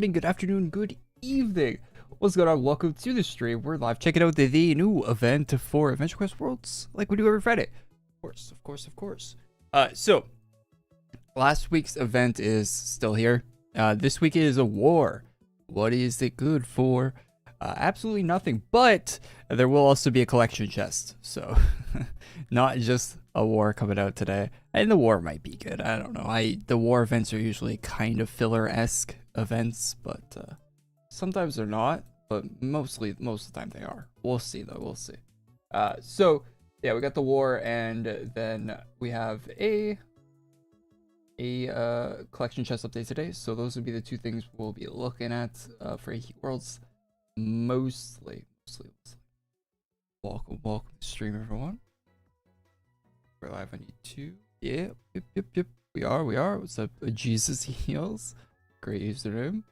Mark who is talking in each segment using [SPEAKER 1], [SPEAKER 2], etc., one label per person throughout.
[SPEAKER 1] morning, good afternoon, good evening. What's going on? Welcome to the stream. We're live checking out the new event for Adventure Quest Worlds, like we do every Friday. Of course. So last week's event is still here. This week is a war. What is it good for? Absolutely nothing, but there will also be a collection chest. So not just a war coming out today. And the war might be good. I don't know. The war events are usually kind of filler-esque events, but sometimes they're not. But most of the time they are. We'll see though. We'll see. So yeah, we got the war, and then we have a collection chest update today. So those would be the two things we'll be looking at for AQWorlds. Mostly. Welcome to the stream, everyone. We're live on YouTube. Yep. We are. What's up, Jesus Heals? Great username.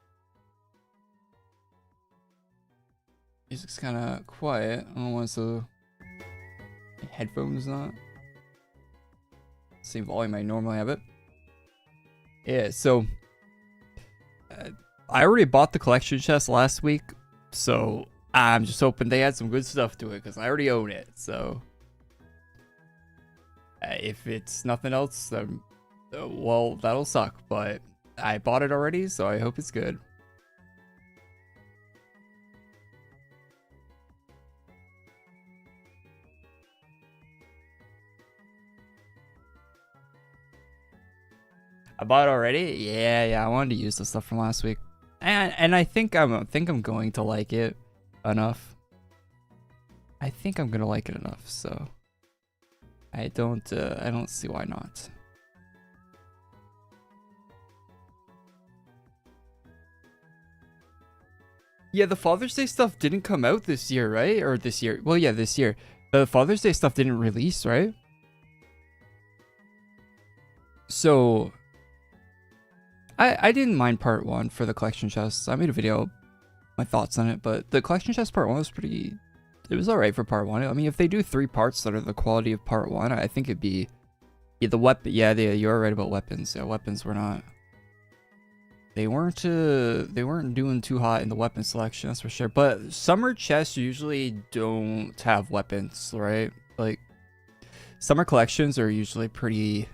[SPEAKER 1] Music's kind of quiet. I don't know what's the headphones not. Same volume I normally have it. Yeah, so I already bought the collection chest last week, so I'm just hoping they add some good stuff to it because I already own it. So if it's nothing else, then well, that'll suck. But I bought it already, so I hope it's good. I bought it already. Yeah. I wanted to use the stuff from last week, and I think I'm going to like it enough. I think I'm gonna like it enough, so I don't see why not. Yeah, the Father's Day stuff didn't come out this year, right? Or this year? Well, yeah, this year. The Father's Day stuff didn't release, right? So I didn't mind part 1 for the collection chests. I made a video, my thoughts on it, but the collection chest part 1 was pretty, it was alright for part 1. I mean, if they do 3 parts that are the quality of part 1, I think it'd be, yeah, the weapon, yeah, you're right about weapons. Yeah, weapons were not, they weren't doing too hot in the weapon selection, that's for sure. But summer chests usually don't have weapons, right? Like, summer collections are usually pretty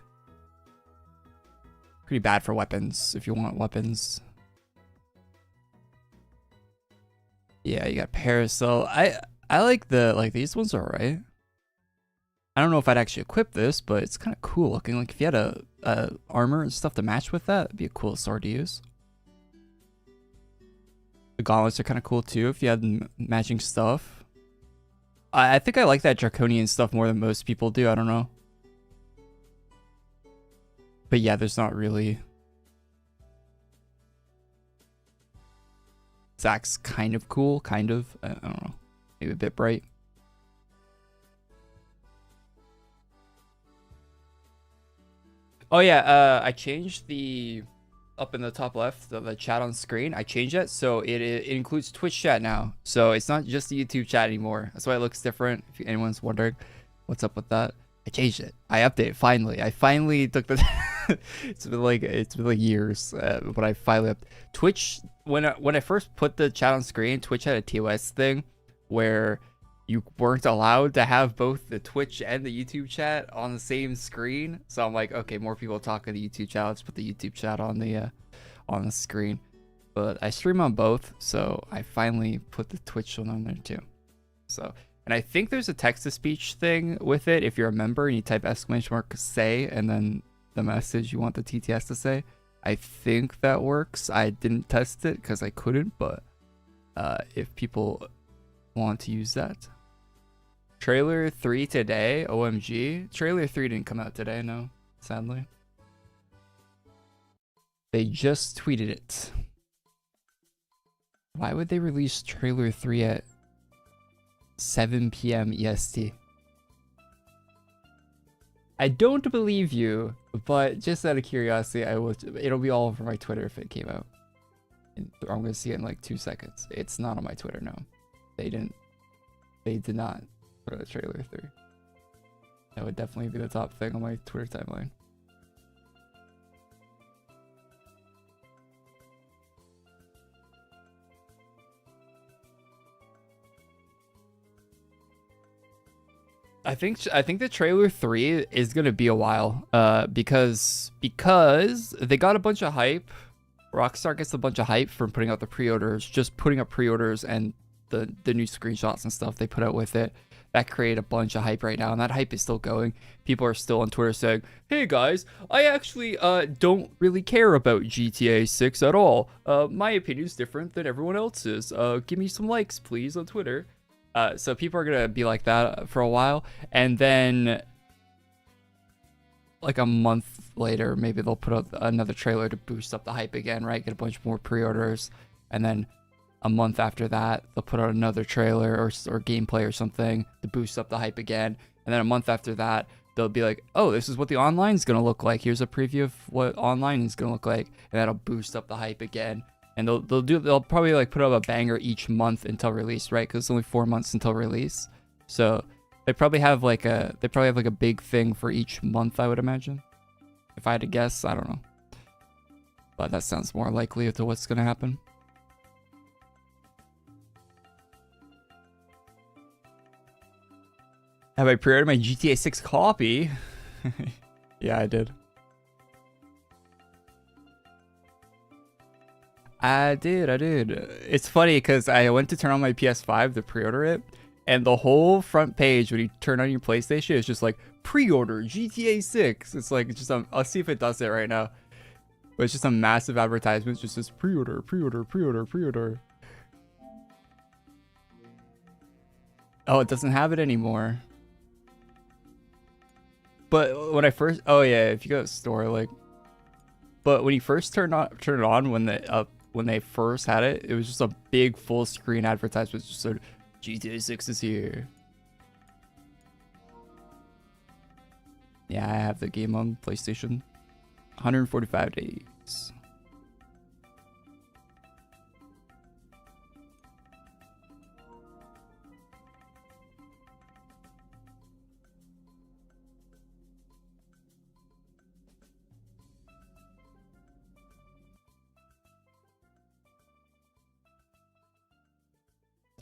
[SPEAKER 1] bad for weapons if you want weapons. Yeah, you got Parasol. I like these ones are alright. I don't know if I'd actually equip this, but it's kind of cool looking. Like if you had a armor and stuff to match with that, it'd be a cool sword to use. The gauntlets are kind of cool too if you had matching stuff. I think I like that draconian stuff more than most people do. I don't know. But yeah, there's not really. Zach's kind of cool, kind of. I don't know. Maybe a bit bright. Oh yeah, I changed the up in the top left the chat on screen. I changed it so it includes Twitch chat now. So it's not just the YouTube chat anymore. That's why it looks different. If anyone's wondering what's up with that, I changed it. I updated finally. I finally took the. It's been like years, but I finally up Twitch. When I first put the chat on screen, Twitch had a TOS thing where you weren't allowed to have both the Twitch and the YouTube chat on the same screen. So I'm like, okay, more people talk in the YouTube chat. Let's put the YouTube chat on the screen. But I stream on both, so I finally put the Twitch one on there too. So. And I think there's a text-to-speech thing with it. If you're a member and you type !say and then the message you want the TTS to say, I think that works. I didn't test it because I couldn't, but if people want to use that. Trailer 3 today, OMG. Trailer 3 didn't come out today, no, sadly. They just tweeted it. Why would they release trailer 3 at 7 p.m. EST? I don't believe you, but just out of curiosity, it'll be all over my Twitter if it came out. And I'm gonna see it in like 2 seconds. It's not on my Twitter, no. They did not put out a trailer 3. That would definitely be the top thing on my Twitter timeline. I think the trailer 3 is gonna be a while. Because they got a bunch of hype. Rockstar gets a bunch of hype from putting out the pre-orders, just putting up pre-orders and the new screenshots and stuff they put out with it. That created a bunch of hype right now, and that hype is still going. People are still on Twitter saying, "Hey guys, I actually don't really care about GTA 6 at all. My opinion is different than everyone else's. Give me some likes, please, on Twitter." So people are gonna be like that for a while, and then like a month later, maybe they'll put out another trailer to boost up the hype again, right? Get a bunch more pre-orders, and then a month after that, they'll put out another trailer or gameplay or something to boost up the hype again. And then a month after that, they'll be like, "Oh, this is what the online is gonna look like. Here's a preview of what online is gonna look like," and that'll boost up the hype again. And they'll probably like put up a banger each month until release, right? Because it's only 4 months until release, so they probably have like a big thing for each month, I would imagine. If I had to guess, I don't know, but that sounds more likely to what's gonna happen. Have I pre-ordered my GTA 6 copy? Yeah, I did. I did. It's funny because I went to turn on my PS5 to pre-order it, and the whole front page when you turn on your PlayStation is just like pre-order GTA 6. It's like just I'll see if it does it right now. But it's just a massive advertisement. It just says pre-order. Oh, it doesn't have it anymore. But when I first, oh yeah, if you go to store, like, but when you first turn it on when they first had it, it was just a big full screen advertisement. Just sort of GTA 6 is here. Yeah, I have the game on PlayStation. 145 days.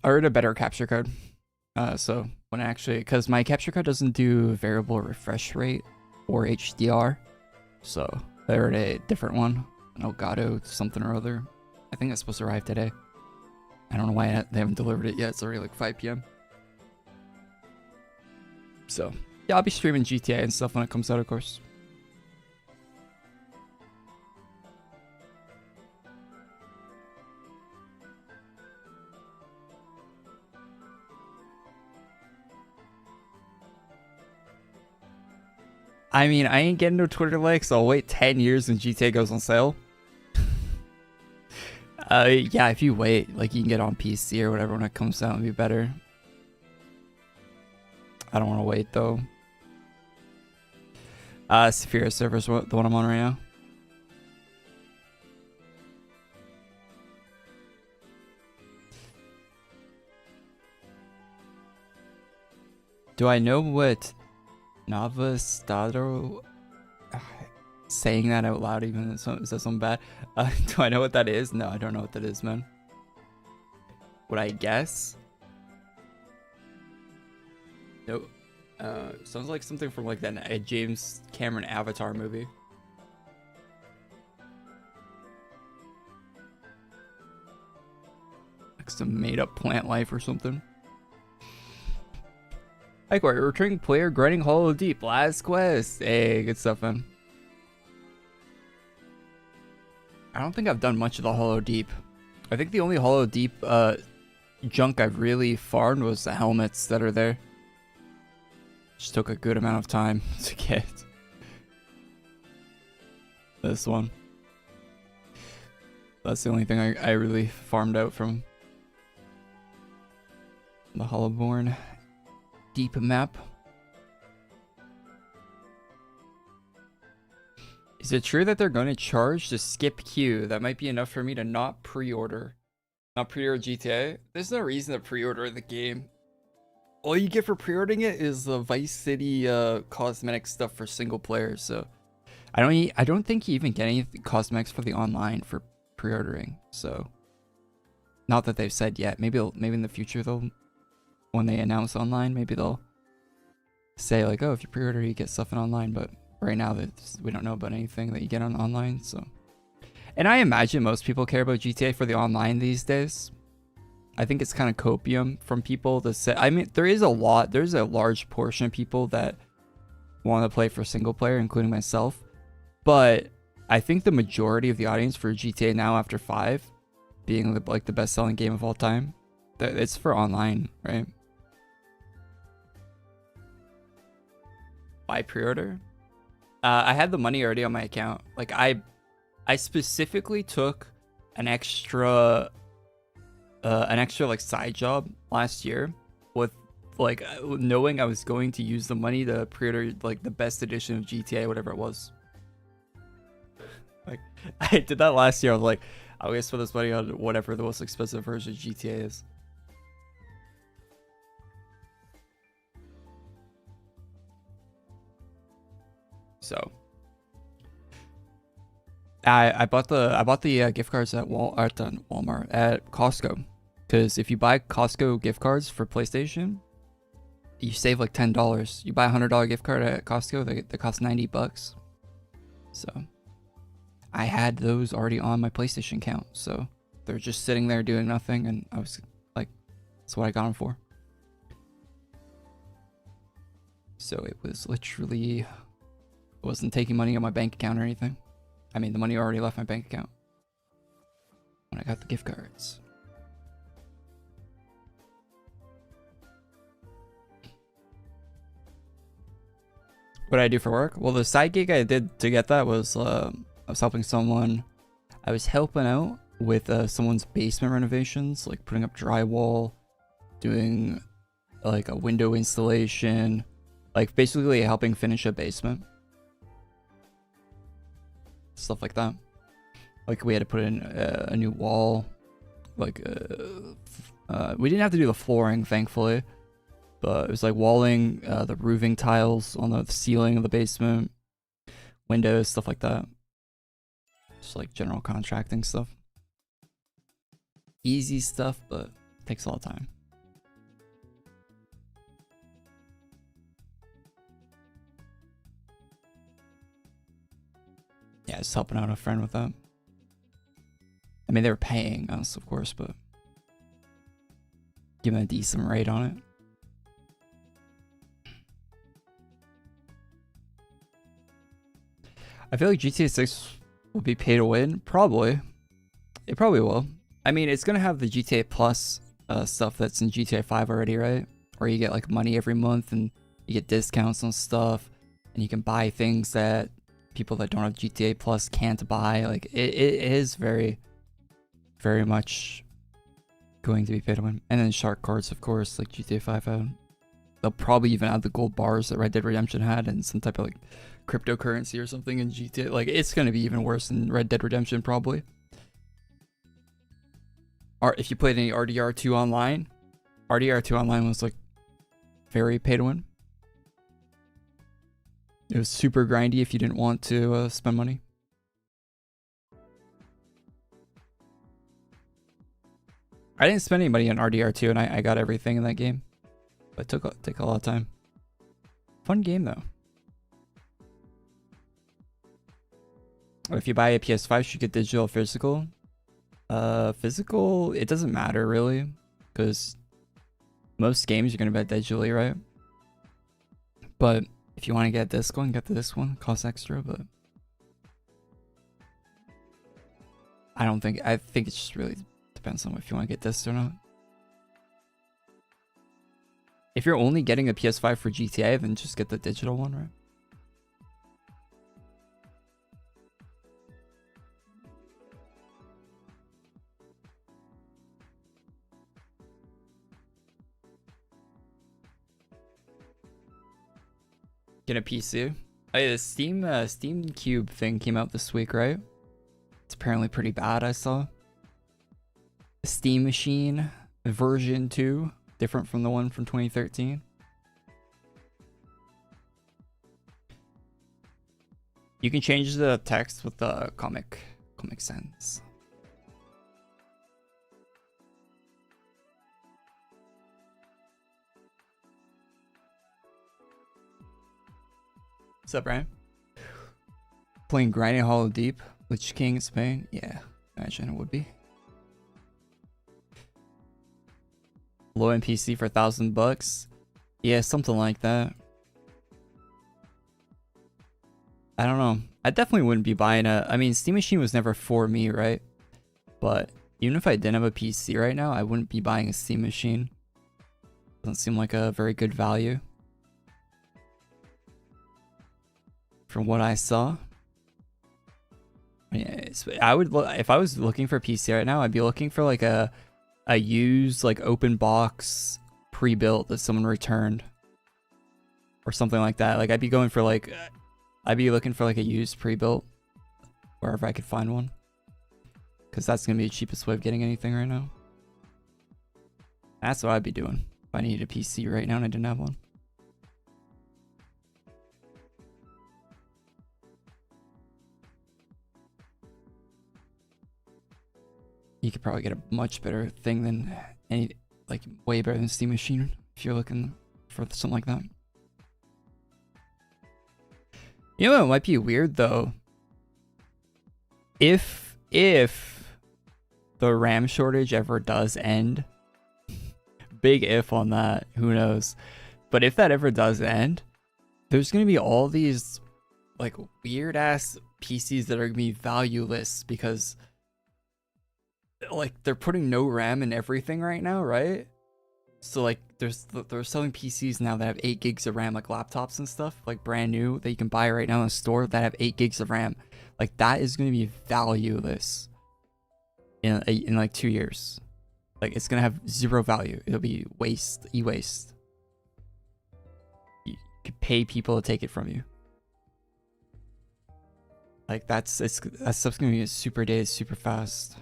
[SPEAKER 1] I ordered a better capture card. So when I actually, because my capture card doesn't do variable refresh rate or HDR, so I ordered a different one, an Elgato something or other. I think it's supposed to arrive today. I don't know why they haven't delivered it yet. It's already like 5 p.m. So yeah, I'll be streaming GTA and stuff when it comes out, of course. I mean, I ain't getting no Twitter likes, so I'll wait 10 years when GTA goes on sale. Yeah, if you wait, like, you can get on PC or whatever when it comes out and be better. I don't want to wait, though. Saphira server's the one I'm on right now. Do I know what Navastado, saying that out loud even is that something bad? Do I know what that is? No, I don't know what that is, man. Would I guess? Nope. Sounds like something from like that James Cameron Avatar movie. Like some made-up plant life or something. Hi Korey, returning player grinding Hollow Deep. Last quest. Hey, good stuff, man. I don't think I've done much of the Hollow Deep. I think the only Hollow Deep junk I've really farmed was the helmets that are there. Just took a good amount of time to get this one. That's the only thing I really farmed out from the Hollowborn Deep map. Is it true that they're going to charge to skip queue? That might be enough for me to not pre-order. Not pre-order GTA? There's no reason to pre-order the game. All you get for pre-ordering it is the Vice City cosmetic stuff for single players. So I don't think you even get any cosmetics for the online for pre-ordering. So not that they've said yet. Maybe in the future they'll, when they announce online, maybe they'll say like, oh, if you pre-order, you get stuff in online. But right now, we don't know about anything that you get on online. So, and I imagine most people care about GTA for the online these days. I think it's kind of copium from people to say. I mean, there's a large portion of people that want to play for single player, including myself. But I think the majority of the audience for GTA now, after 5 being like the best-selling game of all time, it's for online, right? Buy pre-order. I had the money already on my account. Like I specifically took an extra like side job last year with like knowing I was going to use the money to pre-order like the best edition of GTA, whatever it was. Like I did that last year. I was like, I'm gonna spend this money on whatever the most expensive version of GTA is. So I bought the gift cards at Walmart at Costco, because if you buy Costco gift cards for PlayStation, you save like $10. You buy a $100 gift card at Costco, they cost $90. So I had those already on my PlayStation account, so they're just sitting there doing nothing, and I was like, that's what I got them for. So it was literally, it wasn't taking money on my bank account or anything. I mean, the money already left my bank account when I got the gift cards. What did I do for work? Well, the side gig I did to get that was I was helping someone. I was helping out with someone's basement renovations, like putting up drywall, doing like a window installation, like basically helping finish a basement. Stuff like that. Like we had to put in a new wall. Like we didn't have to do the flooring, thankfully, but it was like walling the roofing tiles on the ceiling of the basement, windows, stuff like that. Just like general contracting stuff. Easy stuff, but takes a lot of time. Yeah, just helping out a friend with that. I mean, they were paying us, of course, but giving a decent rate on it. I feel like GTA 6 will be pay to win. Probably. It probably will. I mean, it's going to have the GTA Plus stuff that's in GTA 5 already, right? Where you get like money every month and you get discounts on stuff, and you can buy things that people that don't have GTA Plus can't buy. Like it is very, very much going to be pay to win. And then shark cards, of course, like GTA 5 had. They'll probably even add the gold bars that Red Dead Redemption had, and some type of like cryptocurrency or something in GTA. Like it's going to be even worse than Red Dead Redemption probably. Or if you played any RDR2 online, RDR2 online was like very pay to win. It was super grindy if you didn't want to spend money. I didn't spend any money on RDR2, and I got everything in that game. But it took a lot of time. Fun game though. If you buy a PS5, should you get digital or physical? Physical, it doesn't matter really, because most games you're gonna buy digitally, right? But if you want to get this one, get this one. It costs extra, but I think it just really depends on if you want to get this or not. If you're only getting a PS5 for GTA, then just get the digital one, right? Get a PC. Hey, the Steam Cube thing came out this week, right? It's apparently pretty bad, I saw. The Steam Machine version 2, different from the one from 2013. You can change the text with the Comic Sans. What's up, Brian? Playing Grinding Hollow Deep, Lich King in Spain? Yeah, imagine it would be. Low end PC for $1,000? Yeah, something like that. I don't know. I definitely wouldn't be buying a... I mean, Steam Machine was never for me, right? But even if I didn't have a PC right now, I wouldn't be buying a Steam Machine. Doesn't seem like a very good value. From what I saw. Yeah, I would if I was looking for a PC right now, I'd be looking for like a used like open box pre-built that someone returned or something like that. Like I'd be going for like I'd be looking for like a used pre-built wherever I could find one, because that's gonna be the cheapest way of getting anything right now. That's what I'd be doing if I needed a PC right now and I didn't have one. You could probably get a much better thing than any, like way better than Steam Machine if you're looking for something like that. You know what might be weird though? If the RAM shortage ever does end, big if on that, who knows? But if that ever does end, there's gonna be all these like weird ass PCs that are gonna be valueless because like they're putting no RAM in everything right now, right? So like they're selling PCs now that have 8 gigs of RAM, like laptops and stuff, like brand new that you can buy right now in the store that have 8 gigs of RAM. Like that is going to be valueless in like 2 years. Like it's going to have zero value. It'll be waste, e-waste. You could pay people to take it from you. Like that stuff's going to be super dated, super fast.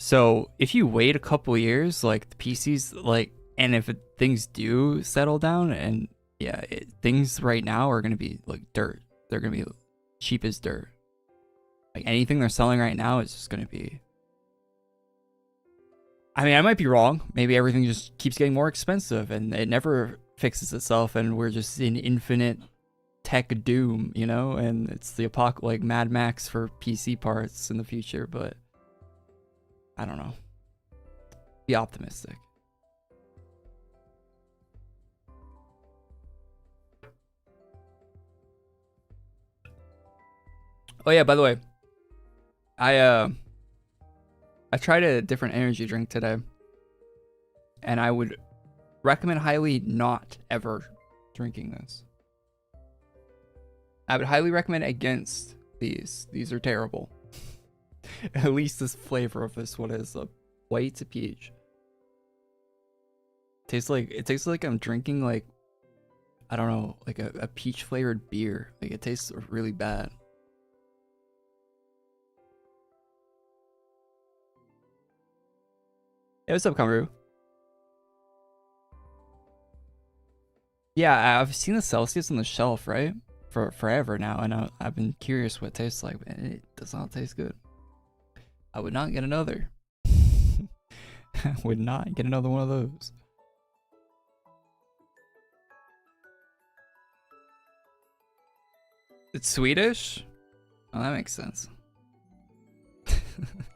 [SPEAKER 1] So if you wait a couple years, like the PCs, like, and if things do settle down, and yeah, things right now are going to be like dirt. They're going to be cheap as dirt. Like anything they're selling right now is just going to be, I mean, I might be wrong. Maybe everything just keeps getting more expensive and it never fixes itself and we're just in infinite tech doom, you know, and it's the like Mad Max for PC parts in the future, but I don't know. Be optimistic. Oh yeah, by the way, I tried a different energy drink today, and I would recommend highly not ever drinking this. I would highly recommend against these. These are terrible. At least this flavor of this one is a white peach. It tastes like I'm drinking like, I don't know, like a peach flavored beer. Like it tastes really bad. Hey, what's up, Kamru? Yeah, I've seen the Celsius on the shelf, right? For forever now, and I've been curious what it tastes like, but it does not taste good. I would not get another. I would not get another one of those. It's Swedish? Oh, that makes sense.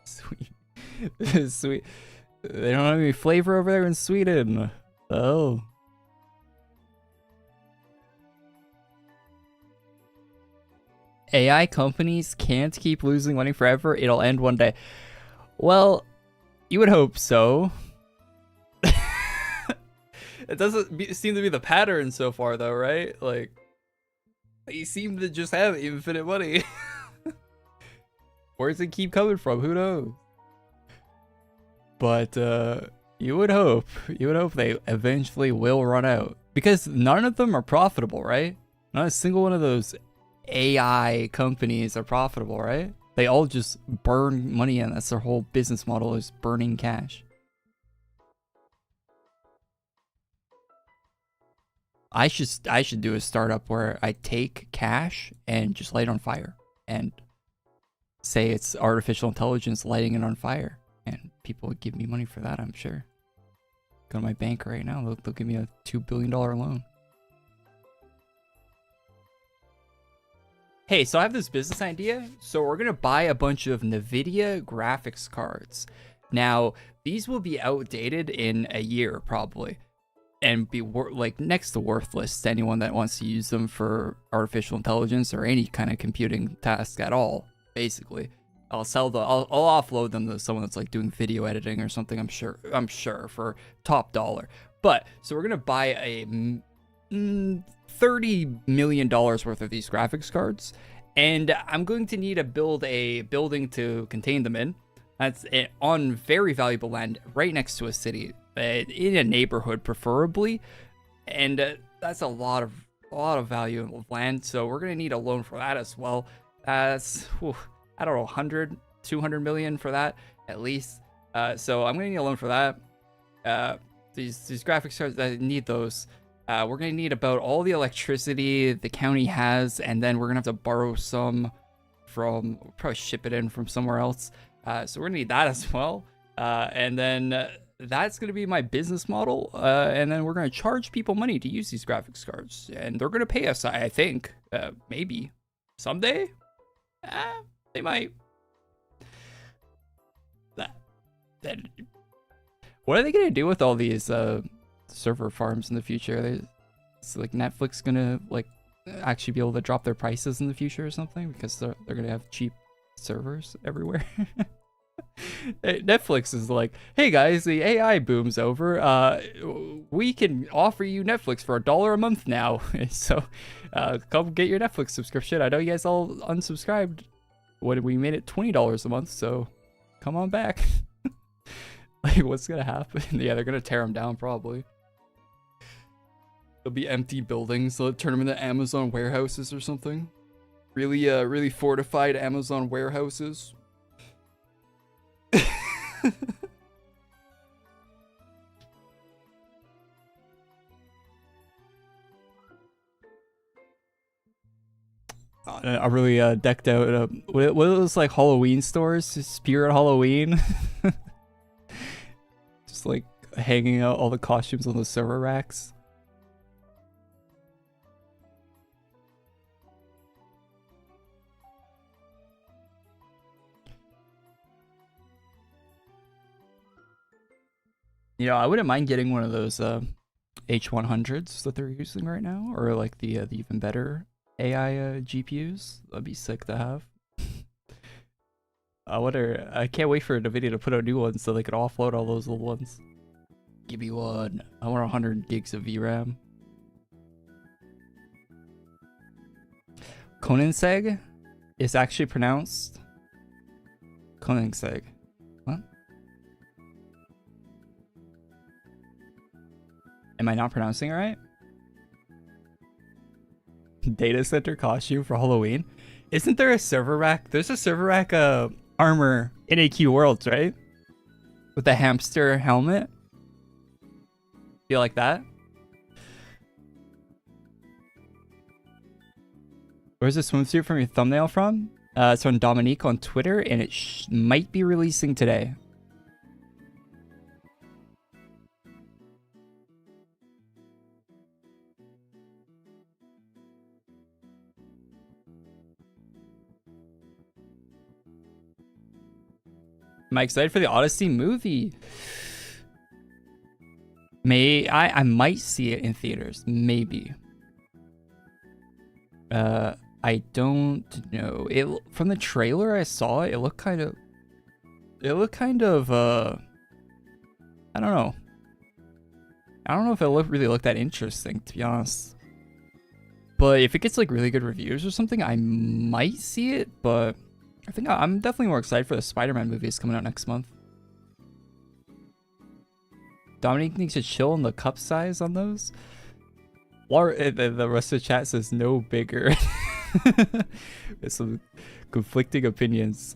[SPEAKER 1] Sweet. Sweet. They don't have any flavor over there in Sweden. Oh. AI companies can't keep losing money forever. It'll end one day. Well, you would hope so. It doesn't seem to be the pattern so far, though, right? Like, you seem to just have infinite money. Where does it keep coming from? Who knows? But you would hope they eventually will run out, because none of them are profitable, right? Not a single one of those AI companies are profitable, right? They all just burn money, and that's their whole business model, is burning cash. I should do a startup where I take cash and just light it on fire and say it's artificial intelligence lighting it on fire, and people would give me money for that, I'm sure. Go to my bank right now. They'll give me a $2 billion loan. Hey, so I have this business idea. So we're going to buy a bunch of NVIDIA graphics cards. Now, these will be outdated in a year probably, and be like next to worthless to anyone that wants to use them for artificial intelligence or any kind of computing task at all, basically. I'll offload them to someone that's like doing video editing or something, I'm sure for top dollar. But so we're gonna buy a $30 million worth of these graphics cards, and I'm going to need to build a building to contain them in. That's on very valuable land right next to a city, in a neighborhood preferably, and that's a lot of value of land. So we're gonna need a loan for that as well. That's I don't know, 100, 200 million for that at least. So I'm gonna need a loan for that. These graphics cards, I need those. We're gonna need about all the electricity the county has, and then we're gonna have to borrow some from, probably ship it in from somewhere else. So we're gonna need that as well. And then that's gonna be my business model. And then we're gonna charge people money to use these graphics cards, and they're gonna pay us, I think, maybe someday. They might. Then what are they gonna do with all these server farms in the future? Is like Netflix gonna like actually be able to drop their prices in the future or something because they're gonna have cheap servers everywhere? Netflix is like, hey guys, the AI boom's over. We can offer you Netflix for $1 a month now. So come get your Netflix subscription. I know you guys all unsubscribed when we made it $20 a month, so come on back. Like, what's gonna happen? Yeah, they're gonna tear them down probably. There'll be empty buildings. They'll turn them into Amazon warehouses or something. Really fortified Amazon warehouses. I really decked out. What are those like Halloween stores? Spirit Halloween. Just like hanging out all the costumes on the server racks. You know, I wouldn't mind getting one of those H100s that they're using right now, or like the even better AI GPUs. That'd be sick to have. I can't wait for NVIDIA to put out new ones so they could offload all those old ones. Give me one. I want 100 gigs of VRAM. Koenigsegg is actually pronounced Koenigsegg. What? Am I not pronouncing it right? Data center costume for Halloween. Isn't there a server rack? There's a server rack armor in AQWorlds, right? With the hamster helmet. Feel like that? Where's the swimsuit from your thumbnail from? It's on Dominique on Twitter, and it might be releasing today. Am I excited for the Odyssey movie? I might see it in theaters, maybe. I don't know. From the trailer I saw, it looked kind of I don't know. I don't know if it really looked that interesting, to be honest. But if it gets like really good reviews or something, I might see it, but I think I'm definitely more excited for the Spider-Man movies coming out next month. Dominique needs to chill on the cup size on those. The rest of the chat says no bigger. There's some conflicting opinions.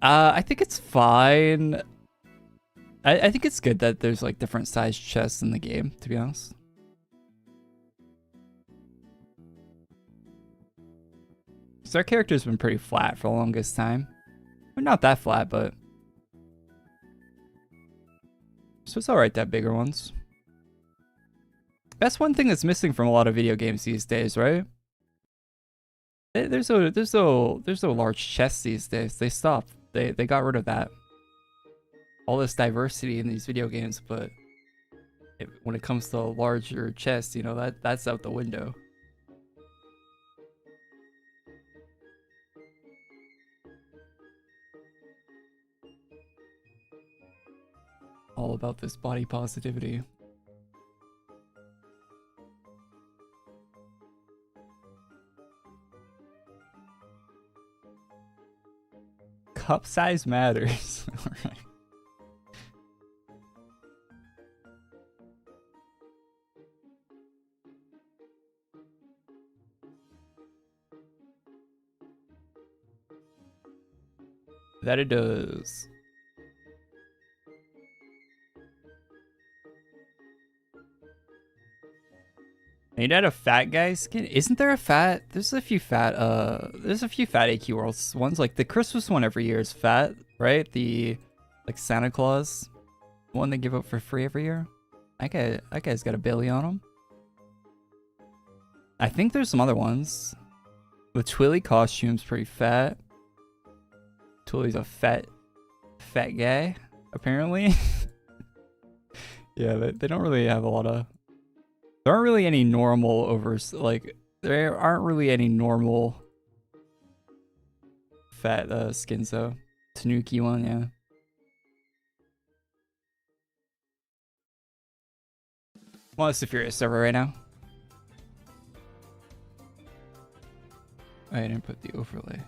[SPEAKER 1] I think it's fine. I think it's good that there's like different sized chests in the game, to be honest. So our character's been pretty flat for the longest time. Well, not that flat, but So it's alright to have bigger ones. That's one thing that's missing from a lot of video games these days, right? There's no large chests these days. They stopped. They got rid of that. All this diversity in these video games, but when it comes to larger chests, you know, that's out the window. All about this body positivity. Cup size matters. All right. That it does. Made out of fat guy skin? Isn't there a fat? There's a few fat AQWorlds ones. Like the Christmas one every year is fat, right? The like Santa Claus one they give out for free every year. That guy's got a belly on him. I think there's some other ones. The Twilly costume's pretty fat. Twilly's a fat guy, apparently. Yeah, they don't really have a lot of. There aren't really any normal there aren't really any normal fat skins though. Tanuki one, yeah. Well, it's the Furious server right now. I didn't put the overlay.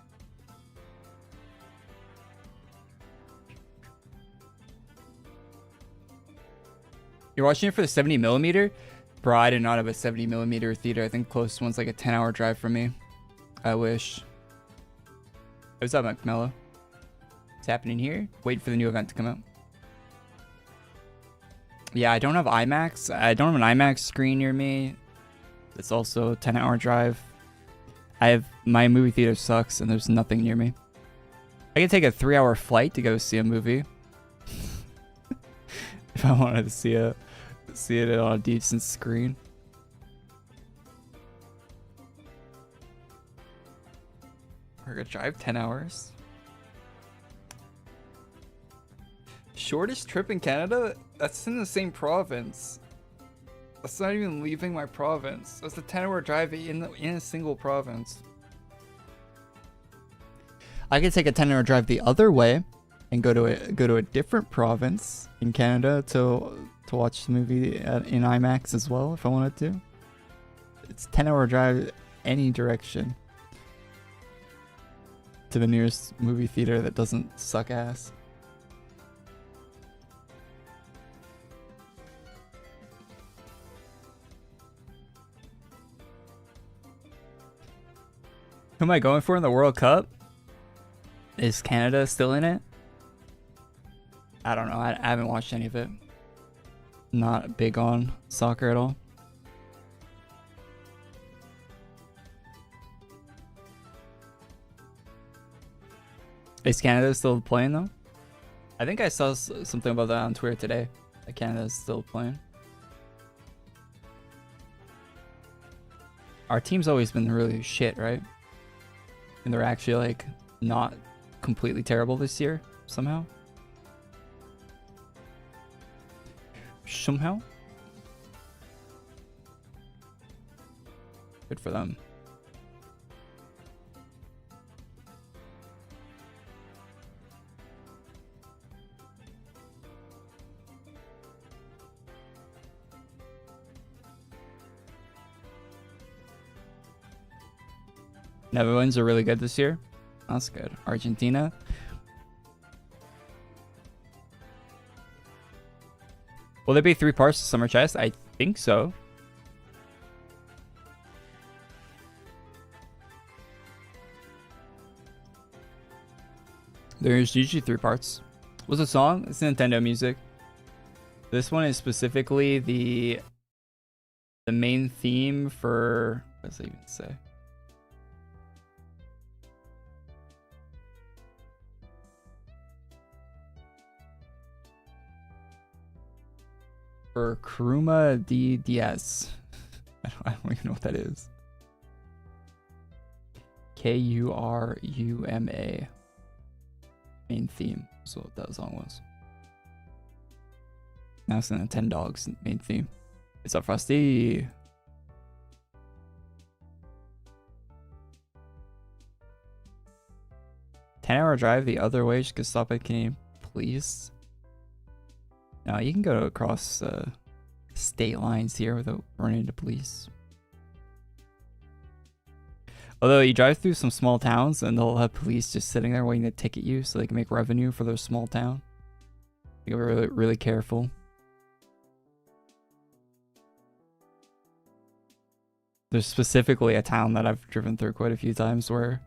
[SPEAKER 1] You're watching it for the 70mm? Bro, I did not have a 70mm theater. I think the closest one's like a 10-hour drive from me. I wish. What's up, McMello? What's happening here? Wait for the new event to come out. Yeah, I don't have IMAX. I don't have an IMAX screen near me. It's also a 10-hour drive. My movie theater sucks and there's nothing near me. I could take a 3-hour flight to go see a movie. If I wanted to see it on a decent screen. We're gonna drive 10 hours. Shortest trip in Canada? That's in the same province. That's not even leaving my province. That's a 10-hour drive in a single province. I could take a 10-hour drive the other way and go to a different province in Canada to watch the movie in IMAX as well if I wanted to. It's a 10-hour drive any direction to the nearest movie theater that doesn't suck ass. Who am I going for in the World Cup? Is Canada still in it? I don't know. I haven't watched any of it. Not big on soccer at all. Is Canada still playing though? I think I saw something about that on Twitter today. That Canada's still playing. Our team's always been really shit, right? And they're actually like not completely terrible this year somehow. Somehow. Good for them. Netherlands are really good this year. That's good. Argentina. Will there be 3 parts to Summer Chest? I think so. There's usually 3 parts. What's the song? It's Nintendo music. This one is specifically the main theme for, what does it even say? For Kuruma DDS. I don't even know what that is. Kuruma. Main theme. That's what that song was. Now it's in the 10 Dogs main theme. It's up, Frosty. $10-hour drive the other way. Just could stop at Canadian Police. No, you can go across state lines here without running into police. Although you drive through some small towns and they'll have police just sitting there waiting to ticket you so they can make revenue for their small town. You gotta be really, really careful. There's specifically a town that I've driven through quite a few times where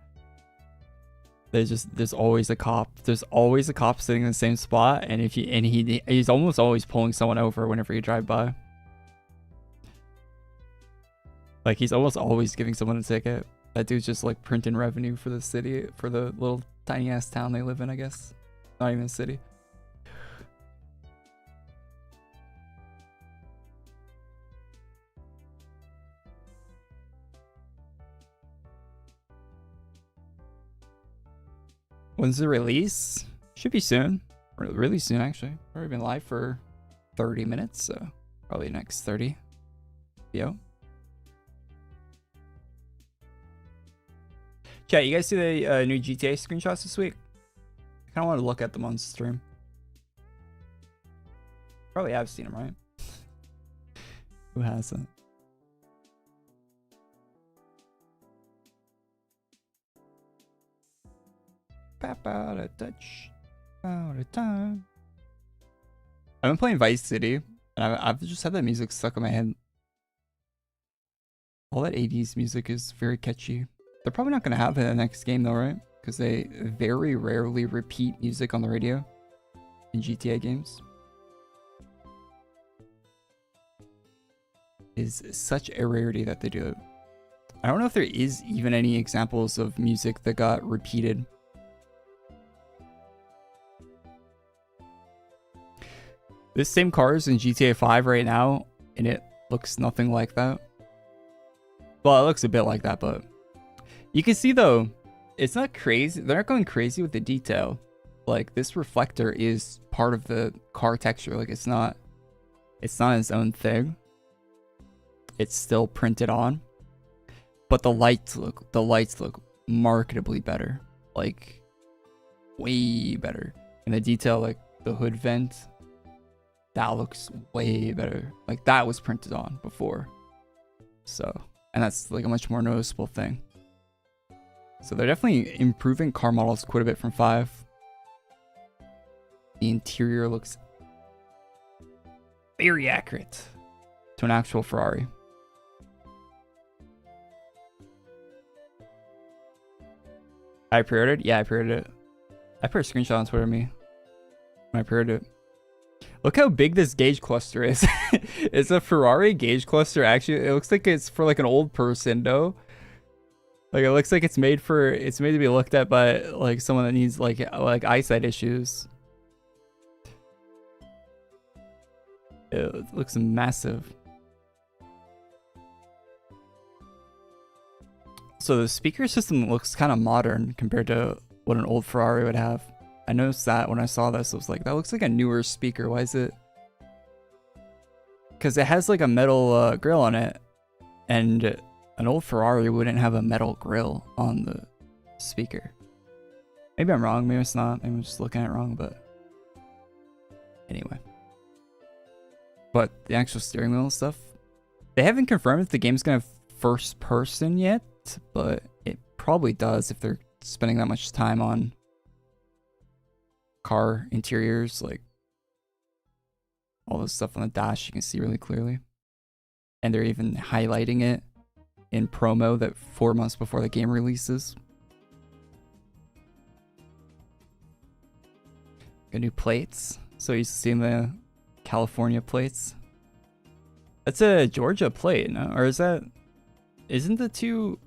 [SPEAKER 1] there's always a cop. There's always a cop sitting in the same spot, and he's almost always pulling someone over whenever you drive by. Like he's almost always giving someone a ticket. That dude's just like printing revenue for the city, for the little tiny ass town they live in, I guess. Not even a city. When's the release? Should be soon. Really soon, actually. Already been live for 30 minutes, so probably next 30. Yo. Chat, you guys see the new GTA screenshots this week? I kind of want to look at them on stream. Probably have seen them, right? Who hasn't? Pap out a touch, out of time. I've been playing Vice City, and I've just had that music stuck in my head. All that 80s music is very catchy. They're probably not going to have it in the next game though, right? Because they very rarely repeat music on the radio in GTA games. It's such a rarity that they do it. I don't know if there is even any examples of music that got repeated. This same car is in GTA 5 right now, and it looks nothing like that. Well, it looks a bit like that, but you can see though, it's not crazy. They're not going crazy with the detail. Like this reflector is part of the car texture. Like it's not its own thing. It's still printed on, but the lights look markedly better. Like way better. And the detail, like the hood vent, that looks way better. Like that was printed on before. So, and that's like a much more noticeable thing. So they're definitely improving car models quite a bit from 5. The interior looks very accurate to an actual Ferrari. I pre-ordered? Yeah, I pre-ordered it. I put a screenshot on Twitter of me when I pre-ordered it. Look how big this gauge cluster is. It's a Ferrari gauge cluster. Actually, it looks like it's for like an old person, though. Like it looks like it's made to be looked at by like someone that needs like eyesight issues. It looks massive. So the speaker system looks kind of modern compared to what an old Ferrari would have. I noticed that when I saw this, I was like, that looks like a newer speaker. Why is it? Because it has like a metal grill on it, and an old Ferrari wouldn't have a metal grill on the speaker. Maybe I'm wrong. Maybe it's not. Maybe I'm just looking at it wrong. But anyway. But the actual steering wheel and stuff, they haven't confirmed if the game's gonna have first person yet, but it probably does if they're spending that much time on car interiors. Like all this stuff on the dash you can see really clearly, and they're even highlighting it in promo that 4 months before the game releases. Got new plates, so you've seen the California plates. That's a Georgia plate, no? Or isn't the two,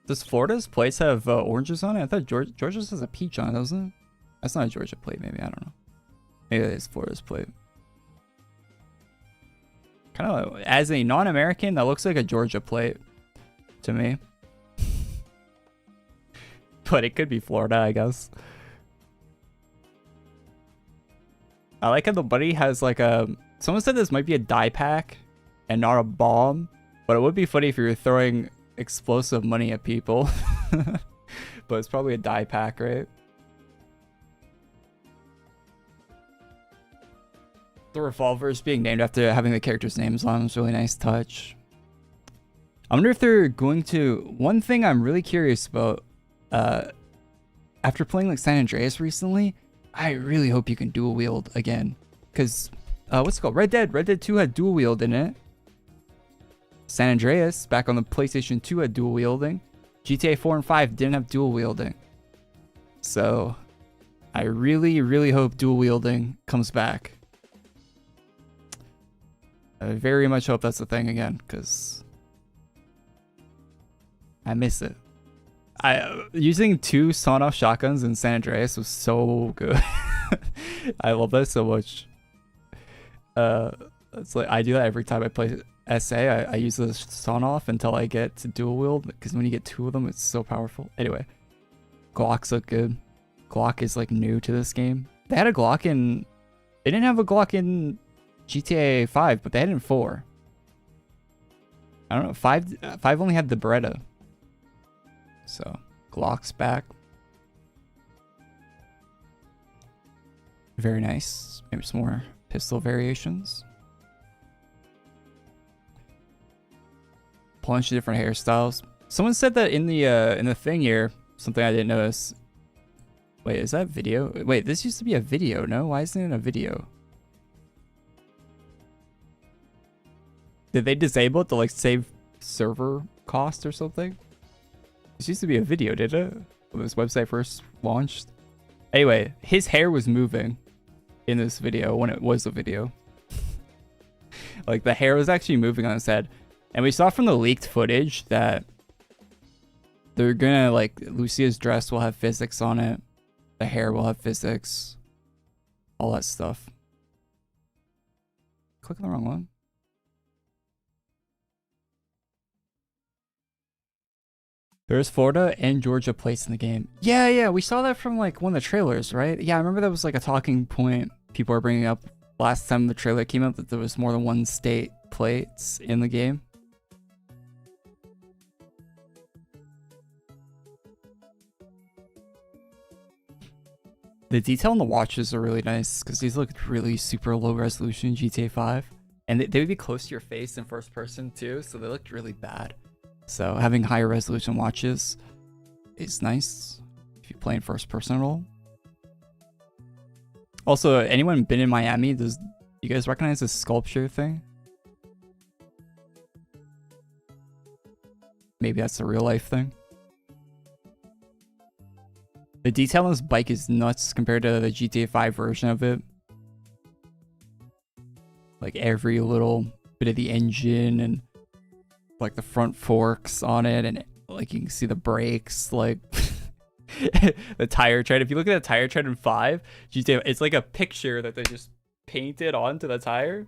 [SPEAKER 1] does Florida's plates have oranges on it? I thought Georgia's has a peach on it, doesn't it? That's not a Georgia plate, maybe, I don't know. Maybe it's Florida's plate. Kind of, as a non-American, that looks like a Georgia plate to me. But it could be Florida, I guess. I like how the buddy has like a... Someone said this might be a die pack and not a bomb. But it would be funny if you were throwing explosive money at people. But it's probably a die pack, right? The revolvers being named after having the characters' names on is a really nice touch. I wonder if they're going to... One thing I'm really curious about, after playing like San Andreas recently, I really hope you can dual wield again. Because, what's it called? Red Dead 2 had dual wield in it. San Andreas, back on the PlayStation 2, had dual wielding. GTA 4 and 5 didn't have dual wielding. So, I really, really hope dual wielding comes back. I very much hope that's a thing again, because I miss it. Using 2 sawn-off shotguns in San Andreas was so good. I love that so much. It's like I do that every time I play SA. I use the sawn-off until I get to dual wield, because when you get 2 of them, it's so powerful. Anyway, Glocks look good. Glock is like new to this game. They had a Glock in... They didn't have a Glock in GTA 5, but they had it in 4. I don't know. 5 only had the Beretta. So, Glock's back. Very nice. Maybe some more pistol variations. Bunch of different hairstyles. Someone said that in the thing here, something I didn't notice. Wait, is that video? Wait, this used to be a video, no? Why isn't it a video? Did they disable it to like save server cost or something? This used to be a video, did it? When this website first launched. Anyway, his hair was moving in this video when it was a video. Like the hair was actually moving on his head. And we saw from the leaked footage that they're gonna, like, Lucia's dress will have physics on it. The hair will have physics. All that stuff. Click on the wrong one. There's Florida and Georgia plates in the game. Yeah, we saw that from like one of the trailers, right? Yeah, I remember that was like a talking point people were bringing up last time the trailer came out, that there was more than one state plates in the game. The detail on the watches are really nice because these look really super low resolution in GTA 5. And they would be close to your face in first person too, so they looked really bad. So having higher resolution watches is nice if you play in first person at all. Also, anyone been in Miami? Does you guys recognize this sculpture thing? Maybe that's a real life thing. The detail on this bike is nuts compared to the GTA 5 version of it. Like every little bit of the engine and like the front forks on it, and like you can see the brakes, like the tire tread. If you look at the tire tread in 5 GTA, it's like a picture that they just painted onto the tire,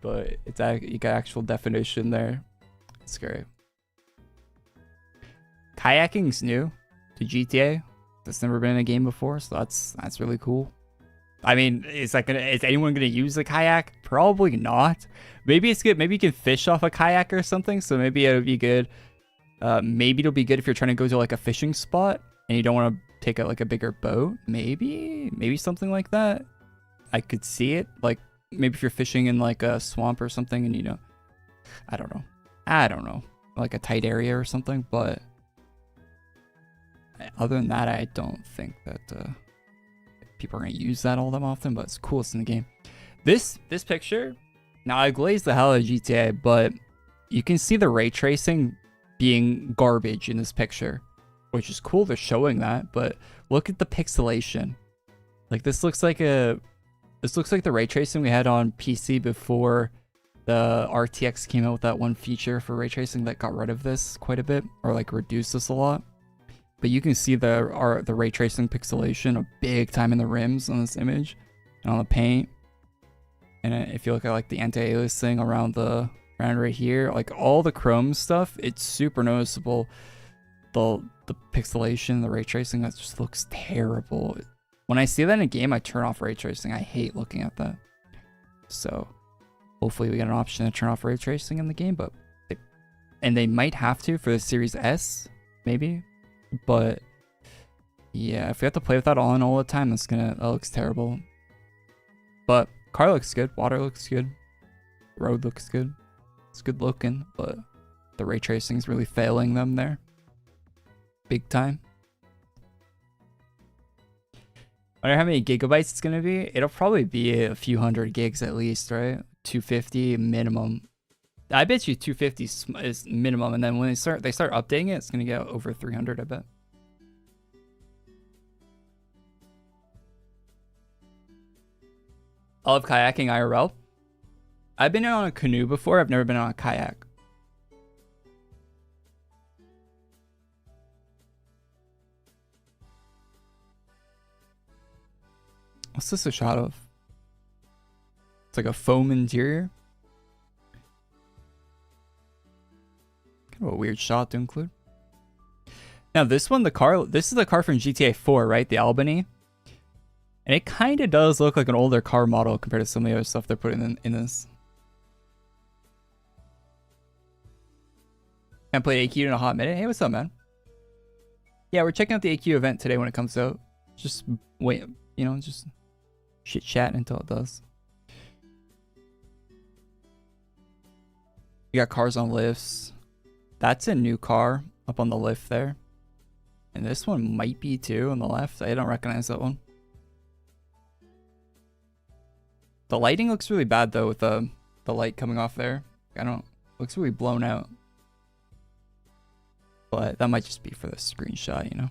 [SPEAKER 1] but it's you got actual definition there. It's great. Kayaking's new to GTA. That's never been in a game before, so that's really cool. I mean, is anyone gonna use a kayak? Probably not. Maybe it's good. Maybe you can fish off a kayak or something. So maybe it'll be good. Maybe it'll be good if you're trying to go to like a fishing spot and you don't want to take like a bigger boat. Maybe something like that. I could see it. Like maybe if you're fishing in like a swamp or something, and you know, I don't know, like a tight area or something. But other than that, I don't think that people are gonna use that all that often, but it's cool. It's in the game. This picture, now I glazed the hell out of GTA, but you can see the ray tracing being garbage in this picture, which is cool. They're showing that, but look at the pixelation. Like this looks like the ray tracing we had on PC before the RTX came out with that one feature for ray tracing that got rid of this quite a bit, or like reduced this a lot. But you can see the ray tracing pixelation a big time in the rims on this image and on the paint. And if you look at like the anti-aliasing around right here, like all the chrome stuff, it's super noticeable. The pixelation, the ray tracing, that just looks terrible. When I see that in a game, I turn off ray tracing. I hate looking at that. So hopefully we get an option to turn off ray tracing in the game, but they might have to for the Series S, maybe. But yeah, if we have to play with that on all the time, that looks terrible. But car looks good, water looks good, road looks good. It's good looking, but the ray tracing is really failing them there. Big time. I wonder how many gigabytes it's gonna be. It'll probably be a few hundred gigs at least, right? 250 minimum. I bet you 250 is minimum, and then when they start updating it, it's gonna get over 300, I bet. I love kayaking IRL. I've been on a canoe before. I've never been on a kayak. What's this a shot of? It's like a foam interior. Kind of a weird shot to include. Now this one, this is the car from GTA 4, right? The Albany. And it kind of does look like an older car model compared to some of the other stuff they're putting in this. Haven't played AQ in a hot minute. Hey, what's up, man? Yeah, we're checking out the AQ event today when it comes out. Just wait, you know, just chit chat until it does. You got cars on lifts. That's a new car up on the lift there. And this one might be too on the left. I don't recognize that one. The lighting looks really bad though with the light coming off there. Looks really blown out. But that might just be for the screenshot, you know.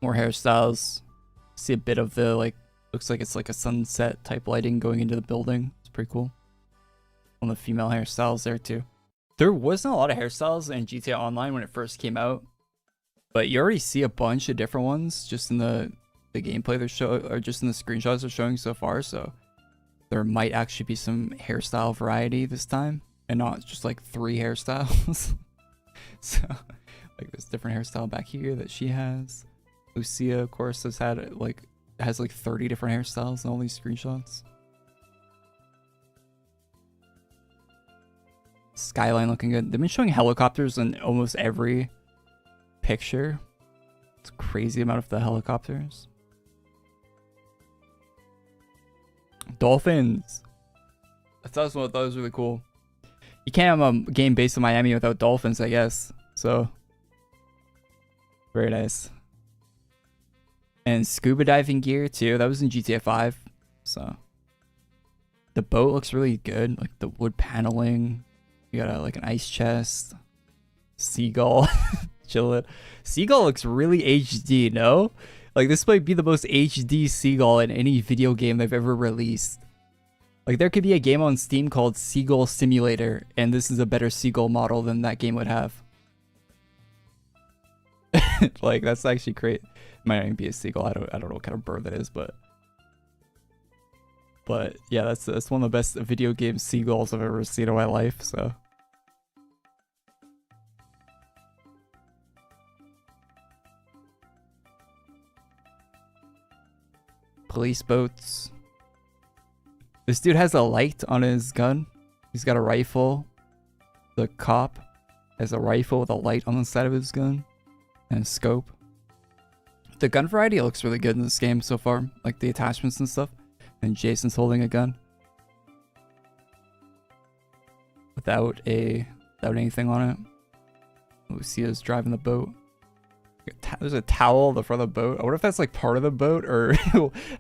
[SPEAKER 1] More hairstyles. See a bit of the looks like it's like a sunset type lighting going into the building. It's pretty cool. On the female hairstyles there too. There wasn't a lot of hairstyles in GTA Online when it first came out, but you already see a bunch of different ones just in the gameplay or just in the screenshots they're showing so far. So there might actually be some hairstyle variety this time, and not just like 3 hairstyles. So like this different hairstyle back here that she has. Lucia, of course, has 30 different hairstyles in all these screenshots. Skyline looking good. They've been showing helicopters in almost every picture. It's a crazy amount of the helicopters. Dolphins. I thought that was really cool. You can't have a game based in Miami without dolphins, I guess. So very nice. And scuba diving gear too. That was in GTA 5. So the boat looks really good. Like the wood paneling. You got like an ice chest. Seagull. Chillin'. Seagull looks really HD, no? Like this might be the most HD seagull in any video game they've ever released. Like there could be a game on Steam called Seagull Simulator, and this is a better seagull model than that game would have. Like that's actually great. Might not even be a seagull. I don't know what kind of bird that is, but yeah, that's one of the best video game seagulls I've ever seen in my life. So police boats. This dude has a light on his gun. He's got a rifle. The cop has a rifle with a light on the side of his gun and a scope. The gun variety looks really good in this game so far, like the attachments and stuff. And Jason's holding a gun without anything on it. Lucia's driving the boat. There's a towel at the front of the boat. I wonder if that's like part of the boat, or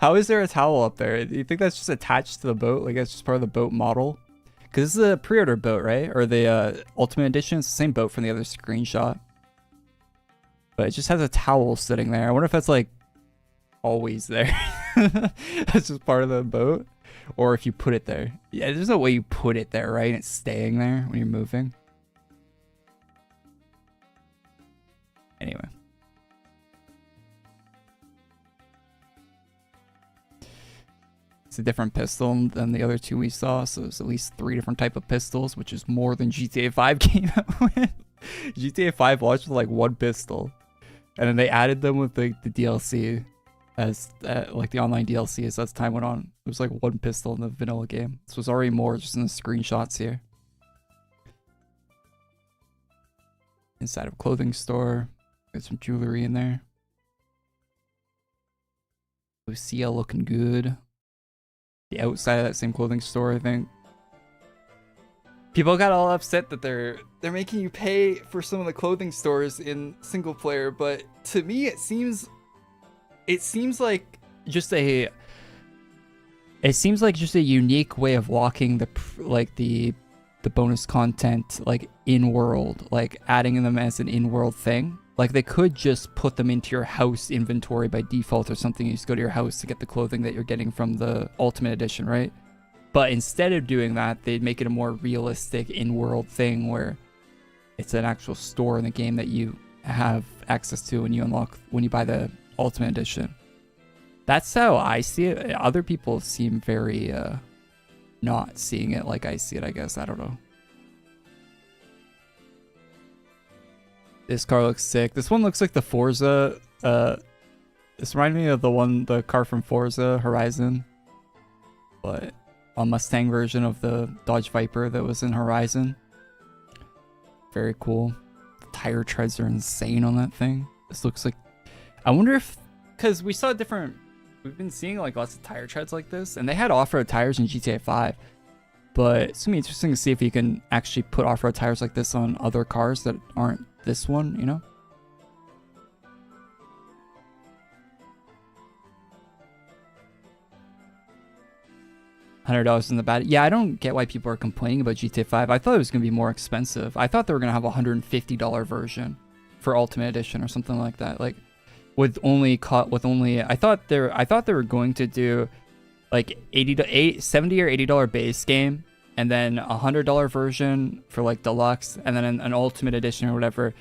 [SPEAKER 1] how is there a towel up there? Do you think that's just attached to the boat? Like that's just part of the boat model? Because this is a pre-order boat, right? Or the Ultimate Edition. It's the same boat from the other screenshot. But it just has a towel sitting there. I wonder if that's like always there. That's just part of the boat. Or if you put it there. Yeah, there's no way you put it there, right? It's staying there when you're moving. Anyway. a different pistol than the other two we saw. So there's at least 3 different type of pistols, which is more than GTA 5 came out with. GTA 5 launched with like 1 pistol, and then they added them with the DLC as like the online DLC as time went on. It was like 1 pistol in the vanilla game. So it's already more just in the screenshots here. Inside of a clothing store, got some jewelry in there. Lucia looking good. The outside of that same clothing store, I think. People got all upset that they're making you pay for some of the clothing stores in single player, but to me it seems like just a unique way of locking the bonus content like in world, like adding them as an in-world thing. Like they could just put them into your house inventory by default or something. You just go to your house to get the clothing that you're getting from the Ultimate Edition, right? But instead of doing that, they'd make it a more realistic in-world thing where it's an actual store in the game that you have access to when you buy the Ultimate Edition. That's how I see it. Other people seem very not seeing it like I see it, I guess. I don't know. This car looks sick. This one looks like the Forza. This reminds me of the car from Forza Horizon, but a Mustang version of the Dodge Viper that was in Horizon. Very cool. The tire treads are insane on that thing. This looks like, I wonder if, because we've been seeing like lots of tire treads like this, and they had off-road tires in GTA 5, but it's gonna be interesting to see if you can actually put off-road tires like this on other cars that aren't this one, you know? $100 in the bat. Yeah, I don't get why people are complaining about GTA 5. I thought it was going to be more expensive. I thought they were going to have a $150 version for Ultimate Edition or something like that. Like I thought they were going to do like $70 or $80 base game, and then a $100 version for like deluxe, and then an Ultimate Edition or whatever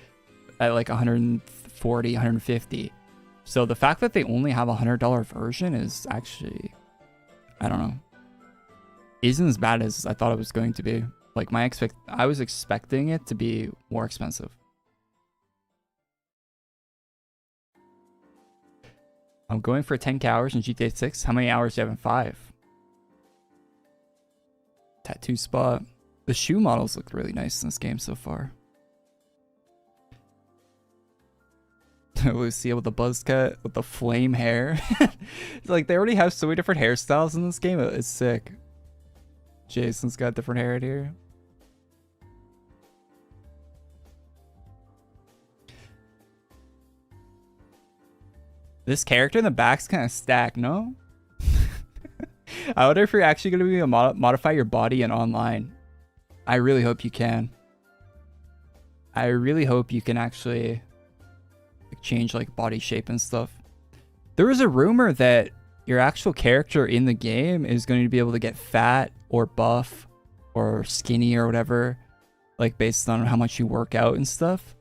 [SPEAKER 1] at like $140, $150. So the fact that they only have a $100 version is actually, I don't know, isn't as bad as I thought it was going to be. Like I was expecting it to be more expensive. I'm going for 10k hours in GTA 6. How many hours do you have in 5? Tattoo spot. The shoe models look really nice in this game so far. Lucia with the buzz cut, with the flame hair. Like they already have so many different hairstyles in this game. It's sick. Jason's got different hair in here. This character in the back's kind of stacked, no? I wonder if you're actually going to be able to modify your body in online. I really hope you can. I really hope you can actually change like body shape and stuff. There was a rumor that your actual character in the game is going to be able to get fat or buff or skinny or whatever, like based on how much you work out and stuff.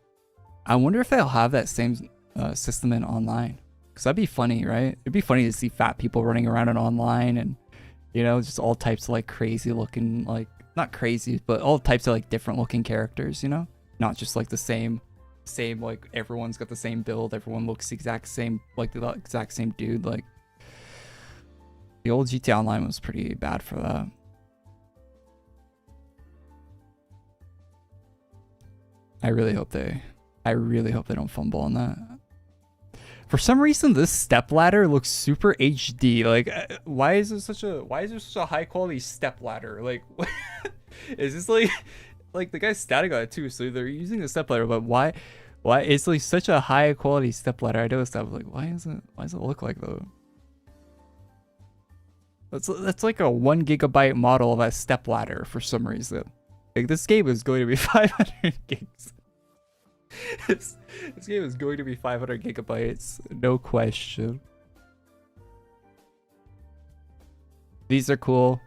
[SPEAKER 1] I wonder if they'll have that same system in online, because that'd be funny, right? It'd be funny to see fat people running around in online, and you know, just all types of like crazy looking, like not crazy, but all types of like different looking characters, you know, not just like the same like everyone's got the same build, everyone looks the exact same, like the exact same dude. Like the old GTA Online was pretty bad for that. I really hope they don't fumble on that. For some reason, this stepladder looks super HD. Like, why is there such a high quality stepladder? Like, is this like the guy's static on it too? So they're using the stepladder, but why it's like such a high quality stepladder? I noticed that. I was like, why does it look like though? That's like a 1 GB model of a stepladder for some reason. Like this game is going to be 500 gigs. This game is going to be 500 gigabytes, no question. These are cool.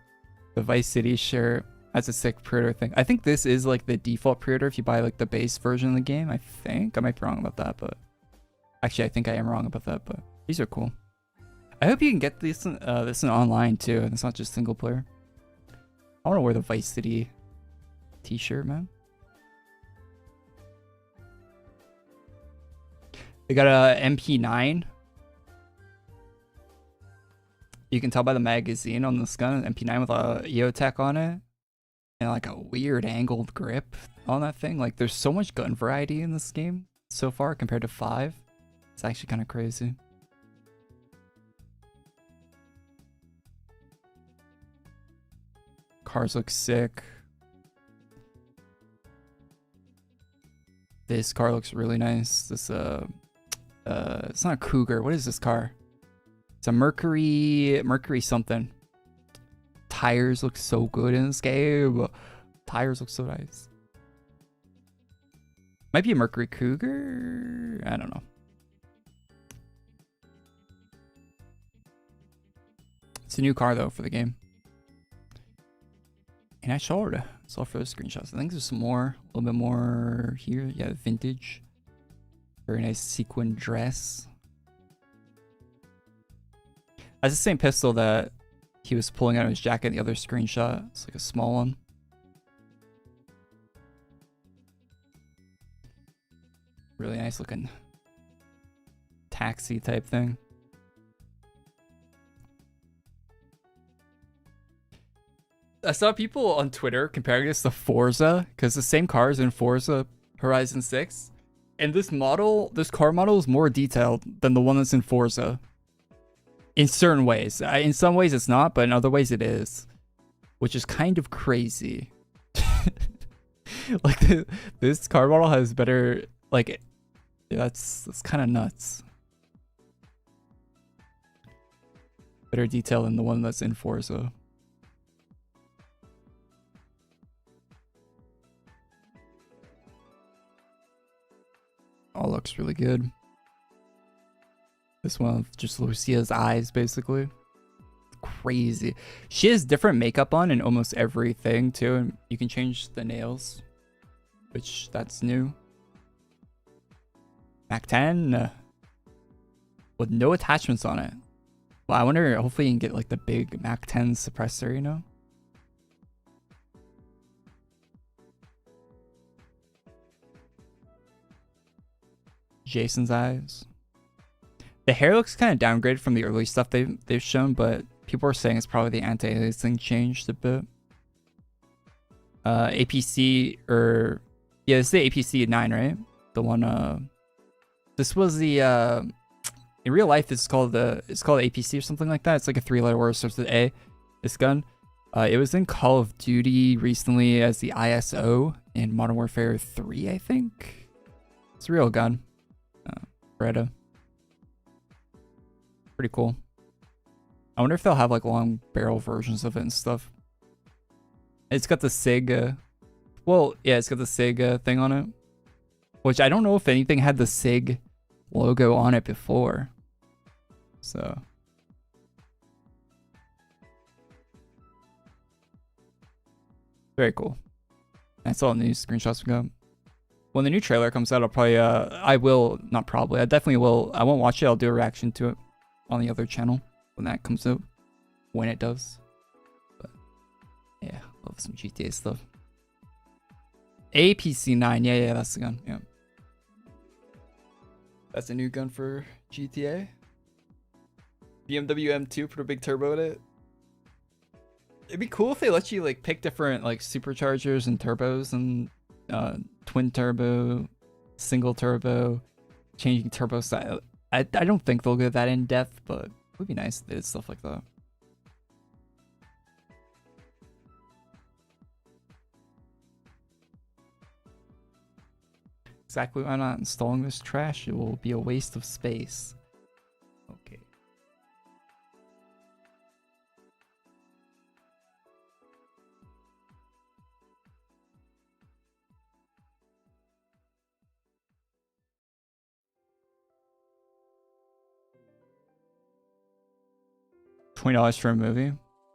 [SPEAKER 1] The Vice City shirt. That's a sick pre-order thing. I think this is like the default pre-order if you buy like the base version of the game. I think I might be wrong about that, but actually I think I am wrong about that. But these are cool. I hope you can get this in online too, and it's not just single player. I want to wear the Vice City t-shirt, man. They got a MP9. You can tell by the magazine on this gun, MP9 with a EOTech on it. And like a weird angled grip on that thing. Like there's so much gun variety in this game so far compared to 5. It's actually kind of crazy. Cars look sick. This car looks really nice. This it's not a Cougar. What is this car? It's a Mercury something. Tires look so good in this game. Tires look so nice. Might be a Mercury Cougar. I don't know. It's a new car though for the game. And I saw for the screenshots. I think there's some more, a little bit more here. Yeah, vintage. Very nice sequin dress. That's the same pistol that he was pulling out of his jacket in the other screenshot. It's like a small one. Really nice looking taxi type thing. I saw people on Twitter comparing this to Forza because the same car is in Forza Horizon 6. And this car model is more detailed than the one that's in Forza. In certain ways. In some ways it's not, but in other ways it is. Which is kind of crazy. Like this car model has better, like, that's kind of nuts. Better detail than the one that's in Forza. All looks really good. This one of just Lucia's eyes, basically. Crazy. She has different makeup on in almost everything, too. And you can change the nails, which that's new. Mac 10 with no attachments on it. Well, I wonder, hopefully you can get like the big Mac 10 suppressor, you know? Jason's eyes. The hair looks kind of downgraded from the early stuff they've shown, but people are saying it's probably the anti-aliasing changed a bit. APC, or yeah, this is the APC 9, right? The one. This was the in real life it's called APC or something like that. It's like a 3-letter word, starts with A. This gun. It was in Call of Duty recently as the ISO in Modern Warfare 3, I think. It's a real gun. Beretta. Pretty cool. I wonder if they'll have like long barrel versions of it and stuff. It's got the SIG. Well, yeah, it's got the SIG thing on it. Which I don't know if anything had the SIG logo on it before. So. Very cool. That's all the new screenshots we got. When the new trailer comes out, I'll probably, I definitely will. I won't watch it. I'll do a reaction to it on the other channel when that comes out. When it does. But yeah, love some GTA stuff. APC 9. Yeah, that's the gun. Yeah. That's a new gun for GTA. BMW M2, put a big turbo in it. It'd be cool if they let you like pick different like superchargers and turbos and twin turbo, single turbo, changing turbo style. I don't think they'll go that in depth, but it would be nice if they did stuff like that. Exactly why I'm not installing this trash. It will be a waste of space. Okay. $20 for a movie?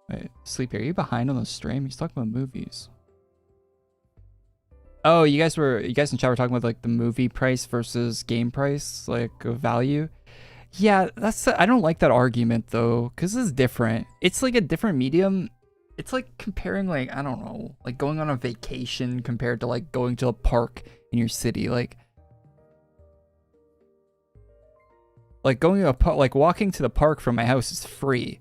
[SPEAKER 1] Wait, Sleepy, are you behind on the stream? He's talking about movies. Oh, you guys in chat were talking about like the movie price versus game price, like value. Yeah, I don't like that argument though, because it's different. It's like a different medium. It's like comparing, like, I don't know, like going on a vacation compared to like going to a park in your city. Like going to a park, like walking to the park from my house is free.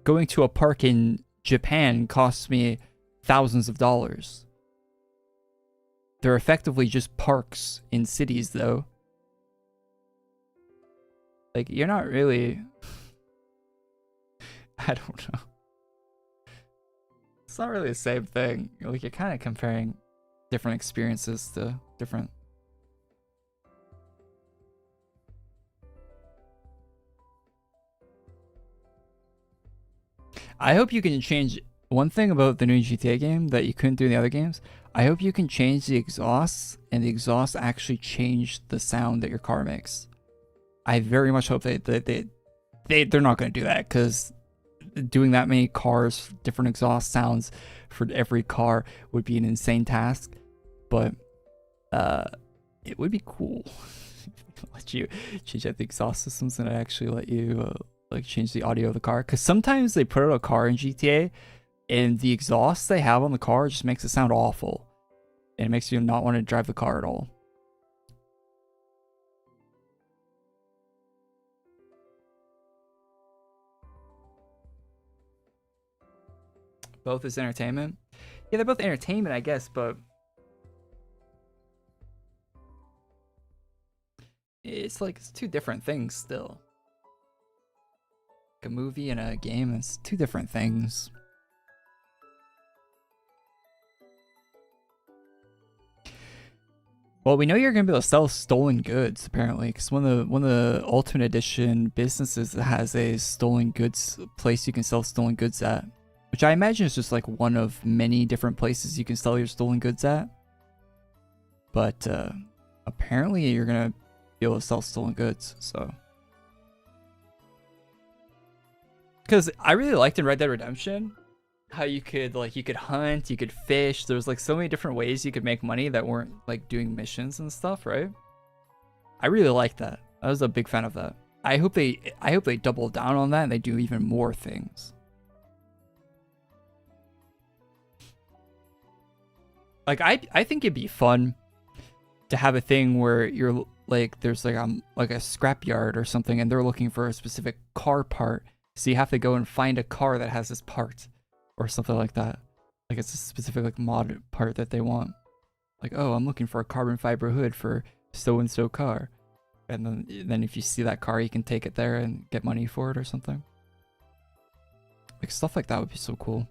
[SPEAKER 1] Going to a park in Japan costs me thousands of dollars. They're effectively just parks in cities though. Like, you're not really... I don't know. It's not really the same thing. Like, you're kind of comparing different experiences to different... I hope you can change... One thing about the new GTA game that you couldn't do in the other games, I hope you can change the exhausts, and the exhausts actually change the sound that your car makes. I very much hope they're not going to do that, because doing that many cars, different exhaust sounds for every car would be an insane task. But it would be cool. Let you change out the exhaust systems and actually let you like change the audio of the car. Because sometimes they put out a car in GTA and the exhaust they have on the car just makes it sound awful, and it makes you not want to drive the car at all. Both is entertainment. Yeah, they're both entertainment, I guess, but it's like it's two different things still. Like a movie and a game, it's two different things. Well, we know you're gonna be able to sell stolen goods apparently, because one of the Ultimate Edition businesses that has a stolen goods place you can sell stolen goods at, which I imagine is just like one of many different places you can sell your stolen goods at. But apparently you're gonna be able to sell stolen goods, so. Because I really liked in Red Dead Redemption how you could hunt, you could fish. There's like so many different ways you could make money that weren't like doing missions and stuff, right? I really liked that. I was a big fan of that. I hope they double down on that and they do even more things. Like I think it'd be fun to have a thing where you're like there's like a scrapyard or something and they're looking for a specific car part. So you have to go and find a car that has this part or something like that. Like it's a specific like mod part that they want. Like, oh, I'm looking for a carbon fiber hood for so-and-so car. And then if you see that car, you can take it there and get money for it or something. Like stuff like that would be so cool.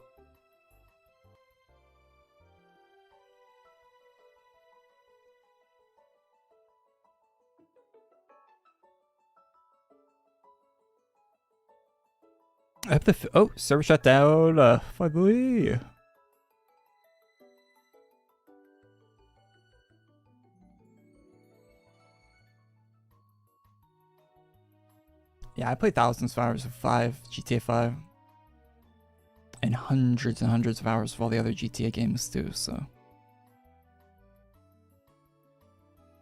[SPEAKER 1] I have to. Oh, server shut down. Finally. Yeah, I played thousands of hours of GTA 5. And hundreds of hours of all the other GTA games too, so.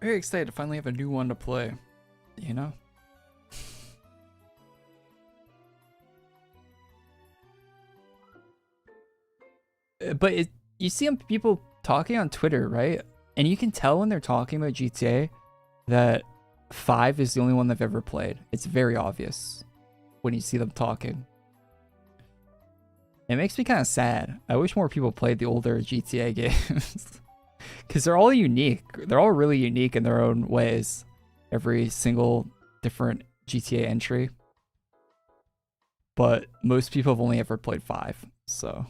[SPEAKER 1] Very excited to finally have a new one to play, you know? But you see people talking on Twitter, right? And you can tell when they're talking about GTA that 5 is the only one they've ever played. It's very obvious when you see them talking. It makes me kind of sad. I wish more people played the older GTA games. Because they're all unique. They're all really unique in their own ways. Every single different GTA entry. But most people have only ever played 5, so...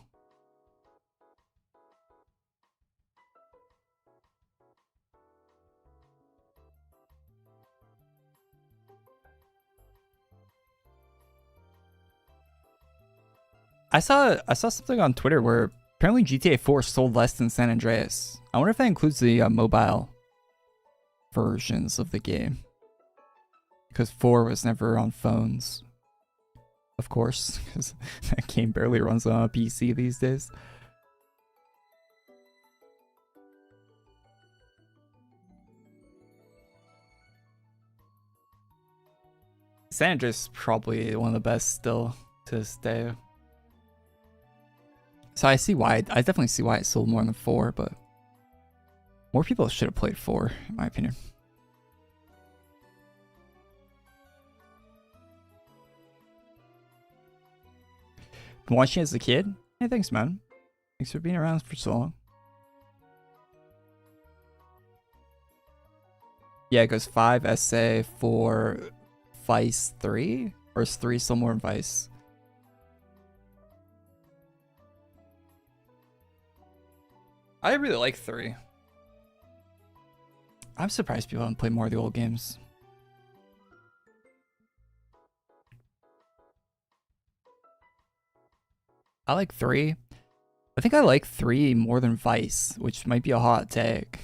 [SPEAKER 1] I saw something on Twitter where apparently GTA 4 sold less than San Andreas. I wonder if that includes the mobile versions of the game. Because 4 was never on phones. Of course, because that game barely runs on a PC these days. San Andreas probably one of the best still to this day. So I see why. I definitely see why it sold more than 4, but more people should have played 4, in my opinion. Been watching as a kid? Hey, thanks, man. Thanks for being around for so long. Yeah, it goes 5 SA for Vice 3? Or is 3 still more in Vice? I really like 3. I'm surprised people haven't played more of the old games. I like 3. I think I like 3 more than Vice, which might be a hot take.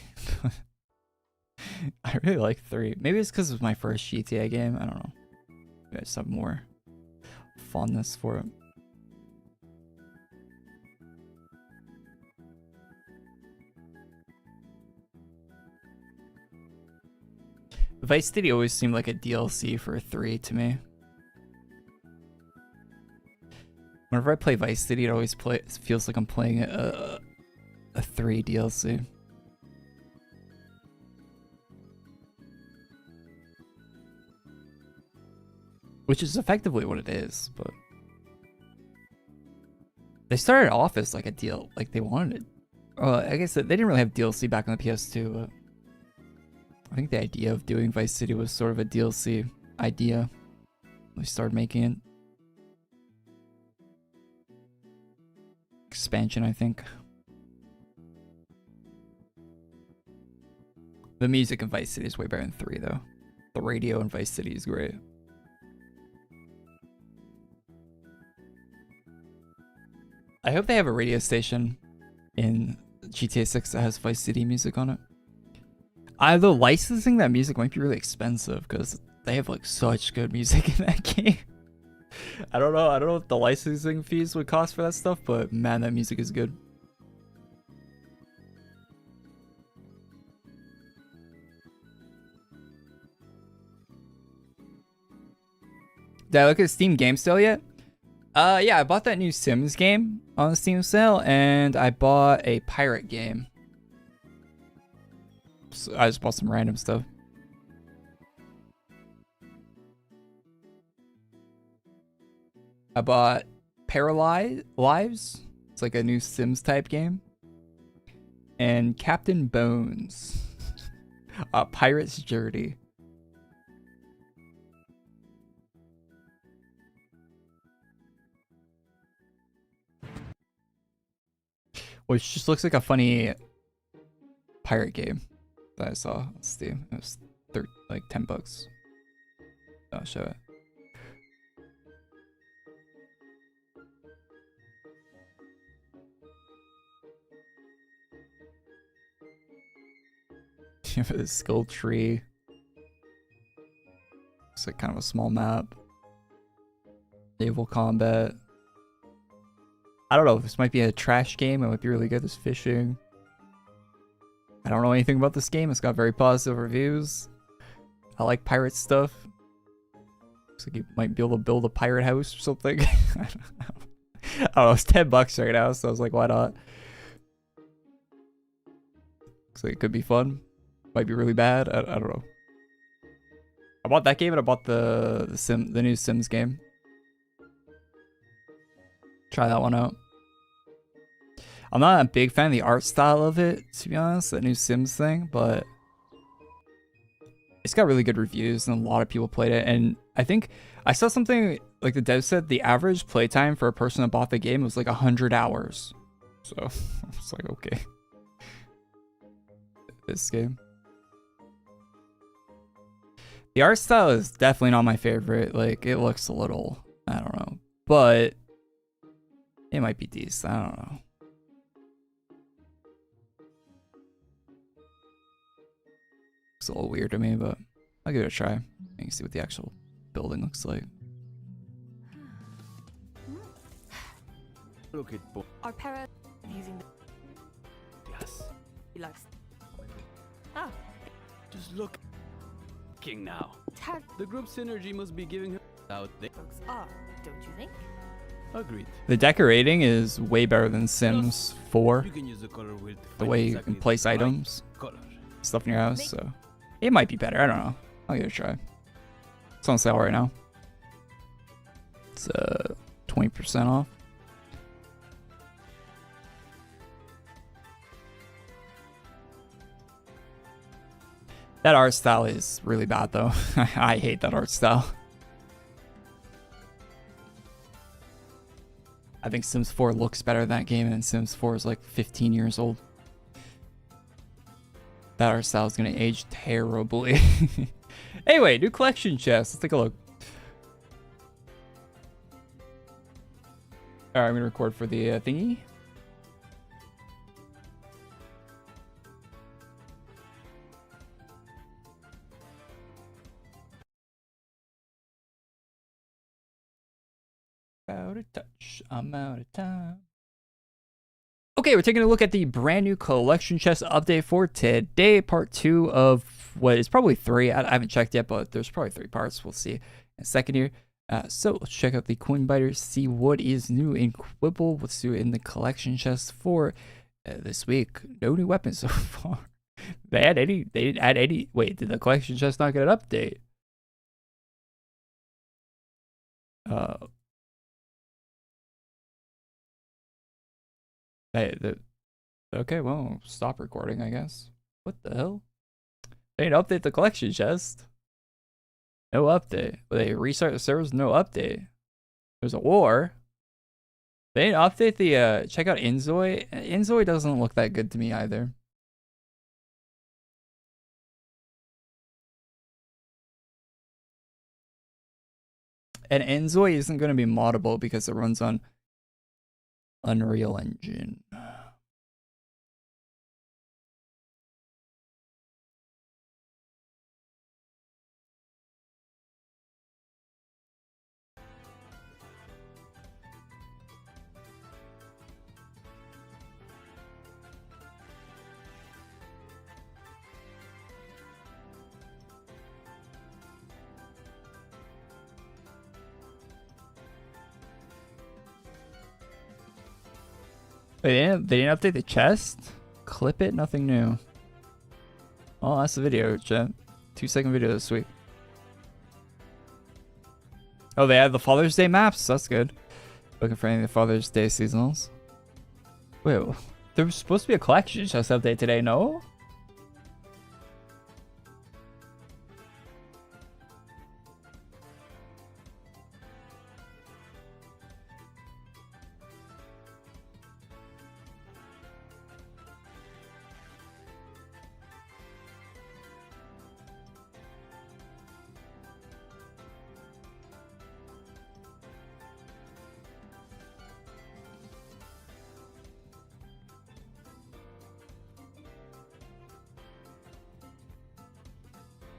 [SPEAKER 1] I really like 3. Maybe it's because it was my first GTA game. I don't know. Maybe I just have more fondness for it. Vice City always seemed like a DLC for 3 to me. Whenever I play Vice City, it feels like I'm playing a 3 DLC. Which is effectively what it is, but they started off as like a deal, like they wanted it. I guess they didn't really have DLC back on the PS2, but I think the idea of doing Vice City was sort of a DLC idea. They started making it. Expansion, I think. The music in Vice City is way better than 3, though. The radio in Vice City is great. I hope they have a radio station in GTA 6 that has Vice City music on it. Although licensing that music might be really expensive because they have like such good music in that game. I don't know what the licensing fees would cost for that stuff, but man, that music is good. Did I look at Steam game sale yet? Yeah, I bought that new Sims game on the Steam sale, and I bought a pirate game. So I just bought some random stuff. I bought Paralyzed Lives. It's like a new Sims type game. And Captain Bones. Pirate's Journey. Which just looks like a funny pirate game that I saw on Steam. It was like $10. I'll show it. You have a skull tree. It's like kind of a small map. Naval combat. I don't know, this might be a trash game. It might be really good. There's fishing. I don't know anything about this game. It's got very positive reviews. I like pirate stuff. Looks like you might be able to build a pirate house or something. I don't know, it's $10 right now, so I was like, why not? Looks like it could be fun. Might be really bad. I don't know. I bought that game and I bought the new Sims game. Try that one out. I'm not a big fan of the art style of it, to be honest, that new Sims thing, but it's got really good reviews and a lot of people played it. And I think I saw something like the dev said the average playtime for a person that bought the game was like 100 hours. So I was like, okay. This game. The art style is definitely not my favorite. Like, it looks a little, I don't know, but it might be decent. I don't know. It's a little weird to me, but I'll give it a try. You can see what the actual building looks like.
[SPEAKER 2] Look at
[SPEAKER 3] our parrot using the
[SPEAKER 2] yes.
[SPEAKER 3] likes. Ah,
[SPEAKER 2] Just look. talking now.
[SPEAKER 3] Tag
[SPEAKER 2] The group synergy must be giving her out there.
[SPEAKER 3] folks are, don't you think?
[SPEAKER 2] Agreed.
[SPEAKER 1] The decorating is way better than Sims 4.
[SPEAKER 2] You can use the color wheel to
[SPEAKER 1] The
[SPEAKER 2] find
[SPEAKER 1] way you
[SPEAKER 2] exactly
[SPEAKER 1] can place
[SPEAKER 2] the right
[SPEAKER 1] items,
[SPEAKER 2] color.
[SPEAKER 1] stuff in your house. So it might be better. I don't know. I'll give it a try. It's on sale right now. It's 20% off. That art style is really bad though. I hate that art style. I think Sims 4 looks better than that game, and Sims 4 is like 15 years old. That art style is gonna age terribly. Anyway, new collection chest. Let's take a look. Alright, I'm gonna record for the thingy. Out of touch. I'm out of time. Okay, we're taking a look at the brand new collection chest update for today. Part 2 of what is probably 3. I haven't checked yet, but there's probably 3 parts. We'll see in a second here. So let's check out the coin biters, see what is new in Quibble, what's new in the collection chest for this week. No new weapons so far. They didn't add any. Wait, did the collection chest not get an update? Okay, well, stop recording, I guess. What the hell? They didn't update the collection chest. No update. They restart the servers, no update. There's a war. They didn't update the, check out Inzoi. Inzoi doesn't look that good to me either. And Inzoi isn't going to be moddable because it runs on Unreal Engine. They didn't update the chest? Clip it, nothing new. Oh, that's the video, chat. 2-second video this week. Oh, they had the Father's Day maps? That's good. Looking for any of the Father's Day seasonals. Wait, there was supposed to be a collection chest update today, no?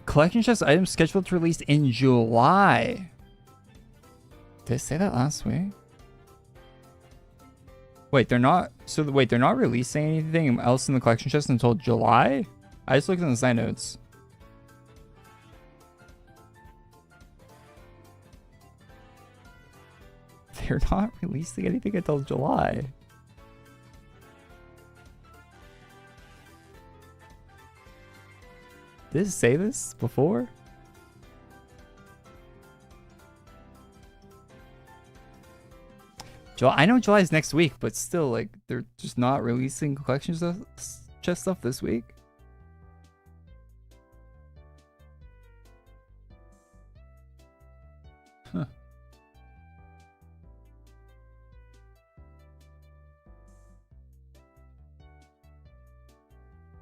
[SPEAKER 1] Collection chest items scheduled to release in July. Did I say that last week? Wait, they're not. So wait, they're not releasing anything else in the collection chest until July? I just looked in the side notes. They're not releasing anything until July. Did it say this before? July, I know July is next week, but still, like, they're just not releasing collection chest stuff this week. Huh.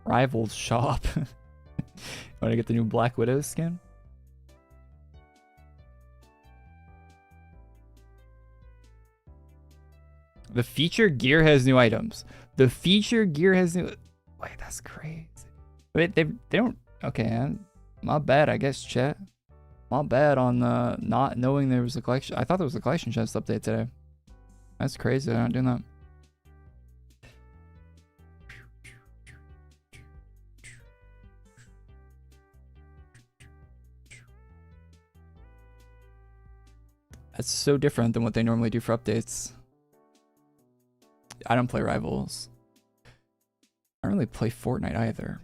[SPEAKER 1] Rivals shop. Want to get the new Black Widow skin? The feature gear has new items. The feature gear has new. Wait, that's crazy. Wait, they don't. Okay, my bad, I guess, chat. My bad on not knowing there was a collection. I thought there was a collection chest update today. That's crazy. They're not doing that. That's so different than what they normally do for updates. I don't play Rivals. I don't really play Fortnite either.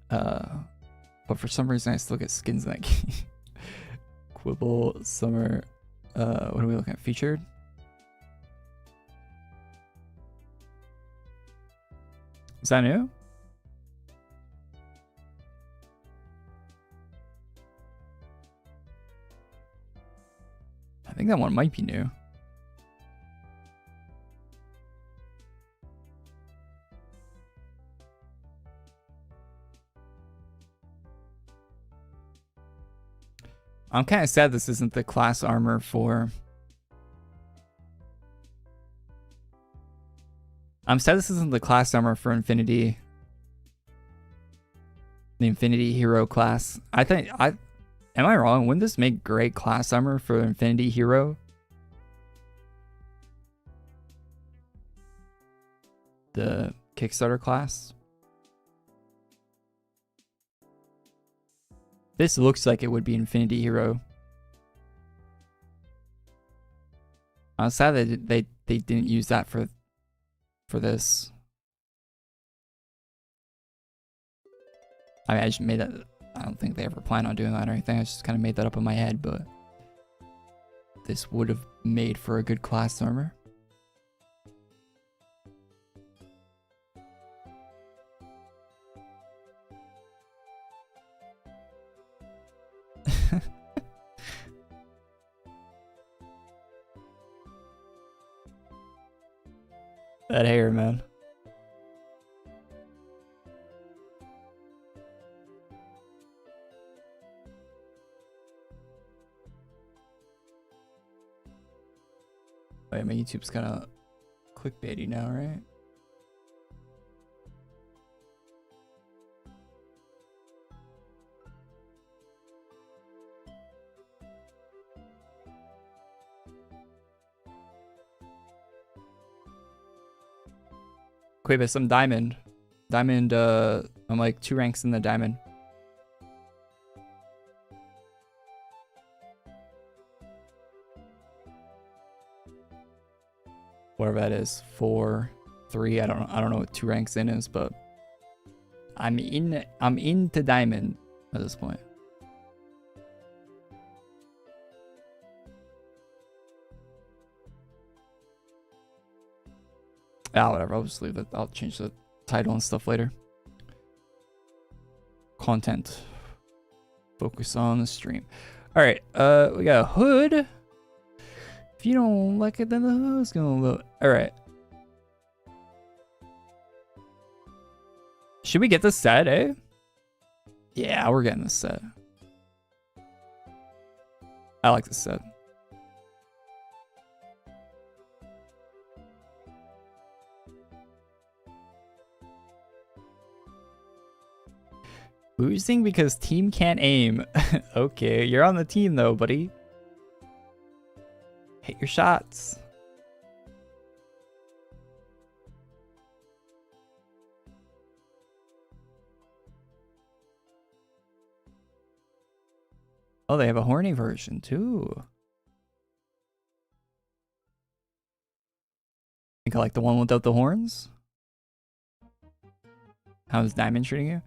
[SPEAKER 1] But for some reason I still get skins in that game. Quibble, Summer, what are we looking at? Featured? Is that new? I think that one might be new. I'm kind of sad this isn't the class armor for... I'm sad this isn't the class armor for Infinity. The Infinity Hero class. Am I wrong? Wouldn't this make great class armor for Infinity Hero? The Kickstarter class? This looks like it would be Infinity Hero. I'm sad that they didn't use that for this. I mean, I just made that. I don't think they ever plan on doing that or anything. I just kind of made that up in my head, but this would have made for a good class armor. That hair, man. Wait, my YouTube's kind of clickbaity now, right? Quibus, I'm diamond. Diamond, I'm like 2 ranks in the diamond. Whatever that is, 4, 3. I don't know what 2 ranks in is, but I'm into diamond at this point. Ah, whatever. I'll just leave that. I'll change the title and stuff later. Content. Focus on the stream. All right. We got a hood. If you don't like it, then the hood's gonna load. All right. Should we get this set, eh? Yeah, we're getting this set. I like this set. Losing because team can't aim. Okay, you're on the team though, buddy. Hit your shots. Oh, they have a horny version too. I think I like the one without the horns. How's Diamond treating you?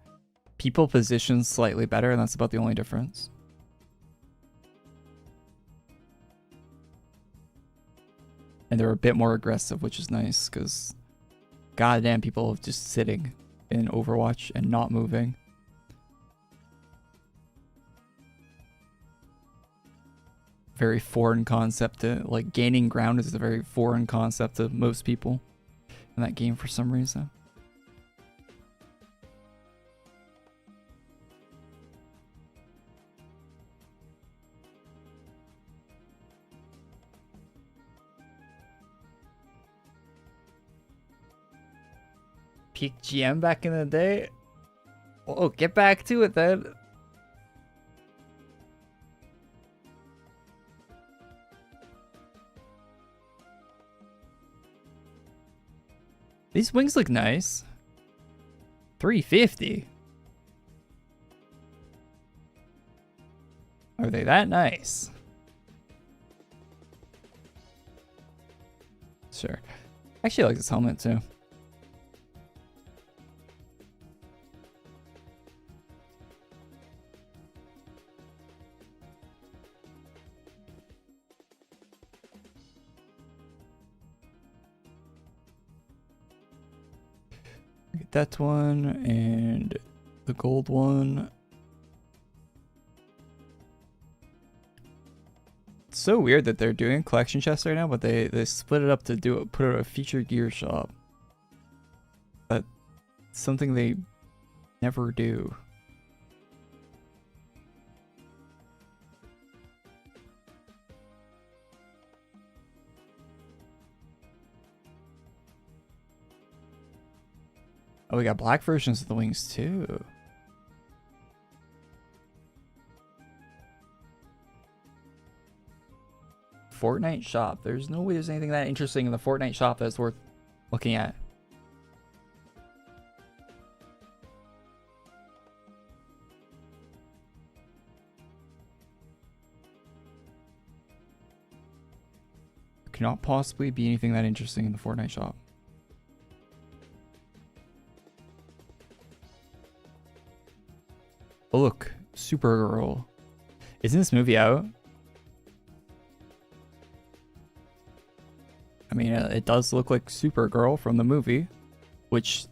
[SPEAKER 1] People position slightly better, and that's about the only difference. And they're a bit more aggressive, which is nice, because goddamn, people are just sitting in Overwatch and not moving. Very foreign concept to, like, gaining ground is a very foreign concept to most people in that game for some reason. Peak GM back in the day. Oh, get back to it then. These wings look nice. 350. Are they that nice? Sure. Actually, I like this helmet too. Get that one and the gold one. It's so weird that they're doing collection chests right now, but they split it up to put a feature gear shop. That's something they never do. Oh, we got black versions of the wings too. Fortnite shop. There's no way there's anything that interesting in the Fortnite shop that's worth looking at. There cannot possibly be anything that interesting in the Fortnite shop. Oh look, Supergirl. Isn't this movie out? I mean, it does look like Supergirl from the movie, which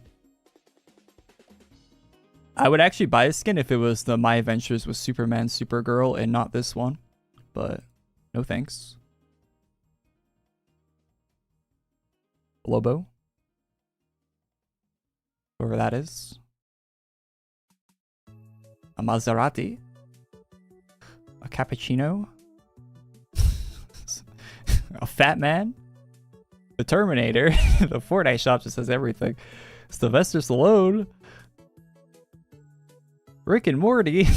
[SPEAKER 1] I would actually buy a skin if it was the My Adventures with Superman, Supergirl, and not this one, but no thanks. Lobo. Whoever that is. A Maserati. A cappuccino. A fat man. The Terminator. The Fortnite shop just says everything. Sylvester Stallone. Rick and Morty.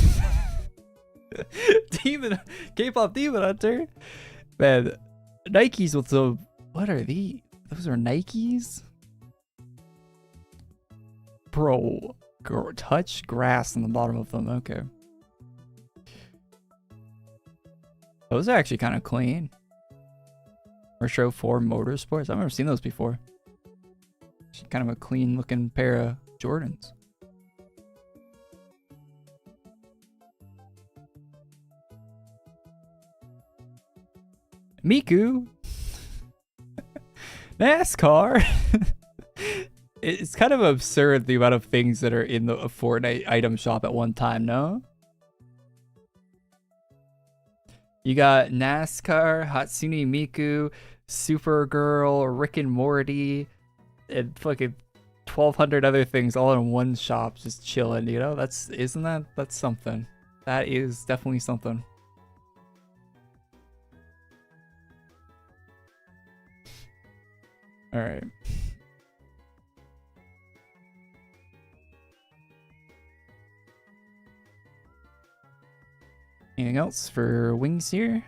[SPEAKER 1] K-pop Demon Hunter. Man, Nikes with some... What are these? Those are Nikes? Bro. Touch grass on the bottom of them. Okay. Those are actually kind of clean. Retro 4 Motorsports. I've never seen those before. Kind of a clean looking pair of Jordans. Miku. NASCAR. It's kind of absurd the amount of things that are in the Fortnite item shop at one time, no? You got NASCAR, Hatsune Miku, Supergirl, Rick and Morty, and fucking 1,200 other things all in one shop just chilling, you know? That's something. That is definitely something. All right. Anything else for wings here?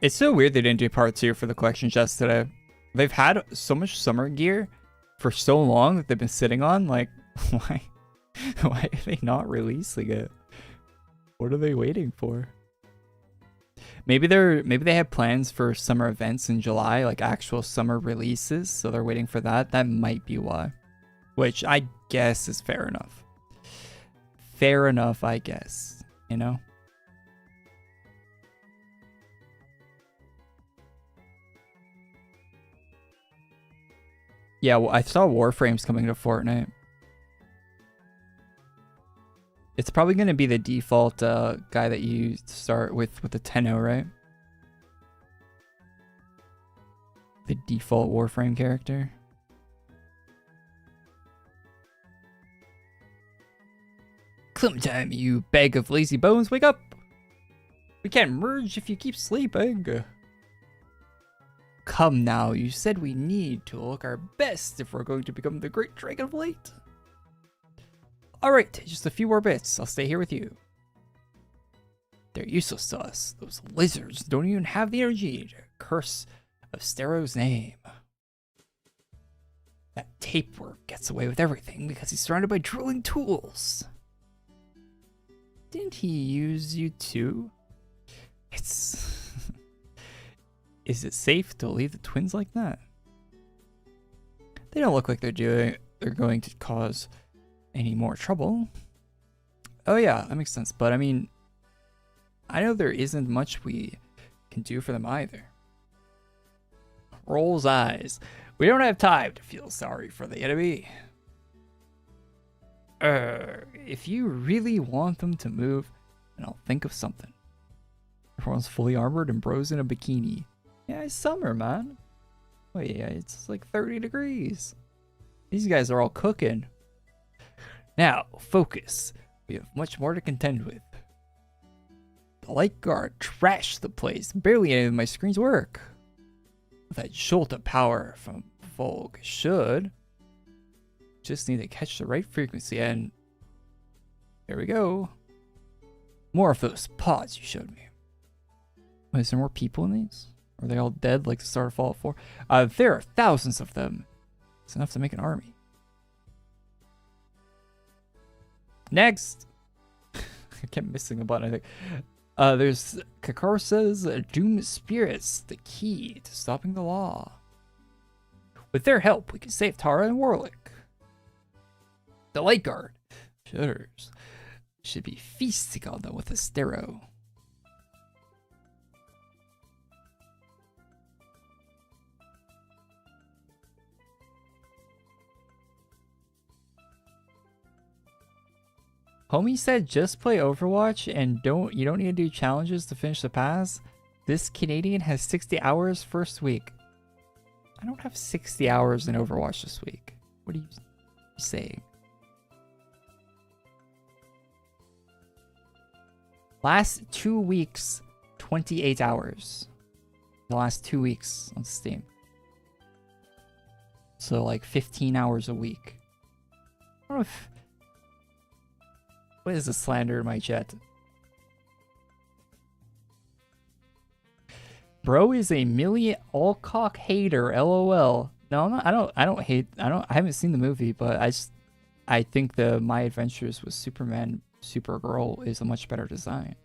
[SPEAKER 1] It's so weird they didn't do part 2 for the collection chest today. They've had so much summer gear for so long that they've been sitting on. Like, why are they not releasing it? What are they waiting for? Maybe they have plans for summer events in July, like actual summer releases, so they're waiting for that. That might be why. Which I guess is fair enough. Fair enough, I guess. You know? Yeah, well, I saw Warframes coming to Fortnite. It's probably going to be the default guy that you start with the Tenno, right? The default Warframe character. Clementine, you bag of lazy bones, wake up! We can't merge if you keep sleeping. Come now, you said we need to look our best if we're going to become the great Dragon of Light. Alright, just a few more bits. I'll stay here with you. They're useless to us. Those lizards don't even have the energy to curse of Stero's name. That tapeworm gets away with everything because he's surrounded by drilling tools. Didn't he use you too? It's... Is it safe to leave the twins like that? They don't look like they're going to cause any more trouble. Oh yeah, that makes sense. But I mean, I know there isn't much we can do for them either. Rolls eyes. We don't have time to feel sorry for the enemy. If you really want them to move, then I'll think of something. Everyone's fully armored and bro's in a bikini. Yeah, it's summer, man. Oh yeah, it's like 30 degrees. These guys are all cooking. Now, focus. We have much more to contend with. The light guard trashed the place. Barely any of my screens work. That jolt of power from Volk should just need to catch the right frequency, and there we go. More of those pods you showed me. Wait, is there more people in these? Are they all dead like the start of Fallout 4? There are thousands of them. It's enough to make an army. Next! I kept missing the button, I think. There's Kakorsa's Doom Spirits, the key to stopping the law. With their help, we can save Tara and Warlick. The Light Guard, shudders, should be feasting on them with a stero. Homie said just play Overwatch and you don't need to do challenges to finish the pass. This Canadian has 60 hours first week. I don't have 60 hours in Overwatch this week. What are you saying? Last 2 weeks, 28 hours. The last 2 weeks on Steam. So like 15 hours a week. I don't know if... What is the slander in my chat? Bro is a million all-cock hater, lol. No, I'm not, I don't hate, I haven't seen the movie, but I think the My Adventures with Superman, Supergirl is a much better design.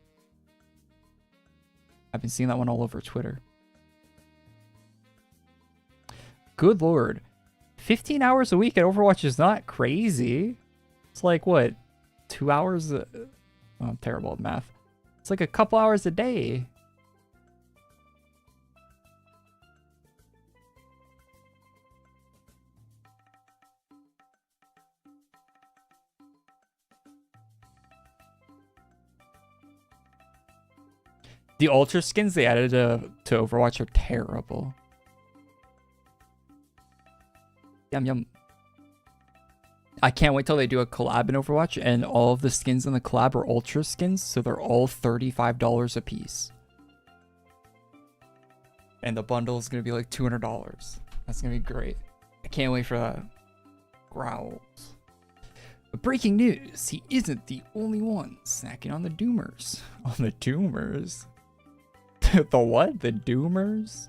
[SPEAKER 1] I've been seeing that one all over Twitter. Good lord. 15 hours a week at Overwatch is not crazy. It's like, what? 2 hours? Oh, I'm terrible at math. It's like a couple hours a day. The Ultra skins they added to Overwatch are terrible. Yum yum. I can't wait till they do a collab in Overwatch and all of the skins in the collab are Ultra skins, so they're all $35 a piece. And the bundle is going to be like $200. That's going to be great. I can't wait for that. Growls. But breaking news, he isn't the only one snacking on the Doomers. On the Doomers? The what? The Doomers?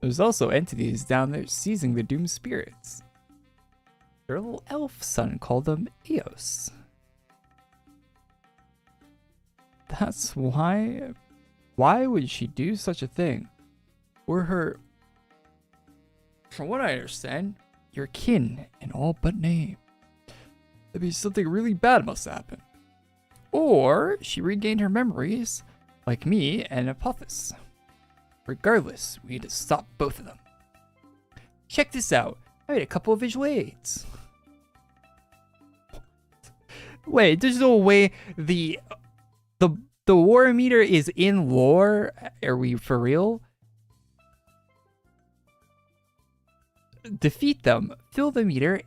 [SPEAKER 1] There's also entities down there seizing the Doom Spirits. Their little elf son called them Eos. That's why... Why would she do such a thing? We're her... From what I understand, your kin in all but name. That'd be something really bad must happen. Or she regained her memories, like me and Apophis. Regardless, we need to stop both of them. Check this out. I made a couple of visual aids. Wait, there's no way the war meter is in lore? Are we for real? Defeat them, fill the meter,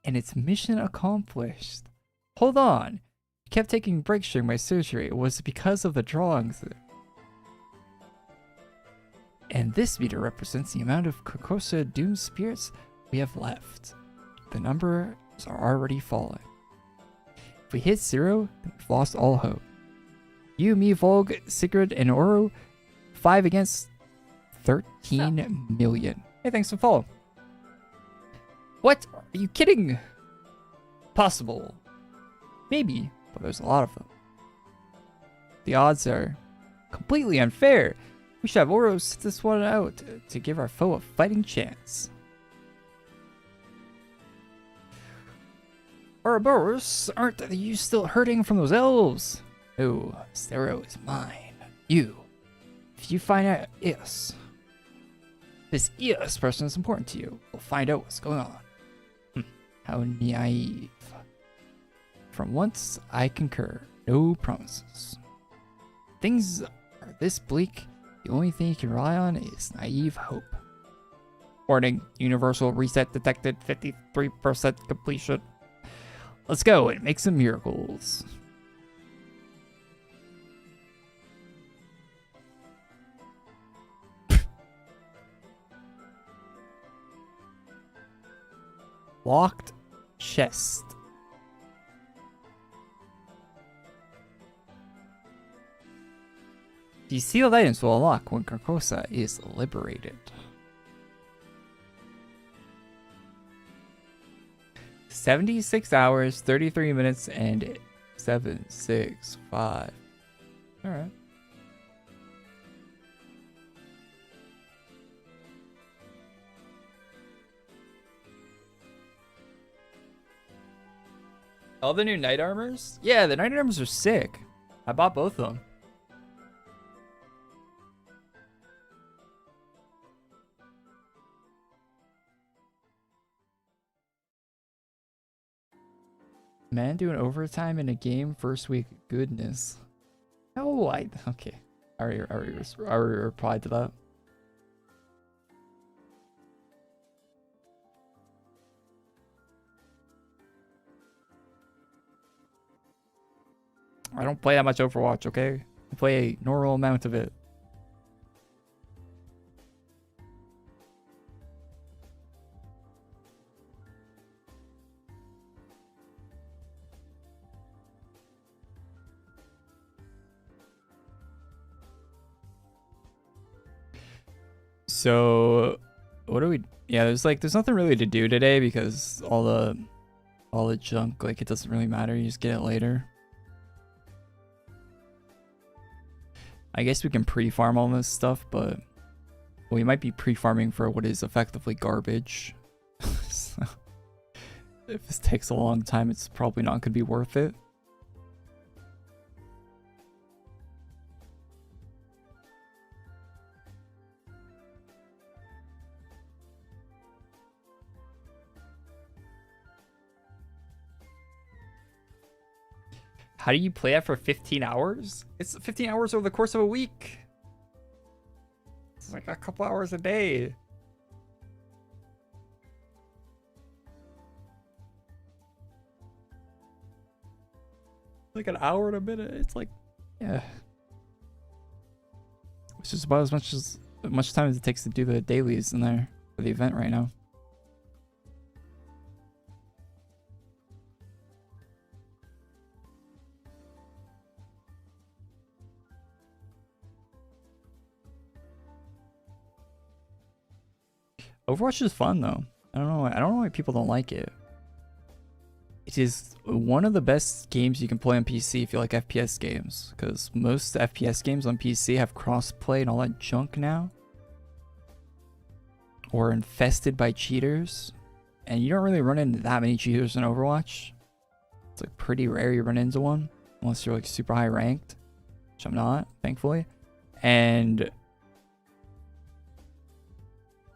[SPEAKER 1] and it's mission accomplished. Hold on. I kept taking breaks during my surgery. Was it because of the drawings? And this meter represents the amount of Kokosa Doom Spirits we have left. The numbers are already falling. If we hit 0, then we've lost all hope. You, me, Volg, Sigrid, and Oro. 5 against 13 million. Hey, thanks for follow. What? Are you kidding? Possible. Maybe, but there's a lot of them. The odds are completely unfair. We should have Oro sit this one out to give our foe a fighting chance. Ouroboros, aren't you still hurting from those elves? No, Zero is mine. You. If you find out this person is important to you, we'll find out what's going on. How naive. From once, I concur. No promises. Things are this bleak. The only thing you can rely on is naive hope. Warning, universal reset detected, 53% completion. Let's go and make some miracles. Locked chest. These sealed items will unlock when Carcosa is liberated. 76 hours, 33 minutes, and 765. Alright. All the new knight armors? Yeah, the knight armors are sick. I bought both of them. Man doing overtime in a game first week. Goodness. Oh, okay. I already replied to that. I don't play that much Overwatch, okay? I play a normal amount of it. So, what do we? Yeah, there's nothing really to do today because all the junk, like, it doesn't really matter. You just get it later. I guess we can pre-farm all this stuff, but we might be pre-farming for what is effectively garbage. So, if this takes a long time, it's probably not going to be worth it. How do you play that for 15 hours? It's 15 hours over the course of a week. It's like a couple hours a day. Like an hour and a minute. It's like, yeah. Which is about as much time as it takes to do the dailies in there for the event right now. Overwatch is fun though. I don't know why people don't like it. It is one of the best games you can play on PC if you like FPS games, because most FPS games on PC have crossplay and all that junk now, or infested by cheaters, and you don't really run into that many cheaters in Overwatch. It's like pretty rare you run into one, unless you're like super high ranked, which I'm not, thankfully. And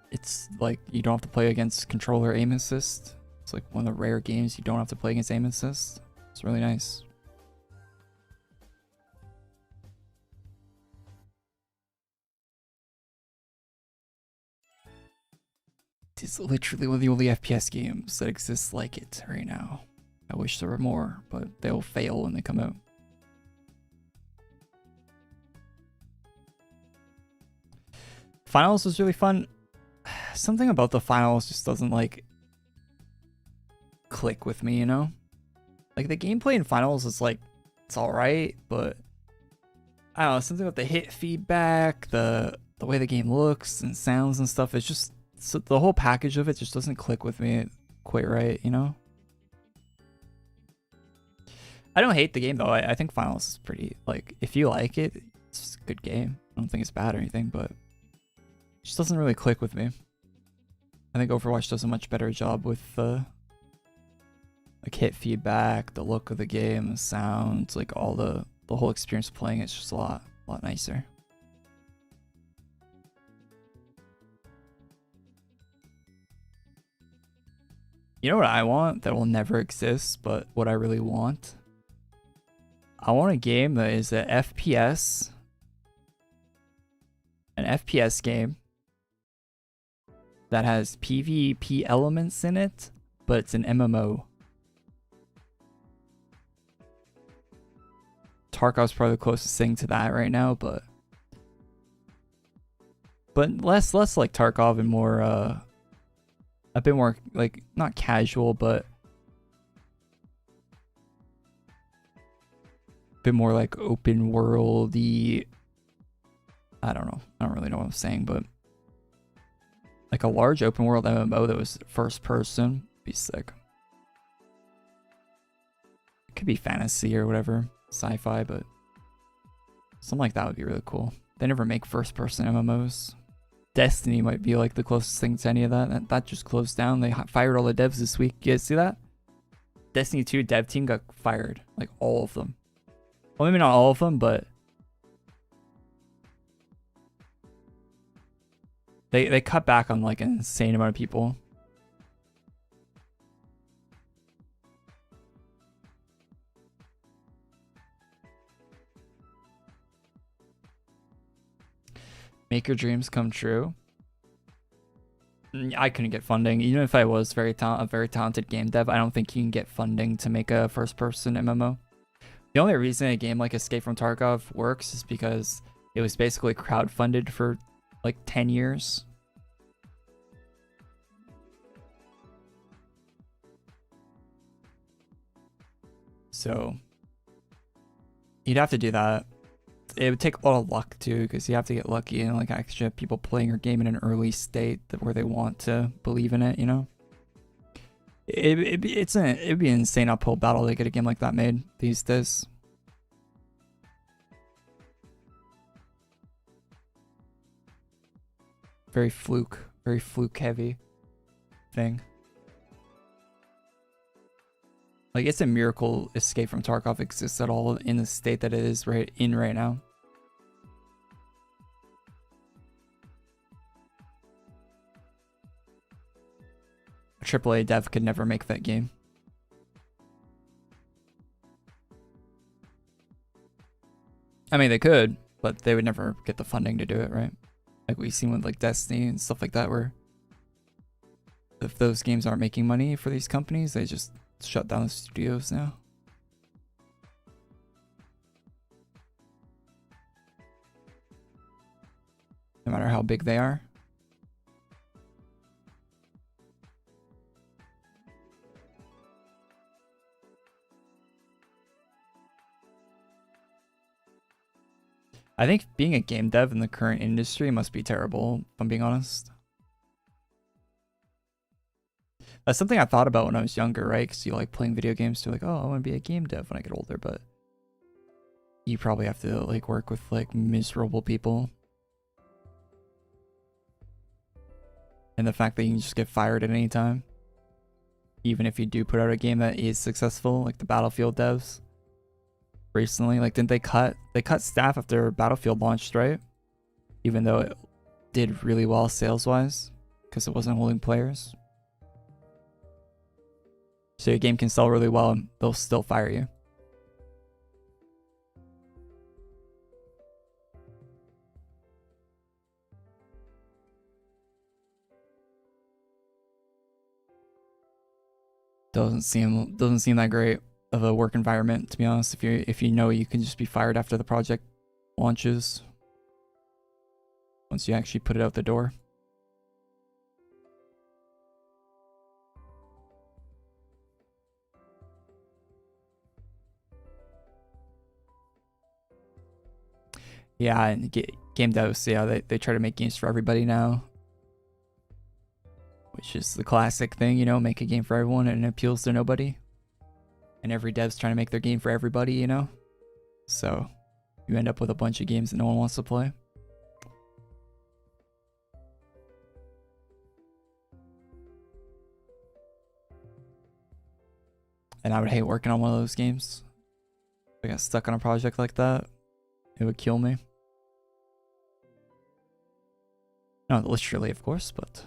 [SPEAKER 1] it's like you don't have to play against controller aim assist. It's like one of the rare games you don't have to play against aim assist. It's really nice. It is literally one of the only FPS games that exists like it right now. I wish there were more, but they'll fail when they come out. Finals was really fun. Something about the finals just doesn't like click with me, you know? Like the gameplay in finals is like, it's alright, but I don't know, something with the hit feedback, the way the game looks and sounds and stuff. It's just the whole package of it just doesn't click with me quite right, you know? I don't hate the game though. I think Finals is pretty, like, if you like it, it's a good game. I don't think it's bad or anything, but it just doesn't really click with me. I think Overwatch does a much better job with like hit feedback, the look of the game, the sounds, like all the whole experience of playing it's just a lot nicer. You know what I want that will never exist, but what I really want? I want a game that is an FPS game that has PvP elements in it, but it's an MMO. Tarkov's probably the closest thing to that right now, but less like Tarkov and more a bit more like not casual, but a bit more like open worldy. I don't know. I don't really know what I'm saying, but like a large open world MMO that was first person would be sick. It could be fantasy or whatever, sci-fi, but something like that would be really cool. They never make first person MMOs. Destiny might be like the closest thing to any of that. That just closed down. They fired all the devs this week. You guys see that? Destiny 2 dev team got fired. Like all of them. Well, maybe not all of them, but they cut back on like an insane amount of people. Make your dreams come true. I couldn't get funding. Even if I was a very talented game dev, I don't think you can get funding to make a first-person MMO. The only reason a game like Escape from Tarkov works is because it was basically crowdfunded for like 10 years. So you'd have to do that. It would take a lot of luck too, because you have to get lucky and like actually have people playing your game in an early state where they want to believe in it, you know? It'd be an insane uphill battle to get a game like that made these days. Very fluke heavy thing. Like, it's a miracle Escape from Tarkov exists at all in the state that it is right now. A AAA dev could never make that game. I mean, they could, but they would never get the funding to do it, right? Like we've seen with like Destiny and stuff like that, where if those games aren't making money for these companies, they just shut down the studios now. No matter how big they are. I think being a game dev in the current industry must be terrible, if I'm being honest. That's something I thought about when I was younger, right? Because you like playing video games, so you're like, oh, I want to be a game dev when I get older, but you probably have to like work with like miserable people. And the fact that you can just get fired at any time, even if you do put out a game that is successful, like the Battlefield devs recently, like didn't they cut staff after Battlefield launched, right? Even though it did really well sales wise because it wasn't holding players. So your game can sell really well and they'll still fire you. Doesn't seem that great of a work environment, to be honest. If you know you can just be fired after the project launches, once you actually put it out the door. Yeah, and game devs, yeah, they try to make games for everybody now. Which is the classic thing, you know, make a game for everyone and it appeals to nobody. And every dev's trying to make their game for everybody, you know? So you end up with a bunch of games that no one wants to play. And I would hate working on one of those games. If I got stuck on a project like that, it would kill me. Not literally, of course, but...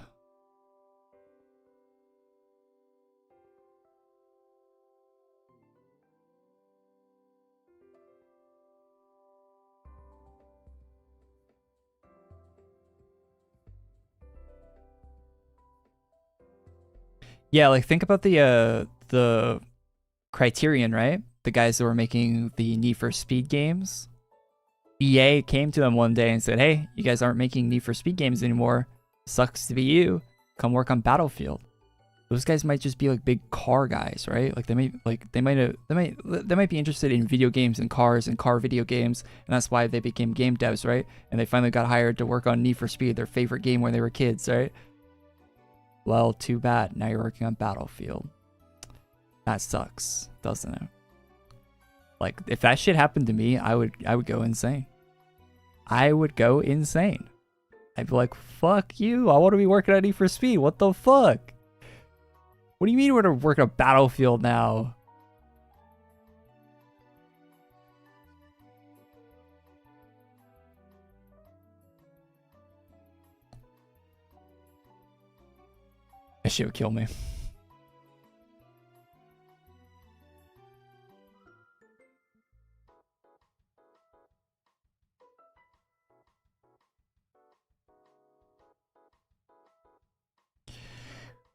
[SPEAKER 1] Yeah, like think about the Criterion, right? The guys that were making the Need for Speed games. EA came to them one day and said, "Hey, you guys aren't making Need for Speed games anymore. Sucks to be you. Come work on Battlefield." Those guys might just be like big car guys, right? Like they might be interested in video games and cars and car video games, and that's why they became game devs, right? And they finally got hired to work on Need for Speed, their favorite game when they were kids, right? Well, too bad. Now you're working on Battlefield. That sucks, doesn't it? Like, if that shit happened to me, I would go insane. I would go insane. I'd be like, fuck you. I want to be working on Need for Speed. What the fuck? What do you mean we're going to work on Battlefield now? That shit would kill me.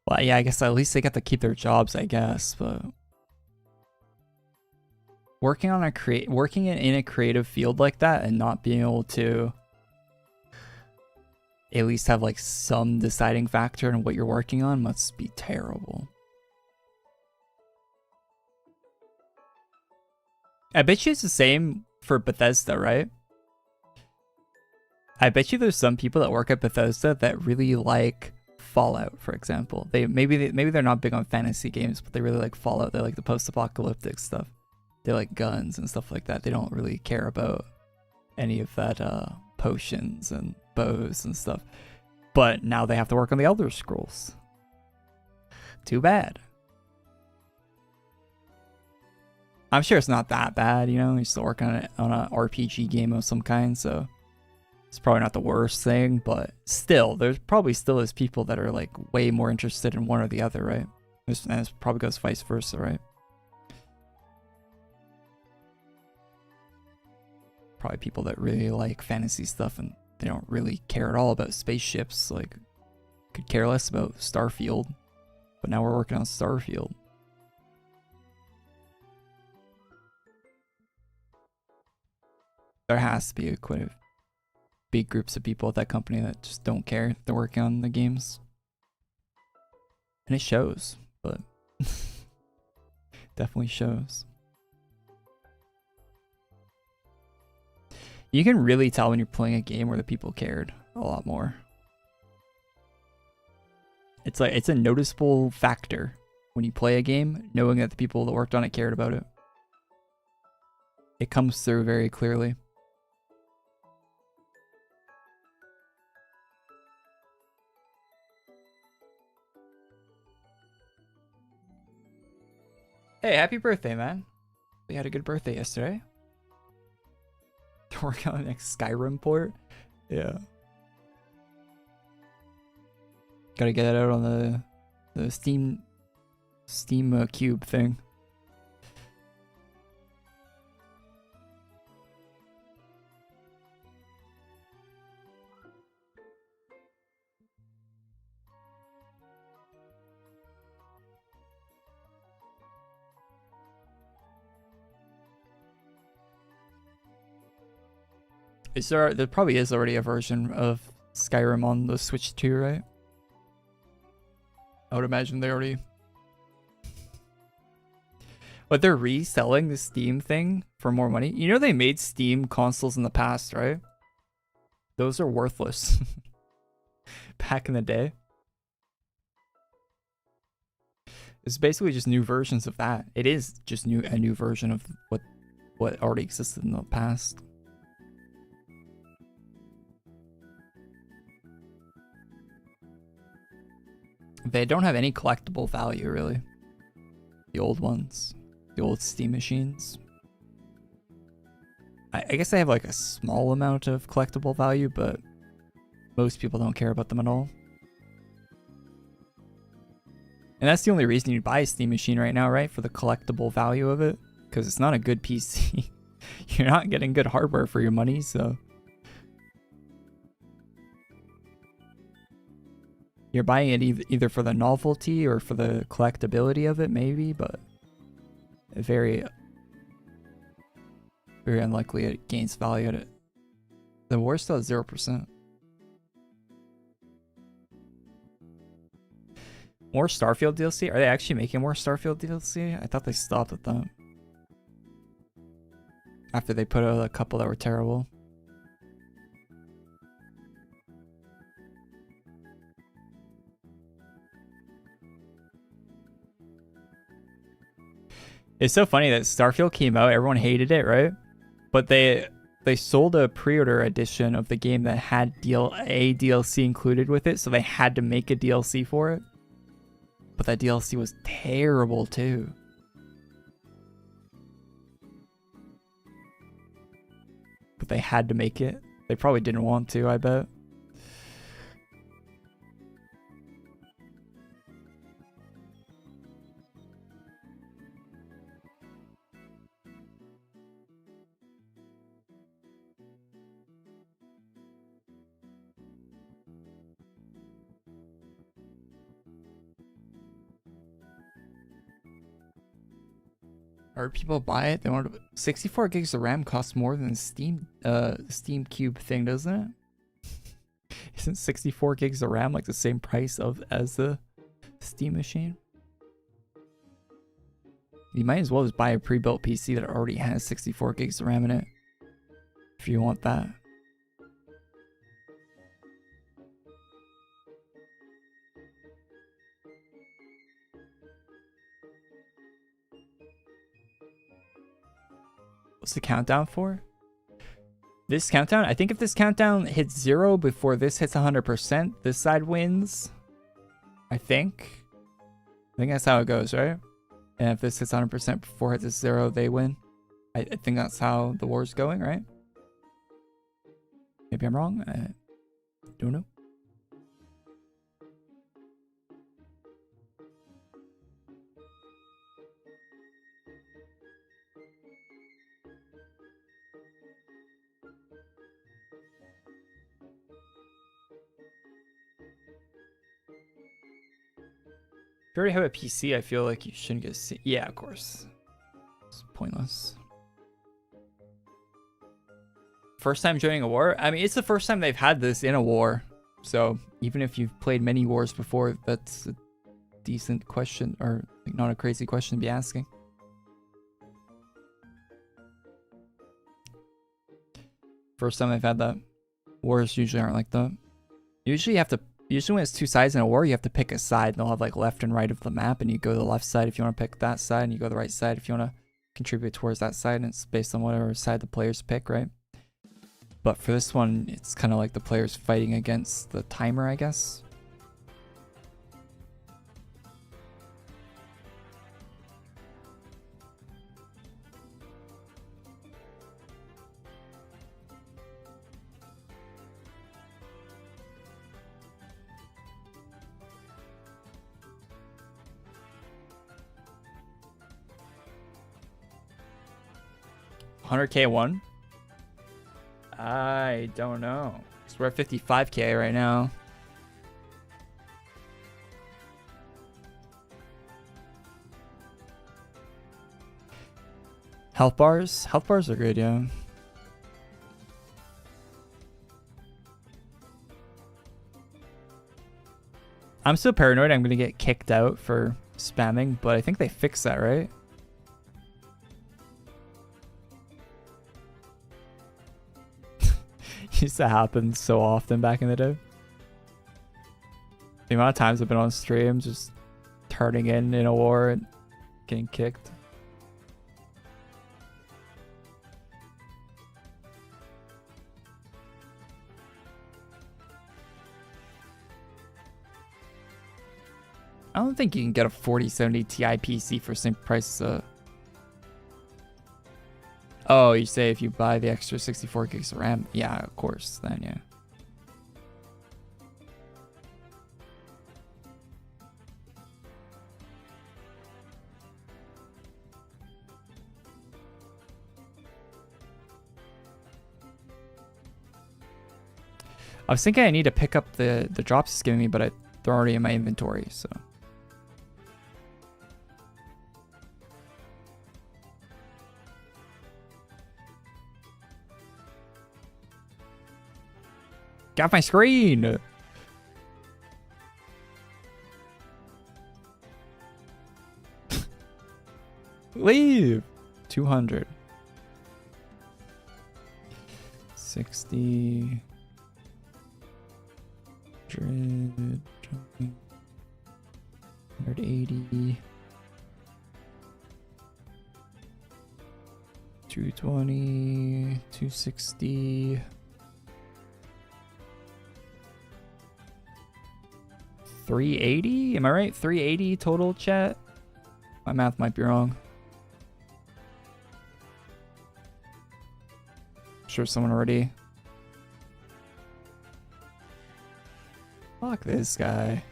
[SPEAKER 1] Well, yeah, I guess at least they get to keep their jobs, I guess, but working on working in a creative field like that and not being able to at least have like some deciding factor in what you're working on must be terrible. I bet you it's the same for Bethesda, right? I bet you there's some people that work at Bethesda that really like Fallout, for example. Maybe they're not big on fantasy games, but they really like Fallout. They like the post-apocalyptic stuff. They like guns and stuff like that. They don't really care about any of that potions and bows and stuff. But now they have to work on the Elder Scrolls. Too bad. I'm sure it's not that bad, you know. You're still working on an RPG game of some kind, so it's probably not the worst thing, but still, there's probably still is people that are like way more interested in one or the other, right? And it probably goes vice versa, right? Probably people that really like fantasy stuff and they don't really care at all about spaceships, like could care less about Starfield, but now we're working on Starfield. There has to be quite a big groups of people at that company that just don't care. They're working on the games. And it shows, but definitely shows. You can really tell when you're playing a game where the people cared a lot more. It's like, it's a noticeable factor when you play a game, knowing that the people that worked on it cared about it. It comes through very clearly. Hey, happy birthday, man. We had a good birthday yesterday. Working on the next Skyrim port. Yeah. Gotta get it out on the Steam Cube thing. There probably is already a version of Skyrim on the Switch 2, right? I would imagine they already... But they're reselling the Steam thing for more money. You know they made Steam consoles in the past, right? Those are worthless. Back in the day. It's basically just new versions of that. It is just a new version of what already existed in the past. They don't have any collectible value, really. The old ones. The old Steam machines. I guess they have like a small amount of collectible value, but most people don't care about them at all. And that's the only reason you'd buy a Steam machine right now, right? For the collectible value of it. Because it's not a good PC. You're not getting good hardware for your money, so... You're buying it either for the novelty or for the collectability of it, maybe, but... Very unlikely it gains value at it. The war's still at 0%. More Starfield DLC? Are they actually making more Starfield DLC? I thought they stopped at that. After they put out a couple that were terrible. It's so funny that Starfield came out, everyone hated it, right? But they sold a pre-order edition of the game that had a DLC included with it, so they had to make a DLC for it. But that DLC was terrible too. But they had to make it. They probably didn't want to, I bet. Or people buy it. They want 64 gigs of RAM costs more than the Steam Cube thing, doesn't it? Isn't 64 gigs of RAM like the same price as the Steam machine? You might as well just buy a pre-built PC that already has 64 gigs of RAM in it. If you want that. What's the countdown for? This countdown? I think if this countdown hits 0 before this hits 100%, this side wins. I think that's how it goes, right? And if this hits 100% before it hits 0, they win. I think that's how the war's going, right? Maybe I'm wrong. I don't know. If you already have a PC, I feel like you shouldn't get yeah, of course. It's pointless. First time joining a war? I mean, it's the first time they've had this in a war. So even if you've played many wars before, that's a decent question, or like not a crazy question to be asking. First time I've had that. Wars usually aren't like that. Usually when it's two sides in a war, you have to pick a side. And they'll have like left and right of the map, and you go to the left side if you want to pick that side, and you go to the right side if you want to contribute towards that side, and it's based on whatever side the players pick, right? But for this one, it's kind of like the players fighting against the timer, I guess. $100K1? I don't know. So we're at 55K right now. Health bars? Health bars are good, yeah. I'm so paranoid I'm gonna get kicked out for spamming, but I think they fixed that, right? Used to happen so often back in the day. The amount of times I've been on streams just turning in a war and getting kicked. I don't think you can get a 4070 Ti PC for the same price as a... Oh, you say if you buy the extra 64 gigs of RAM? Yeah, of course, then yeah. I was thinking I need to pick up the drops it's giving me, but they're already in my inventory, so... Got my screen! Leave! 200. 60... 100... 180... 220... 260... 380? Am I right? 380 total, chat? My math might be wrong. I'm sure someone already... Fuck this guy.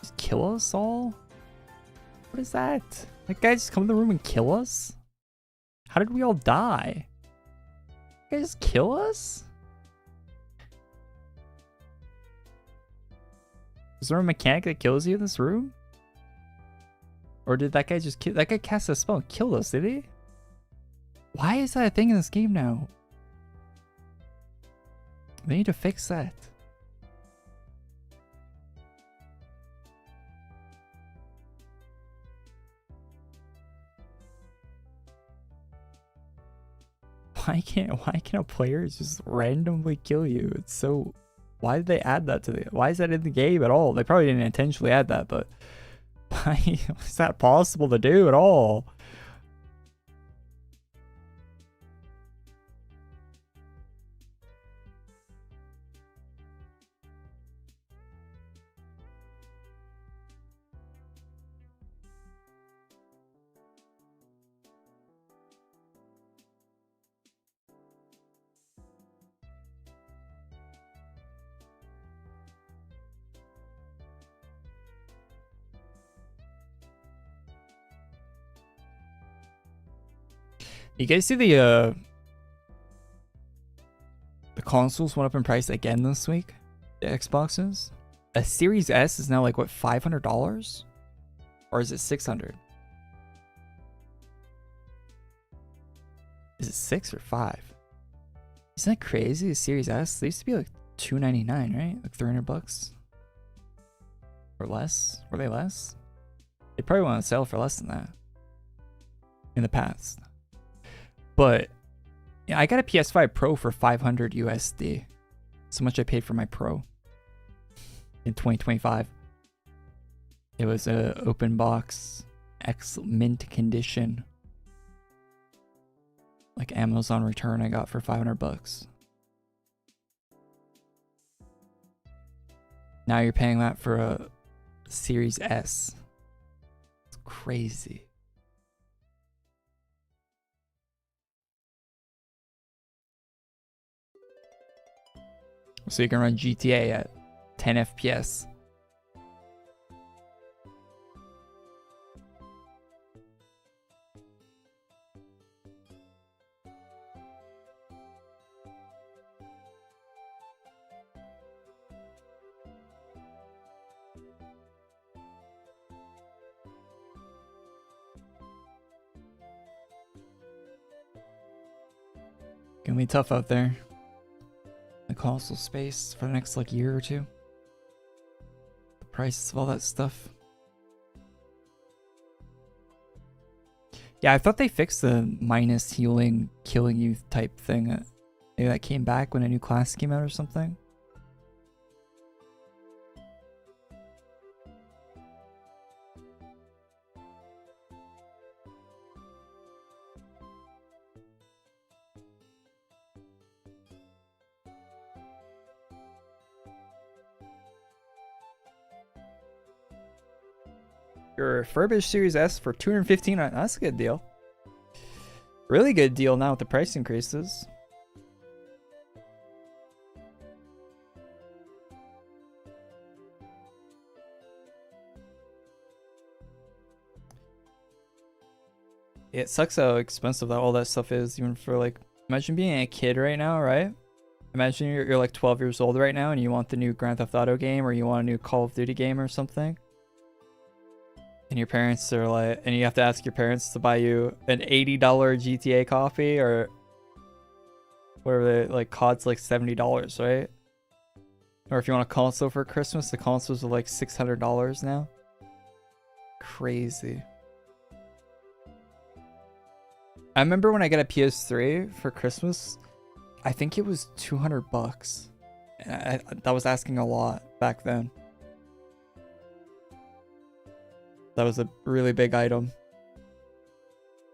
[SPEAKER 1] Just kill us all? What is that? That guy just come in the room and kill us? How did we all die? That guy just kill us? Is there a mechanic that kills you in this room? Or did that guy just kill? That guy cast a spell and killed us, did he? Why is that a thing in this game now? They need to fix that. Why can't a player just randomly kill you? It's so... Why did they add that to the... Why is that in the game at all? They probably didn't intentionally add that, but... Why is that possible to do at all? You guys see the consoles went up in price again this week? The Xboxes? A Series S is now like what, $500? Or is it 600? Is it 6 or 5? Isn't that crazy? The Series S? They used to be like $299, right? Like $300 or less? Were they less? They probably want to sell for less than that in the past. But yeah, I got a PS5 Pro for 500 USD. So much I paid for my Pro in 2025. It was a open box, mint condition, like Amazon return I got for $500. Now you're paying that for a Series S. It's crazy. So you can run GTA at 10 FPS. Gonna be tough out there. The console space for the next like year or two. The prices of all that stuff. Yeah, I thought they fixed the minus healing, killing you type thing. Maybe that came back when a new class came out or something. Your refurbished Series S for $215. That's a good deal. Really good deal now with the price increases. It sucks how expensive that all that stuff is, even for like, imagine being a kid right now, right? Imagine you're like 12 years old right now and you want the new Grand Theft Auto game, or you want a new Call of Duty game or something. And your parents are like, and you have to ask your parents to buy you an $80 GTA copy, or whatever, like COD's like $70, right? Or if you want a console for Christmas, the consoles are like $600 now. Crazy. I remember when I got a PS3 for Christmas, I think it was $200. And that was asking a lot back then. That was a really big item.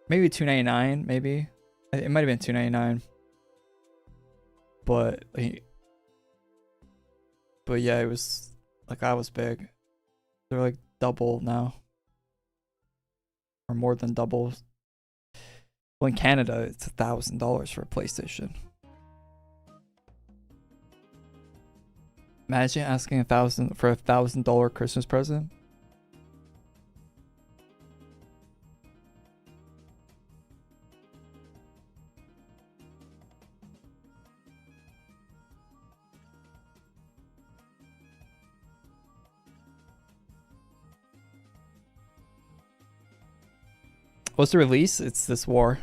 [SPEAKER 1] Maybe $299, maybe. It might have been $299. But yeah, it was like, that was big. They're like double now. Or more than double. Well, in Canada, it's $1,000 for a PlayStation. Imagine asking $1,000 for a $1,000 Christmas present. What's the release? It's this war.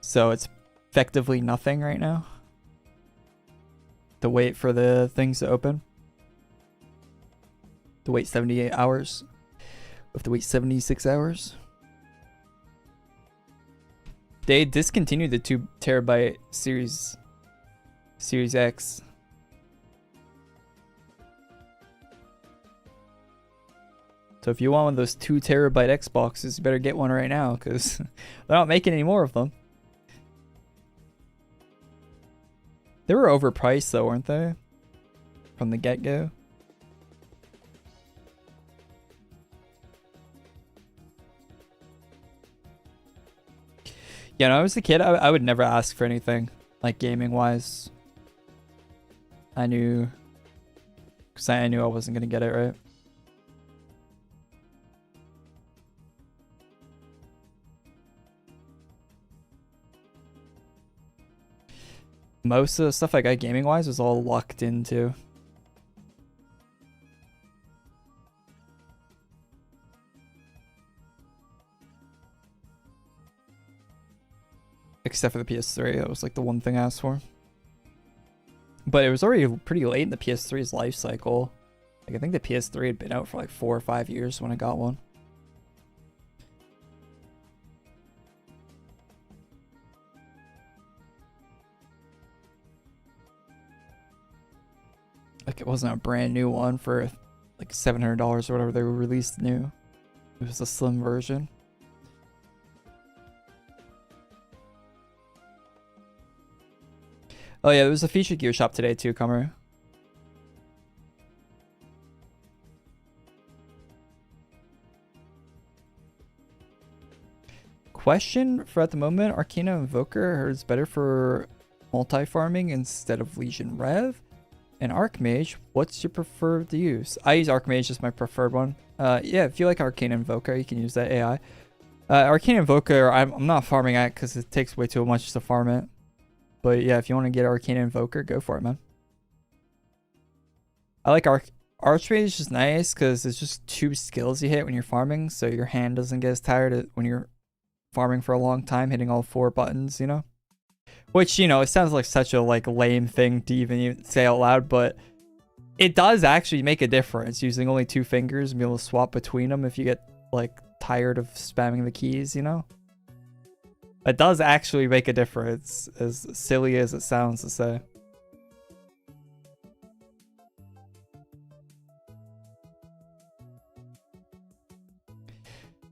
[SPEAKER 1] So it's effectively nothing right now. To wait for the things to open. To wait 78 hours. We have to wait 76 hours. They discontinued the 2 terabyte Series X. So if you want one of those 2 terabyte Xboxes, you better get one right now, because they're not making any more of them. They were overpriced though, weren't they? From the get-go. Yeah, when I was a kid, I would never ask for anything, like gaming-wise. I knew, because I knew I wasn't going to get it, right? Most of the stuff I got gaming wise was all locked into. Except for the PS3, that was like the one thing I asked for. But it was already pretty late in the PS3's life cycle. Like I think the PS3 had been out for like 4 or 5 years when I got one. Like it wasn't a brand new one for like $700 or whatever they released new. It was a slim version. Oh yeah, there was a featured gear shop today too, Korey. Question for at the moment, Arcana Invoker is better for multi-farming instead of Legion Rev. And Archmage, what's your preferred use? I use Archmage as my preferred one. Yeah, if you like Arcane Invoker, you can use that AI. Arcane Invoker, I'm not farming at because it takes way too much to farm it. But yeah, if you want to get Arcane Invoker, go for it, man. I like Archmage is just nice because it's just 2 skills you hit when you're farming, so your hand doesn't get as tired when you're farming for a long time, hitting all 4 buttons, you know? Which, you know, it sounds like such a like lame thing to even say out loud, but it does actually make a difference using only 2 fingers and be able to swap between them if you get like tired of spamming the keys, you know? It does actually make a difference, as silly as it sounds to say.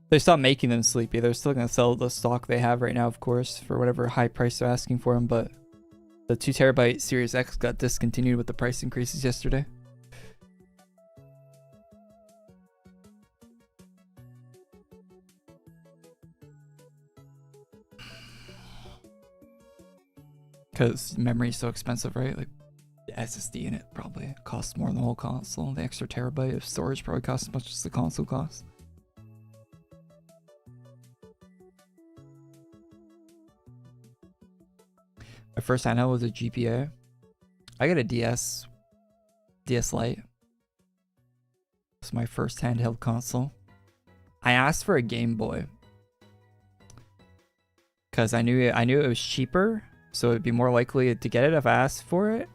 [SPEAKER 1] They stopped making them sleepy. They're still going to sell the stock they have right now, of course, for whatever high price they're asking for them, but the 2TB Series X got discontinued with the price increases yesterday. Because memory is so expensive, right? Like the SSD in it probably costs more than the whole console. The extra terabyte of storage probably costs as much as the console costs. My first handheld was a GPA. I got a DS Lite. It's my first handheld console. I asked for a Game Boy because I knew it was cheaper, so it'd be more likely to get it if I asked for it.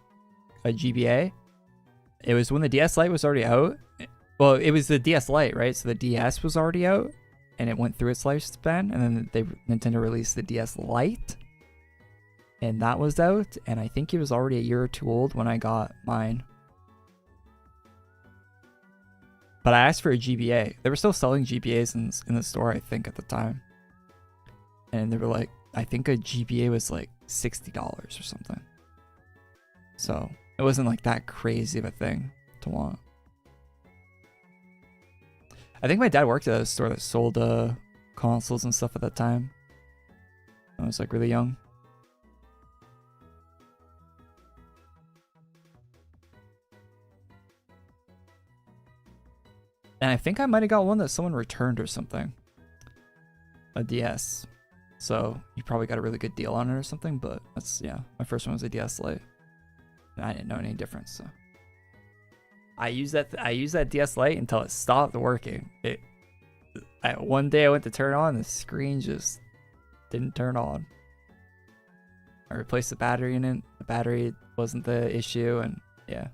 [SPEAKER 1] A GBA. It was when the DS Lite was already out. Well, it was the DS Lite, right? So the DS was already out, and it went through its lifespan, and then Nintendo released the DS Lite, and that was out. And I think it was already a year or two old when I got mine. But I asked for a GBA. They were still selling GBAs in the store, I think, at the time. And they were like, I think a GBA was like $60 or something. So it wasn't like that crazy of a thing to want. I think my dad worked at a store that sold consoles and stuff at that time. I was like really young. And I think I might have got one that someone returned or something. A DS. So you probably got a really good deal on it or something, but that's, yeah, my first one was a DS Lite. And I didn't know any difference, so. I used that DS Lite until it stopped working. One day I went to turn it on, the screen just didn't turn on. I replaced the battery in it. The battery wasn't the issue, and yeah.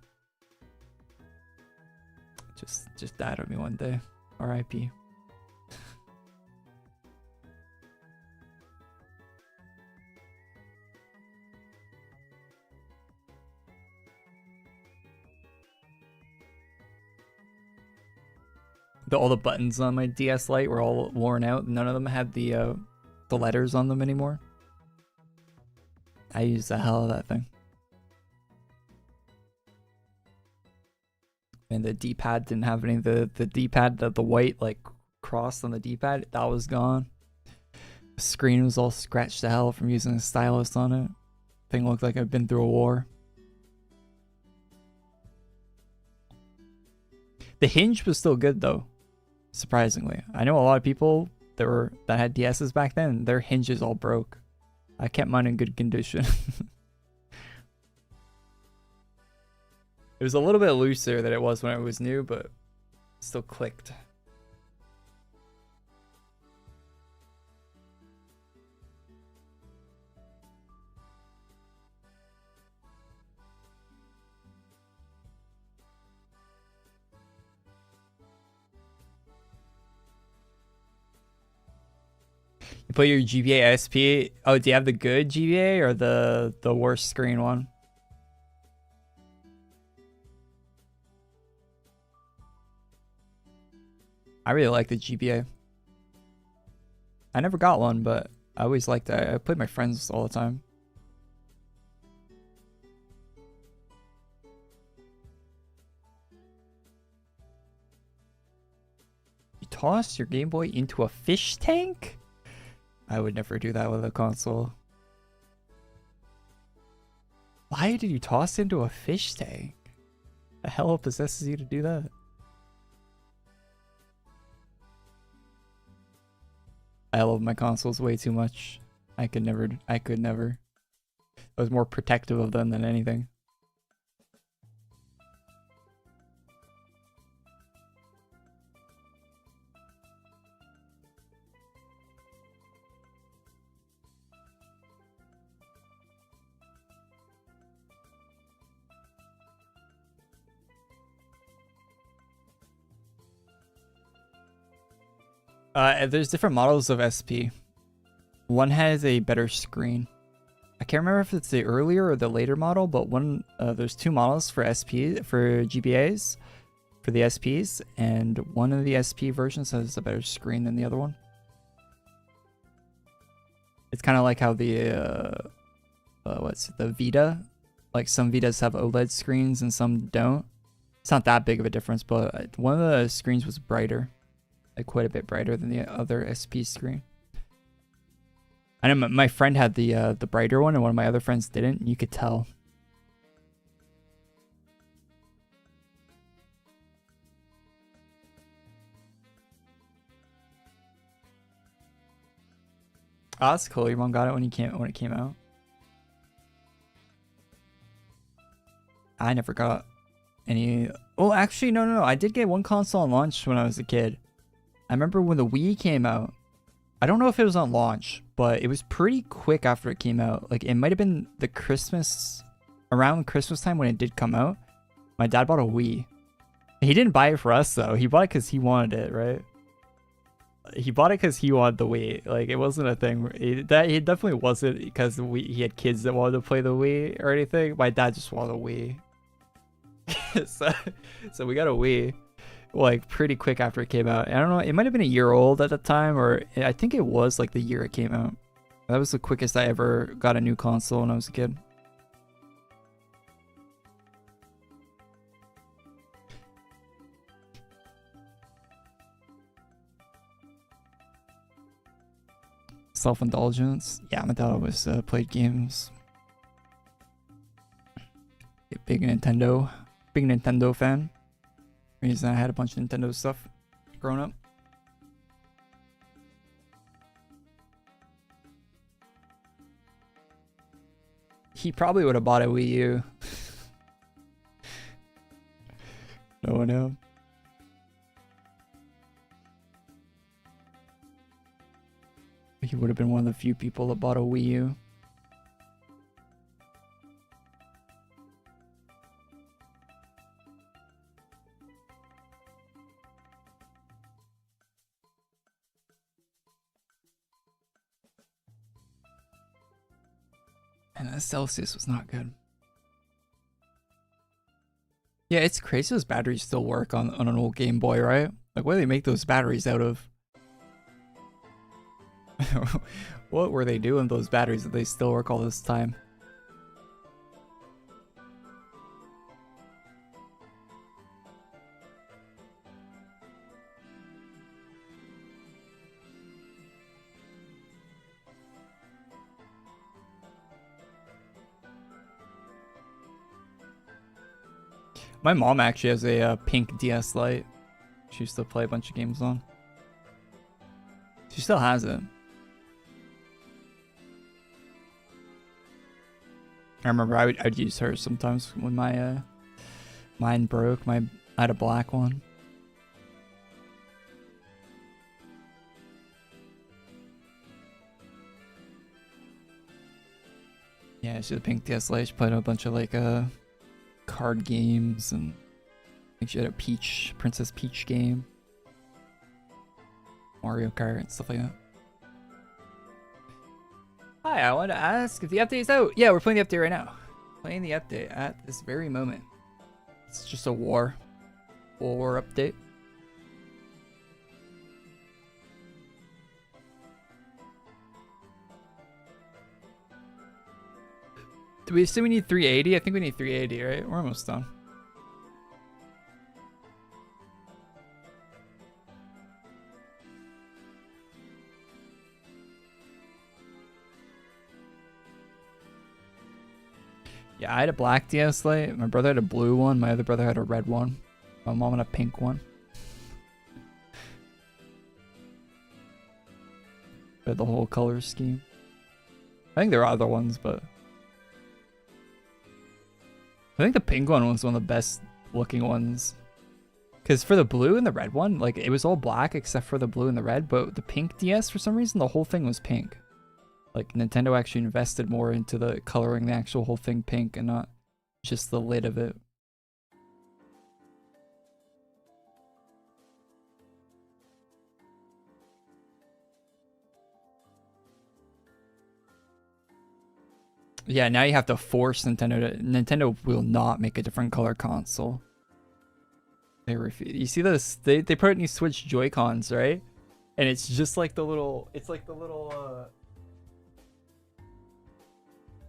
[SPEAKER 1] Just died on me one day. R.I.P. All the buttons on my DS Lite were all worn out. None of them had the letters on them anymore. I used the hell of that thing. And the D-pad didn't have any. The D-pad, the white like cross on the D-pad, that was gone. The screen was all scratched to hell from using a stylus on it. Thing looked like I'd been through a war. The hinge was still good though, surprisingly. I know a lot of people that had DSs back then, their hinges all broke. I kept mine in good condition. It was a little bit looser than it was when it was new, but it still clicked. You put your GBA SP. Oh, do you have the good GBA or the worst screen one? I really like the GBA. I never got one, but I always liked it. I played my friends all the time. You tossed your Game Boy into a fish tank? I would never do that with a console. Why did you toss into a fish tank? The hell possesses you to do that? I love my consoles way too much. I could never. I was more protective of them than anything. There's different models of SP. One has a better screen. I can't remember if it's the earlier or the later model, but there's two models for GBAs for the SPs, and one of the SP versions has a better screen than the other one. It's kind of like how the the Vita, like some Vitas have OLED screens and some don't. It's not that big of a difference, but one of the screens was brighter, like quite a bit brighter than the other SP screen. I know my friend had the brighter one, and one of my other friends didn't. You could tell. Oh, that's cool. Your mom got it when it came out. I never got any. Oh, actually, no. I did get one console on launch when I was a kid. I remember when the Wii came out. I don't know if it was on launch, but it was pretty quick after it came out. Like, it might have been around Christmas time when it did come out. My dad bought a Wii. He didn't buy it for us, though. He bought it because he wanted it, right? He bought it because he wanted the Wii. Like, it wasn't a thing. He definitely wasn't because he had kids that wanted to play the Wii or anything. My dad just wanted a Wii. so we got a Wii like pretty quick after it came out. I don't know, it might have been a year old at the time, or I think it was like the year it came out. That was the quickest I ever got a new console when I was a kid. Self-indulgence. Yeah, my dad always played games. Big Nintendo fan. Reason I had a bunch of Nintendo stuff growing up. He probably would have bought a Wii U. No one knew. He would have been one of the few people that bought a Wii U. And the Celsius was not good. Yeah, it's crazy those batteries still work on an old Game Boy, right? Like, what do they make those batteries out of? What were they doing with those batteries that they still work all this time? My mom actually has a pink DS Lite. She used to play a bunch of games on. She still has it. I remember I'd use her sometimes when my mine broke. I had a black one. Yeah, she had a pink DS Lite. She played a bunch of like card games, and I think she had a Princess Peach game, Mario Kart and stuff like that. Hi, I wanted to ask if the update is out. Yeah, we're playing the update right now. Playing the update at this very moment. It's just a war update. Do we assume we need 380? I think we need 380, right? We're almost done. Yeah, I had a black DS Lite. My brother had a blue one. My other brother had a red one. My mom had a pink one. But the whole color scheme. I think there are other ones, but I think the pink one was one of the best looking ones. Because for the blue and the red one, like, it was all black except for the blue and the red, but the pink DS, for some reason, the whole thing was pink. Like, Nintendo actually invested more into the coloring the actual whole thing pink and not just the lid of it. Yeah, now you have to force Nintendo to... Nintendo will not make a different color console. They refuse. You see this? They put new Switch Joy-Cons, right? And it's just like the little... It's like the little...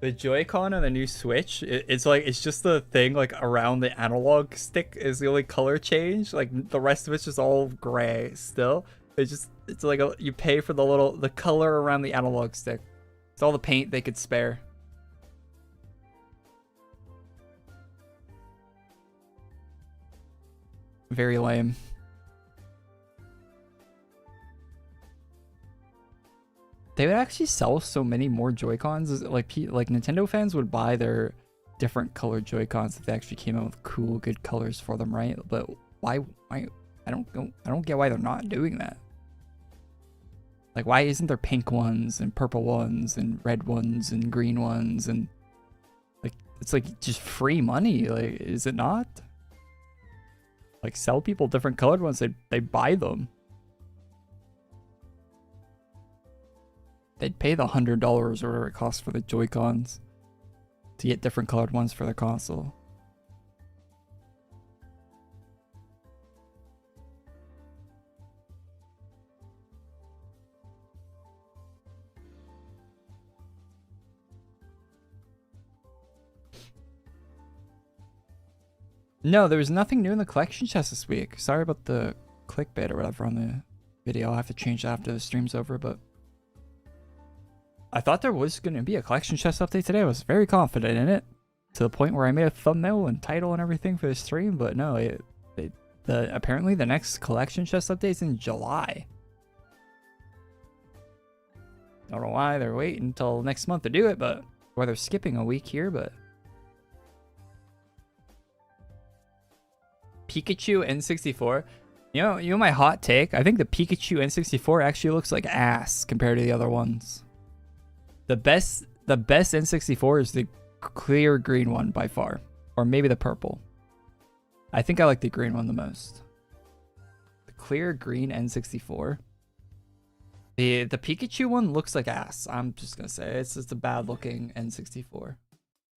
[SPEAKER 1] The Joy-Con on the new Switch, it's like, it's just the thing like around the analog stick is the only color change. Like the rest of it's just all gray still. It's like you pay for the color around the analog stick. It's all the paint they could spare. Very lame. They would actually sell so many more Joy-Cons. Like Nintendo fans would buy their different colored Joy-Cons if they actually came out with cool, good colors for them, right? But why? I don't get why they're not doing that. Like, why isn't there pink ones and purple ones and red ones and green ones and like it's like just free money? Like, is it not? Like, sell people different colored ones. They buy them. They'd pay the $100 or whatever it costs for the Joy-Cons to get different colored ones for their console. No, there was nothing new in the collection chest this week. Sorry about the clickbait or whatever on the video. I'll have to change that after the stream's over, but I thought there was going to be a collection chest update today. I was very confident in it, to the point where I made a thumbnail and title and everything for the stream, but no, apparently the next collection chest update's in July. Don't know why they're waiting until next month to do it, but or they're skipping a week here, but Pikachu N64. You know my hot take? I think the Pikachu N64 actually looks like ass compared to the other ones. The best N64 is the clear green one by far, or maybe the purple. I think I like the green one the most. The clear green N64. The Pikachu one looks like ass. I'm just gonna say it's just a bad looking N64.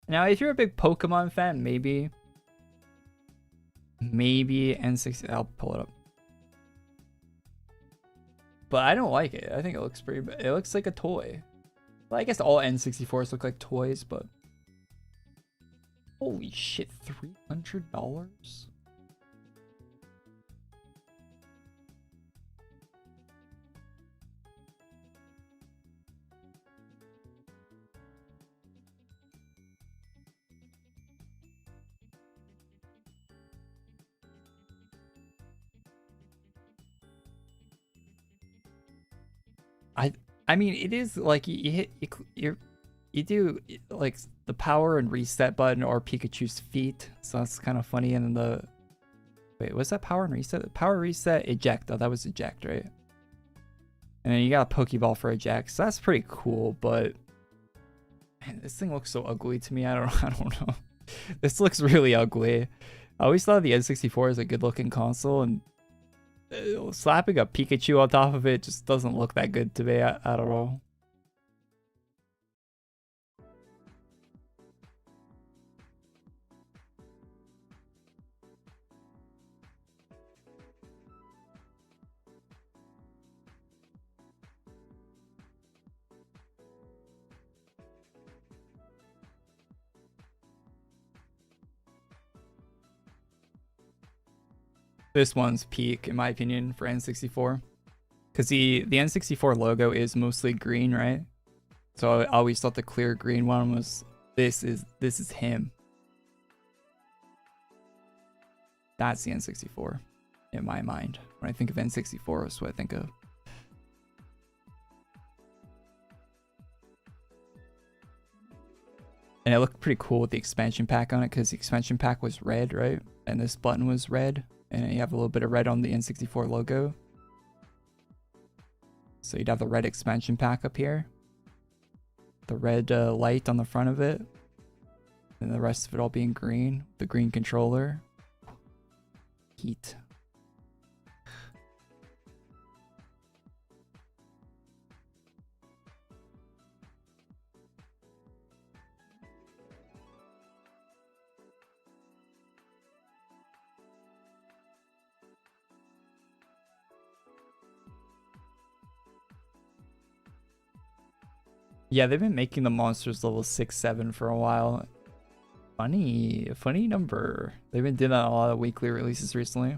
[SPEAKER 1] Now, if you're a big Pokemon fan, maybe N60. I'll pull it up. But I don't like it. I think it looks pretty. It looks like a toy. Well, I guess all N64s look like toys, but holy shit, $300? I mean, it is like you do like the power and reset button or Pikachu's feet, so that's kind of funny. And then the wait, was that power and reset? Power, reset, eject. Oh, that was eject, right? And then you got a Pokeball for eject, so that's pretty cool. But man, this thing looks so ugly to me. I don't know. This looks really ugly. I always thought the N64 is a good looking console, and slapping a Pikachu on top of it just doesn't look that good to me at all. This one's peak, in my opinion, for N64. Because the N64 logo is mostly green, right? So I always thought the clear green one was, this is him. That's the N64, in my mind. When I think of N64, that's what I think of. And it looked pretty cool with the expansion pack on it, because the expansion pack was red, right? And this button was red. And you have a little bit of red on the N64 logo. So you'd have the red expansion pack up here. The red light on the front of it. And the rest of it all being green. The green controller. Heat. Yeah, they've been making the monsters level 6, 7 for a while. Funny number. They've been doing that on a lot of weekly releases recently.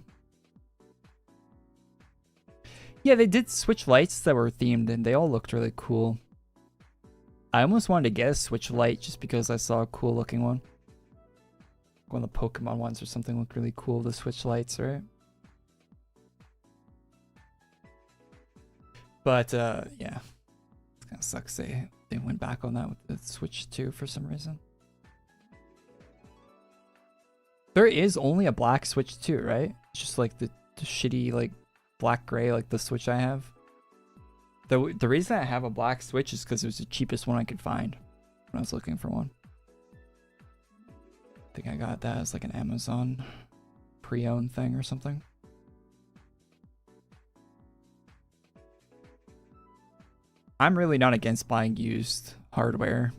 [SPEAKER 1] Yeah, they did switch lights that were themed and they all looked really cool. I almost wanted to get a switch light just because I saw a cool looking one. One of the Pokemon ones or something looked really cool, the switch lights, right? But yeah, it kind of sucks they went back on that with the Switch 2 for some reason. There is only a black Switch 2, right? It's just like the shitty like black gray like the Switch I have. The reason I have a black Switch is because it was the cheapest one I could find when I was looking for one. I think I got that as like an Amazon pre-owned thing or something. I'm really not against buying used hardware.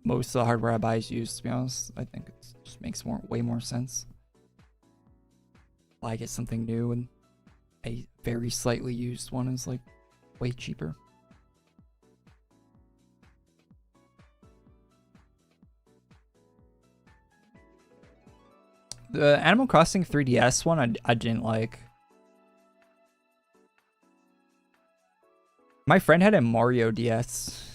[SPEAKER 1] Most of the hardware I buy is used, to be honest. I think it just makes way more sense. Why get something new and a very slightly used one is like way cheaper. The Animal Crossing 3DS one I didn't like. My friend had a Mario DS.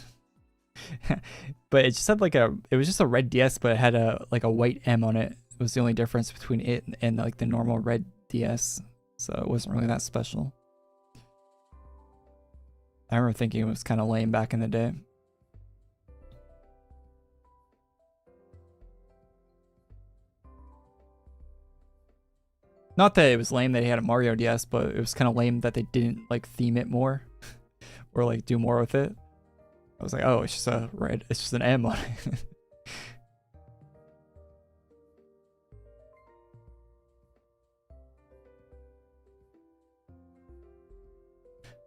[SPEAKER 1] But it just had like it was just a red DS, but it had a white M on it. It was the only difference between it and like the normal red DS. So it wasn't really that special. I remember thinking it was kind of lame back in the day. Not that it was lame that he had a Mario DS, but it was kind of lame that they didn't like theme it more or like do more with it. I was like, oh, it's just a red, it's just an M on it.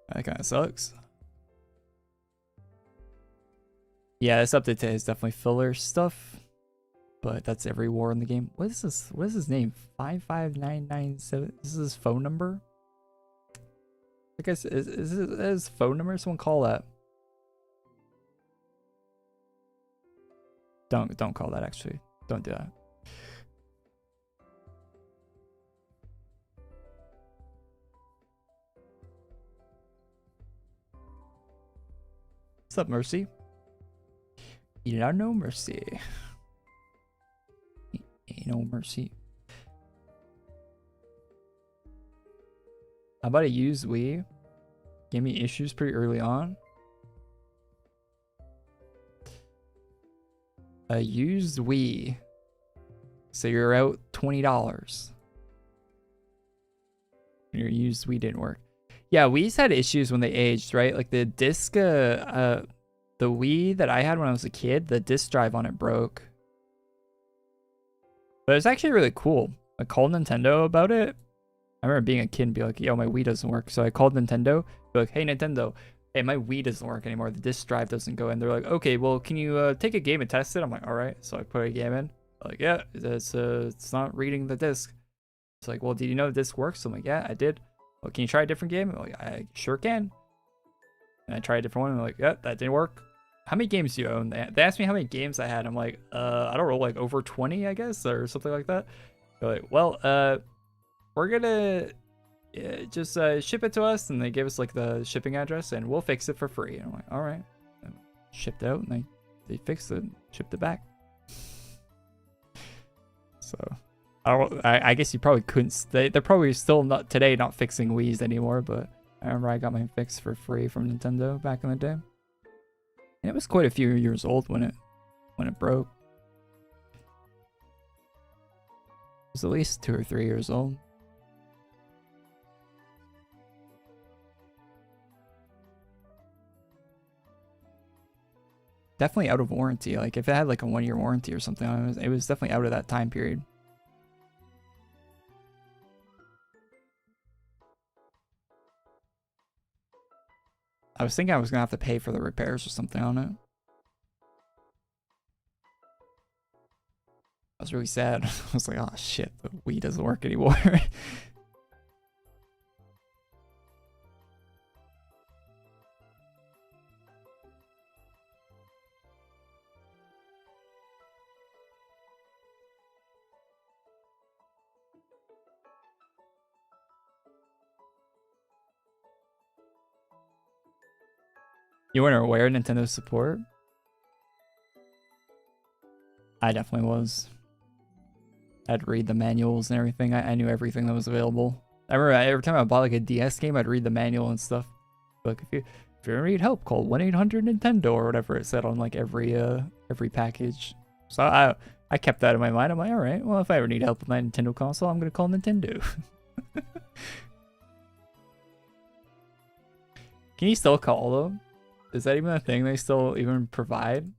[SPEAKER 1] That kind of sucks. Yeah, this update today is definitely filler stuff, but that's every war in the game. What is this? What is his name? 55997. This is his phone number. I guess is his phone number? Someone call that. Don't call that. Actually, don't do that. What's up, Mercy? You don't know Mercy. Ain't no mercy. How about a used Wii? Gave me issues pretty early on. A used Wii. So you're out $20. Your used Wii didn't work. Yeah, Wii's had issues when they aged, right? Like the disc, the Wii that I had when I was a kid, the disc drive on it broke. But it's actually really cool. I called Nintendo about it. I remember being a kid and be like, yo, my Wii doesn't work. So I called Nintendo, be like, hey, Nintendo, hey, my Wii doesn't work anymore. The disc drive doesn't go in. They're like, okay, well, can you take a game and test it? I'm like, all right. So I put a game in. They're like, yeah, it's not reading the disc. It's like, well, did you know the disc works? I'm like, yeah, I did. Well, can you try a different game? I'm like, I sure can. And I tried a different one. And they're like, yeah, that didn't work. How many games do you own? They asked me how many games I had. I'm like, I don't know, like over 20, I guess, or something like that. They're like, well, we're gonna just ship it to us, and they gave us like the shipping address, and we'll fix it for free. And I'm like, all right. And shipped out, and they fixed it, and shipped it back. So I guess you probably couldn't. They're probably still not today, not fixing Wii's anymore. But I remember I got my fix for free from Nintendo back in the day. And it was quite a few years old when it broke. It was at least 2 or 3 years old. Definitely out of warranty. Like if it had like a 1-year warranty or something, it was definitely out of that time period. I was thinking I was gonna have to pay for the repairs or something on it. I was really sad. I was like, oh shit, the Wii doesn't work anymore. You weren't aware of Nintendo support? I definitely was. I'd read the manuals and everything. I knew everything that was available. I remember every time I bought like a DS game, I'd read the manual and stuff. Like if you need help, call 1-800-Nintendo or whatever it said on like every package. So I kept that in my mind. I'm like, all right, well if I ever need help with my Nintendo console, I'm gonna call Nintendo. Can you still call them? Is that even a thing they still even provide?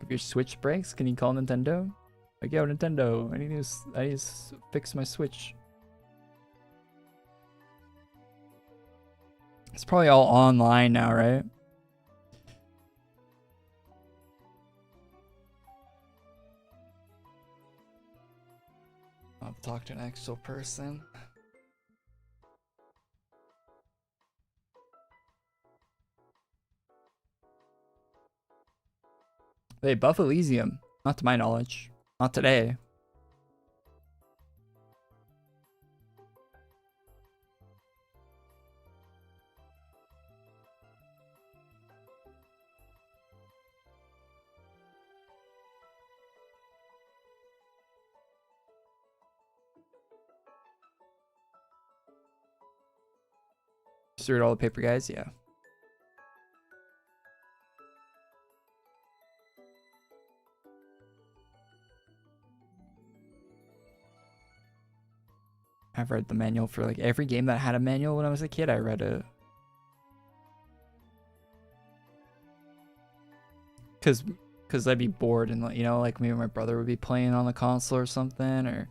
[SPEAKER 1] If your Switch breaks, can you call Nintendo? Like, yo, Nintendo, I need to fix my Switch. It's probably all online now, right? I'll talk to an actual person. They buff Elysium. Not to my knowledge. Not today. Just read all the paper guys, yeah. I've read the manual for like every game that had a manual when I was a kid. I read it. Cause I'd be bored and like, you know, like maybe my brother would be playing on the console or something, or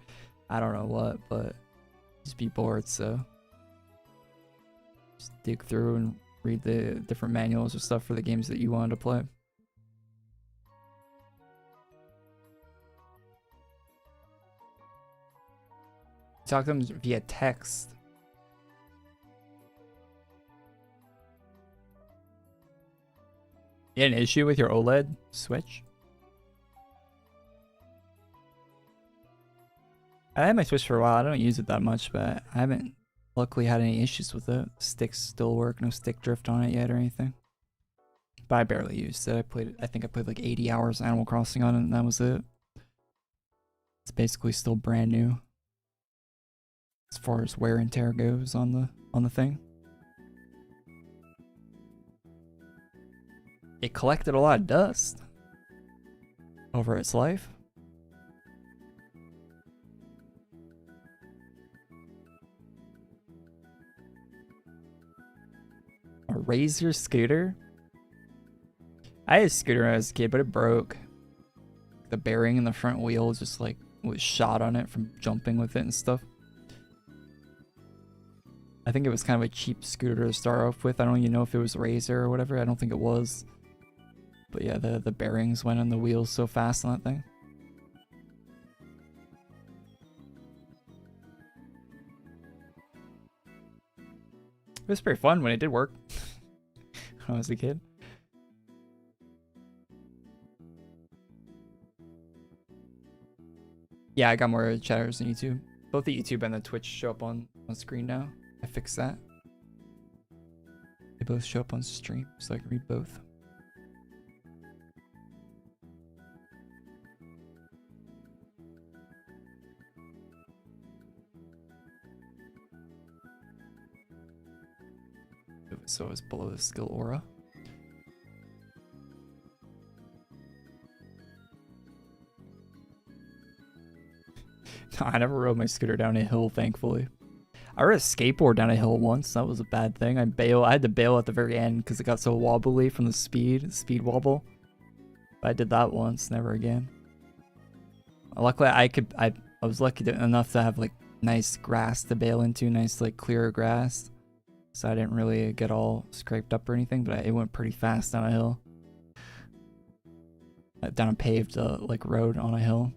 [SPEAKER 1] I don't know what, but just be bored. So just dig through and read the different manuals or stuff for the games that you wanted to play. Talk to them via text. You had an issue with your OLED Switch? I had my Switch for a while. I don't use it that much, but I haven't luckily had any issues with it. Sticks still work, no stick drift on it yet or anything. But I barely used it. I think I played like 80 hours Animal Crossing on it and that was it. It's basically still brand new as far as wear and tear goes on the thing. It collected a lot of dust over its life. A Razor scooter? I had a scooter when I was a kid, but it broke. The bearing in the front wheel just like was shot on it from jumping with it and stuff. I think it was kind of a cheap scooter to start off with. I don't even know if it was Razor or whatever. I don't think it was. But yeah, the bearings went on the wheels so fast on that thing. It was pretty fun when it did work. When I was a kid. Yeah, I got more chatters on YouTube. Both the YouTube and the Twitch show up on screen now. I fixed that. They both show up on stream, so I can read both. So it was below the skill aura. I never rode my scooter down a hill, thankfully. I rode a skateboard down a hill once. That was a bad thing. I had to bail at the very end because it got so wobbly from the speed wobble. But I did that once, never again. Luckily, I was lucky enough to have like nice grass to bail into, nice like clear grass. So I didn't really get all scraped up or anything, but it went pretty fast down a hill. Down a paved like road on a hill.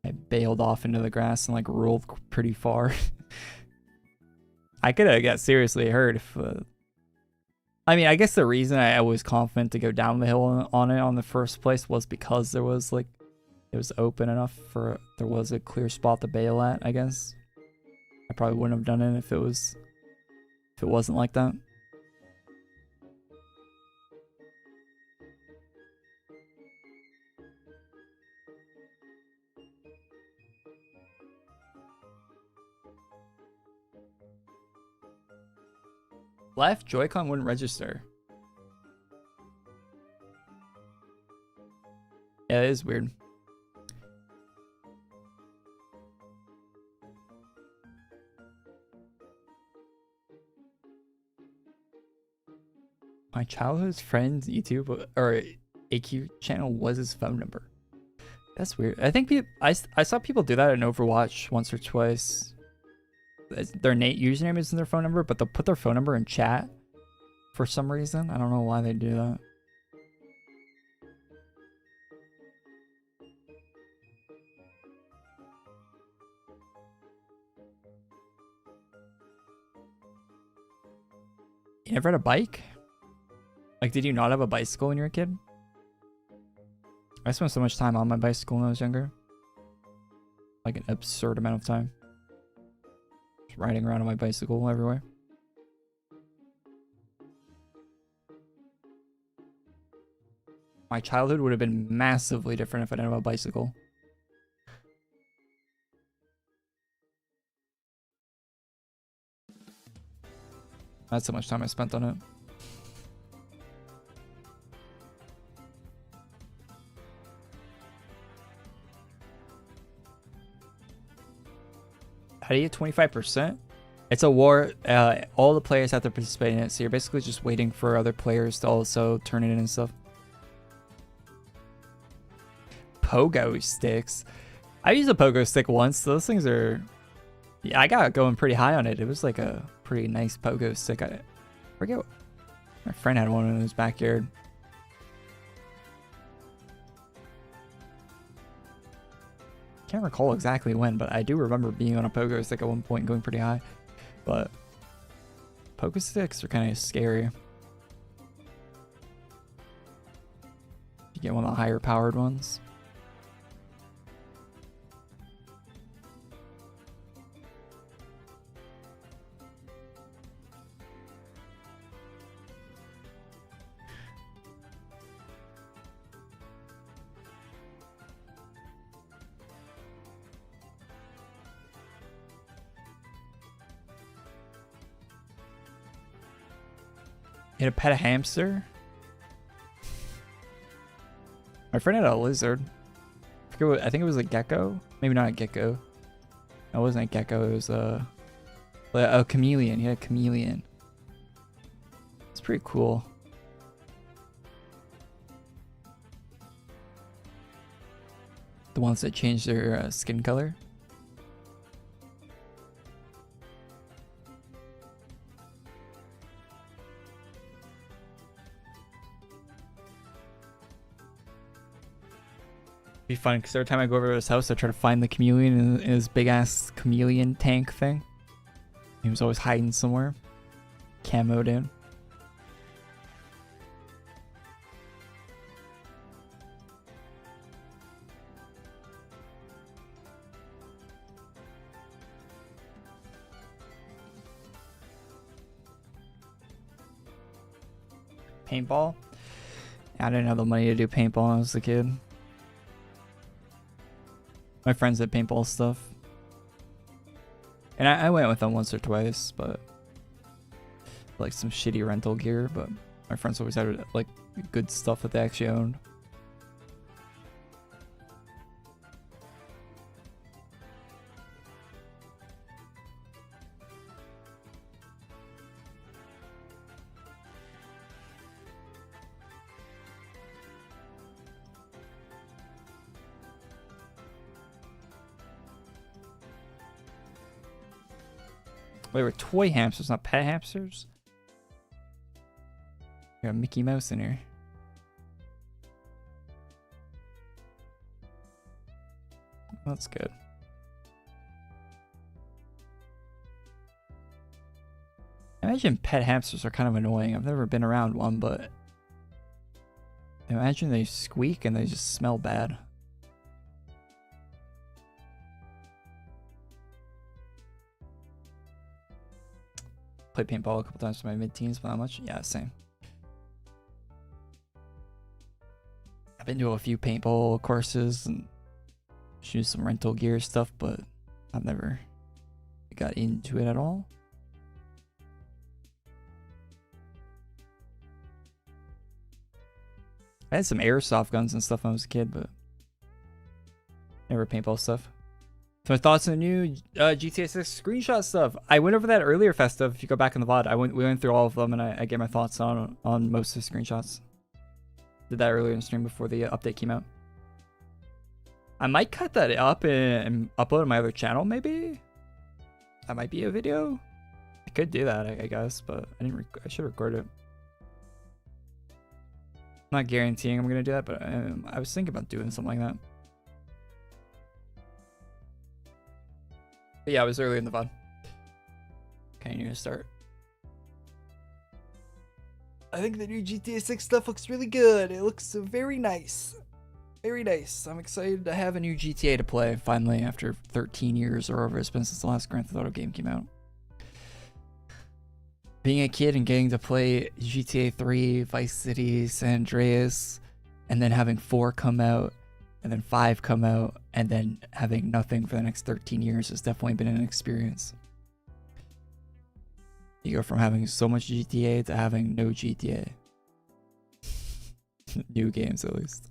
[SPEAKER 1] I bailed off into the grass and like rolled pretty far. I could have got seriously hurt if... I mean, I guess the reason I was confident to go down the hill on it on the first place was because there was like... It was open enough for... There was a clear spot to bail at, I guess. I probably wouldn't have done it if it wasn't like that. Left Joy-Con wouldn't register. Yeah, it is weird. My childhood friend's YouTube or AQ channel was his phone number. That's weird. I think I saw people do that in Overwatch once or twice. Their username isn't their phone number, but they'll put their phone number in chat for some reason. I don't know why they do that. You never had a bike? Like, did you not have a bicycle when you were a kid? I spent so much time on my bicycle when I was younger. Like an absurd amount of time. Just riding around on my bicycle everywhere. My childhood would have been massively different if I didn't have a bicycle. That's how much time I spent on it. How do you get 25%? It's a war. All the players have to participate in it, so you're basically just waiting for other players to also turn it in and stuff. Pogo sticks. I used a pogo stick once. Those things are... Yeah, I got going pretty high on it. It was like a pretty nice pogo stick. I forget what... My friend had one in his backyard. Can't recall exactly when, but I do remember being on a pogo stick at one point going pretty high. But pogo sticks are kind of scary. You get one of the higher powered ones. You had a pet hamster? My friend had a lizard. I think it was a gecko. Maybe not a gecko. It wasn't a gecko. It was a chameleon. He had a chameleon. It's pretty cool. The ones that change their skin color. Be fun because every time I go over to his house, I try to find the chameleon in his big ass chameleon tank thing. He was always hiding somewhere, camoed in. Paintball? I didn't have the money to do paintball when I was a kid. My friends did paintball stuff. And I went with them once or twice, but like some shitty rental gear, but my friends always had like good stuff that they actually owned. They were toy hamsters, not pet hamsters. Got a Mickey Mouse in here. That's good. I imagine pet hamsters are kind of annoying. I've never been around one, but I imagine they squeak and they just smell bad. Played paintball a couple times for my mid-teens, but not much. Yeah, same. I've been to a few paintball courses and shoot some rental gear stuff, but I've never got into it at all. I had some airsoft guns and stuff when I was a kid, but never paintball stuff. So my thoughts on the new GTA 6 screenshot stuff. I went over that earlier, Festive. If you go back in the VOD, we went through all of them, and I gave my thoughts on most of the screenshots. Did that earlier in the stream before the update came out. I might cut that up and upload on my other channel, maybe. That might be a video. I could do that, I guess, but I should record it. I'm not guaranteeing I'm gonna do that, but I was thinking about doing something like that. But yeah, I was early in the VOD. Okay, you need to start. I think the new GTA 6 stuff looks really good. It looks very nice. Very nice. I'm excited to have a new GTA to play finally after 13 years or whatever it's been since the last Grand Theft Auto game came out. Being a kid and getting to play GTA 3, Vice City, San Andreas, and then having 4 come out, and then 5 come out, and then having nothing for the next 13 years has definitely been an experience. You go from having so much GTA to having no GTA. New games, at least.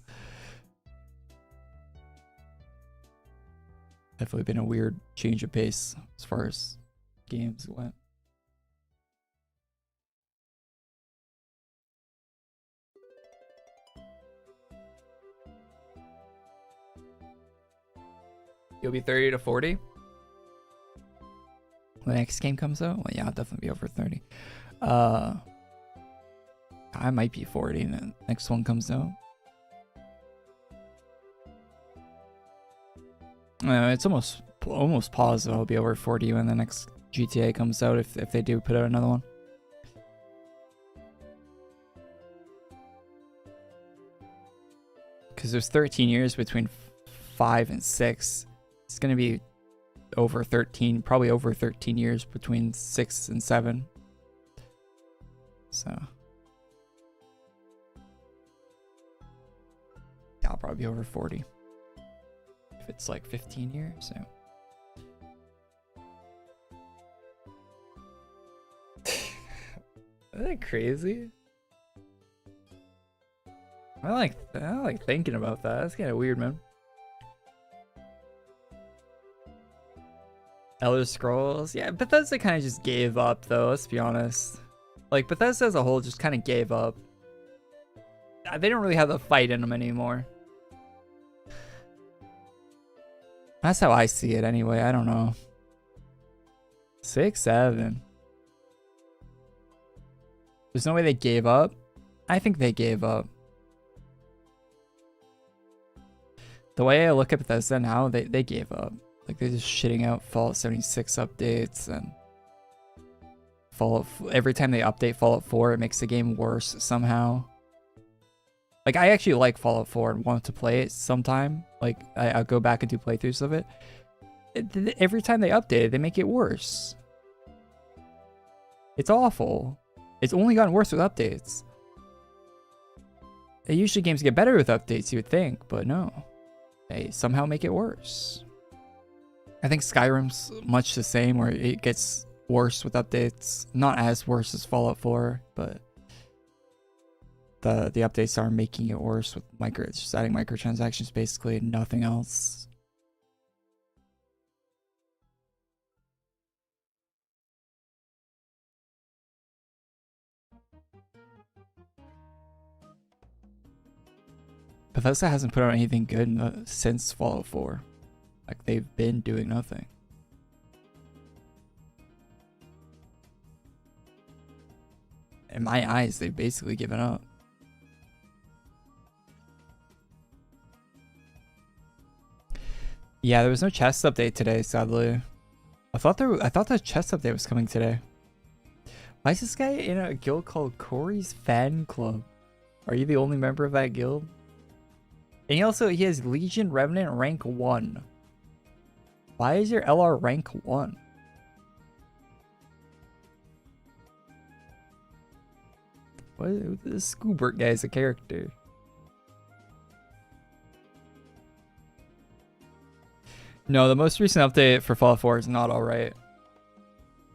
[SPEAKER 1] Definitely been a weird change of pace as far as games went. You'll be 30 to 40 when the next game comes out. Well, yeah, I'll definitely be over 30. I might be 40 and the next one comes out. It's almost positive I'll be over 40 when the next GTA comes out, if they do put out another one. Because there's 13 years between 5 and 6. It's going to be over 13, probably over 13 years between 6 and 7. So yeah, I'll probably be over 40. If it's like 15 years, so. Isn't that crazy? I like thinking about that. That's kind of weird, man. Elder Scrolls, yeah, Bethesda kind of just gave up, though. Let's be honest. Like, Bethesda as a whole just kind of gave up. They don't really have the fight in them anymore. That's how I see it, anyway. I don't know. 6, 7. There's no way they gave up. I think they gave up. The way I look at Bethesda now, they gave up. Like, they're just shitting out Fallout 76 updates and Fallout. Every time they update Fallout 4, it makes the game worse somehow. Like, I actually like Fallout 4 and want to play it sometime. Like, I'll go back and do playthroughs of it. Every time they update it, they make it worse. It's awful. It's only gotten worse with updates. Usually games get better with updates, you would think, but no. They somehow make it worse. I think Skyrim's much the same, where it gets worse with updates. Not as worse as Fallout 4, but the updates are making it worse with just adding microtransactions, basically, and nothing else. Bethesda hasn't put out anything good since Fallout 4. Like, they've been doing nothing. In my eyes, they've basically given up. Yeah, there was no chest update today, sadly. I thought the chest update was coming today. Why is this guy in a guild called Korey's Fan Club? Are you the only member of that guild? And he has Legion Revenant rank 1. Why is your LR rank 1? What? This Scoobert guy is a character. No, the most recent update for Fallout 4 is not alright.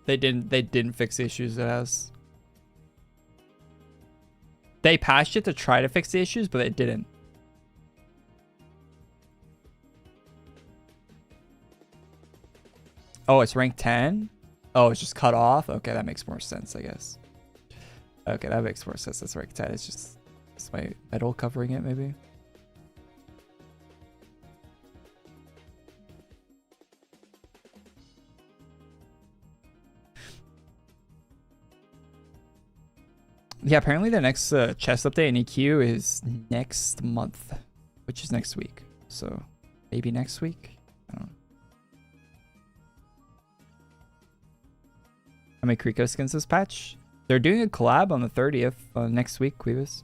[SPEAKER 1] They didn't fix the issues it has. They patched it to try to fix the issues, but it didn't. Oh, it's rank 10? Oh, it's just cut off? Okay, that makes more sense, I guess. Okay, that makes more sense. That's rank 10. It's my medal covering it, maybe? Yeah, apparently the next chest update in EQ is next month, which is next week. So maybe next week? I don't know. How many Kriko skins this patch? They're doing a collab on the 30th next week, Quivus.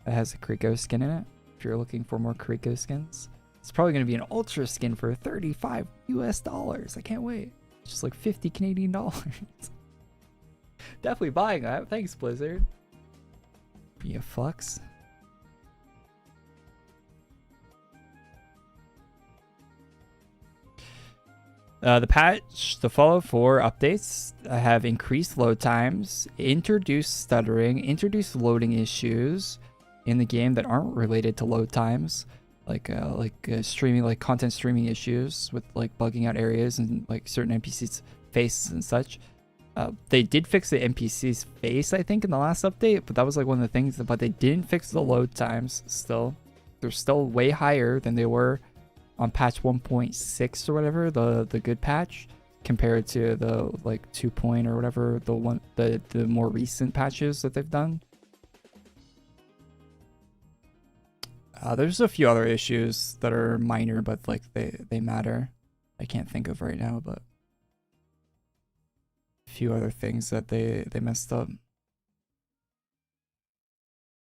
[SPEAKER 1] It has a Kriko skin in it. If you're looking for more Kriko skins, it's probably going to be an ultra skin for $35 US. I can't wait. It's just like 50 Canadian dollars. Definitely buying that. Thanks, Blizzard. Be a flux. The patch, the follow 4 updates have increased load times, introduced stuttering, introduced loading issues in the game that aren't related to load times, like streaming, like content streaming issues with like bugging out areas and like certain NPCs' faces and such. They did fix the NPC's face, I think, in the last update, but that was like one of the things. But they didn't fix the load times. Still, they're still way higher than they were on patch 1.6 or whatever, the good patch, compared to the like 2 or whatever, the more recent patches that they've done. There's a few other issues that are minor, but like they matter. I can't think of right now, but a few other things that they messed up.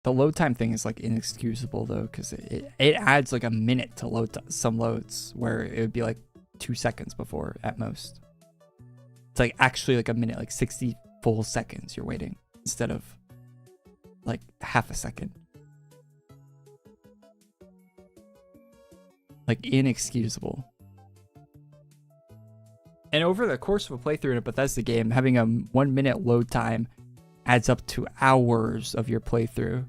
[SPEAKER 1] The load time thing is like inexcusable though, because it adds like a minute to load some loads where it would be like 2 seconds before at most. It's like actually like a minute, like 60 full seconds you're waiting instead of like half a second. Like inexcusable. And over the course of a playthrough in a Bethesda game, having a 1 minute load time adds up to hours of your playthrough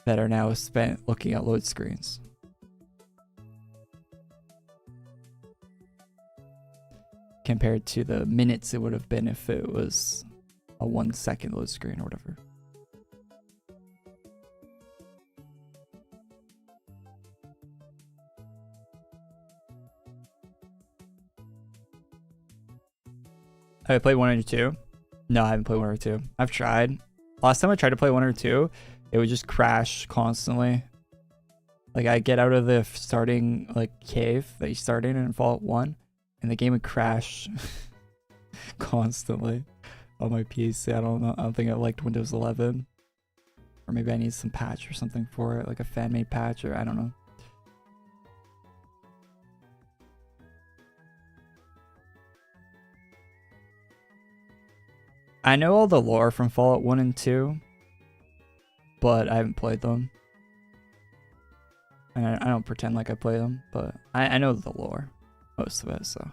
[SPEAKER 1] that are now spent looking at load screens. Compared to the minutes it would have been if it was a 1 second load screen or whatever. Have I played 1 or 2? No, I haven't played 1 or 2. I've tried. Last time I tried to play 1 or 2, it would just crash constantly. Like I get out of the starting like cave that you start in Fallout 1, and the game would crash constantly on my PC. I don't know. I don't think I liked Windows 11, or maybe I need some patch or something for it, like a fan-made patch, or I don't know. I know all the lore from Fallout 1 and 2, but I haven't played them. And I don't pretend like I play them, but I know the lore, most of it, so.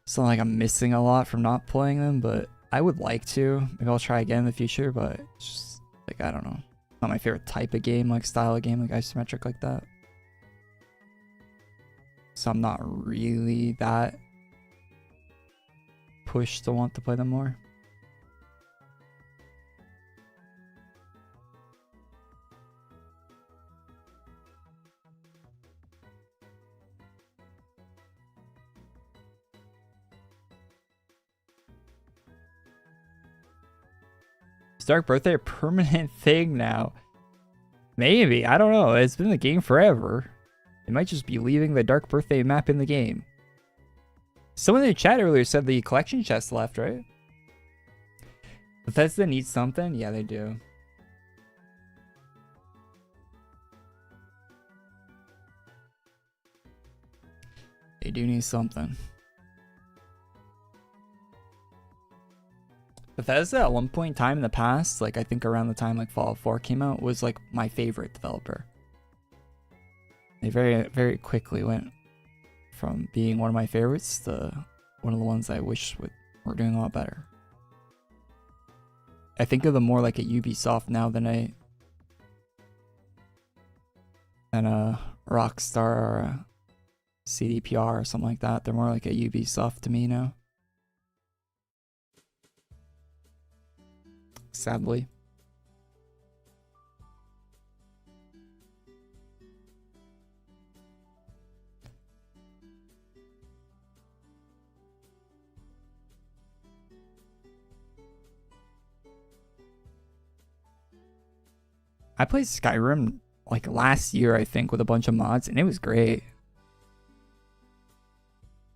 [SPEAKER 1] It's not like I'm missing a lot from not playing them, but I would like to. Maybe I'll try again in the future, but it's just, like, I don't know. Not my favorite type of game, like style of game, like isometric like that. So I'm not really that push to want to play them more. Is Dark Birthday a permanent thing now? Maybe, I don't know. It's been in the game forever. It might just be leaving the Dark Birthday map in the game. Someone in the chat earlier said the collection chest left, right? Bethesda needs something? Yeah, they do. They do need something. Bethesda at one point in time in the past, like I think around the time like Fallout 4 came out, was like my favorite developer. They very quickly went from being one of my favorites to one of the ones I wish were doing a lot better. I think of them more like a Ubisoft now than a Rockstar or a CDPR or something like that. They're more like a Ubisoft to me now. Sadly. I played Skyrim like last year, I think, with a bunch of mods, and it was great.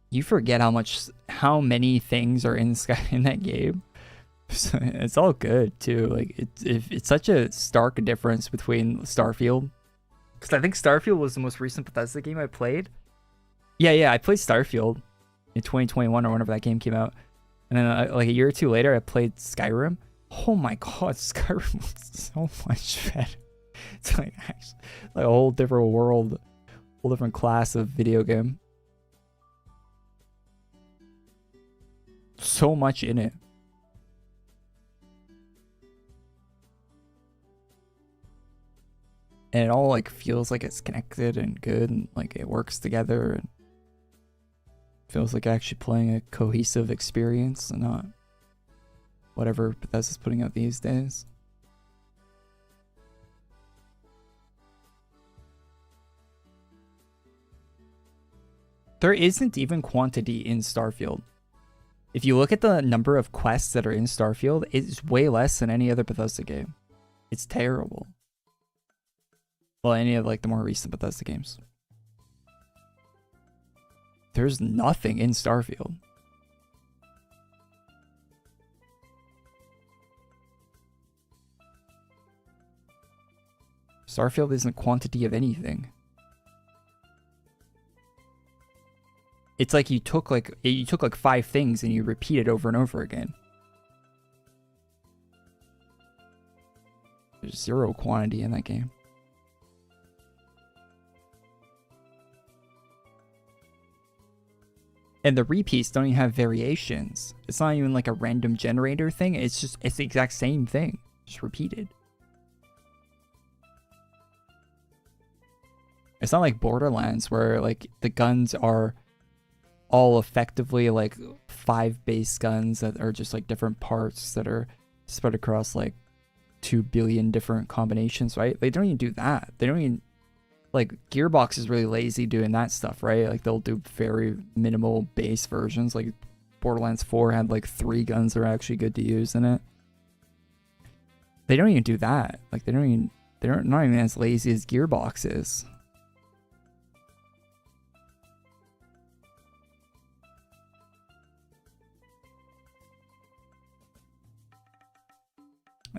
[SPEAKER 1] You forget how many things are in that game. So it's all good too. Like it's such a stark difference between Starfield, because I think Starfield was the most recent Bethesda game I played. Yeah, I played Starfield in 2021 or whenever that game came out, and then like a year or two later, I played Skyrim. Oh my god, Skyrim was so much better. It's like actually like a whole different world, whole different class of video game. So much in it. And it all like feels like it's connected and good, and like it works together, and feels like actually playing a cohesive experience and not whatever Bethesda's putting out these days. There isn't even quantity in Starfield. If you look at the number of quests that are in Starfield, it's way less than any other Bethesda game. It's terrible. Well, any of like the more recent Bethesda games. There's nothing in Starfield. Starfield isn't quantity of anything. It's like you took like 5 things and you repeat it over and over again. There's zero quantity in that game. And the repeats don't even have variations. It's not even like a random generator thing. It's the exact same thing, just repeated. It's not like Borderlands where like the guns are all effectively like 5 base guns that are just like different parts that are spread across like 2 billion different combinations, right? They don't even do that. They don't even, like, Gearbox is really lazy doing that stuff, right? Like they'll do very minimal base versions. Like Borderlands 4 had like 3 guns that are actually good to use in it. They don't even do that. Like they're not even as lazy as Gearbox is.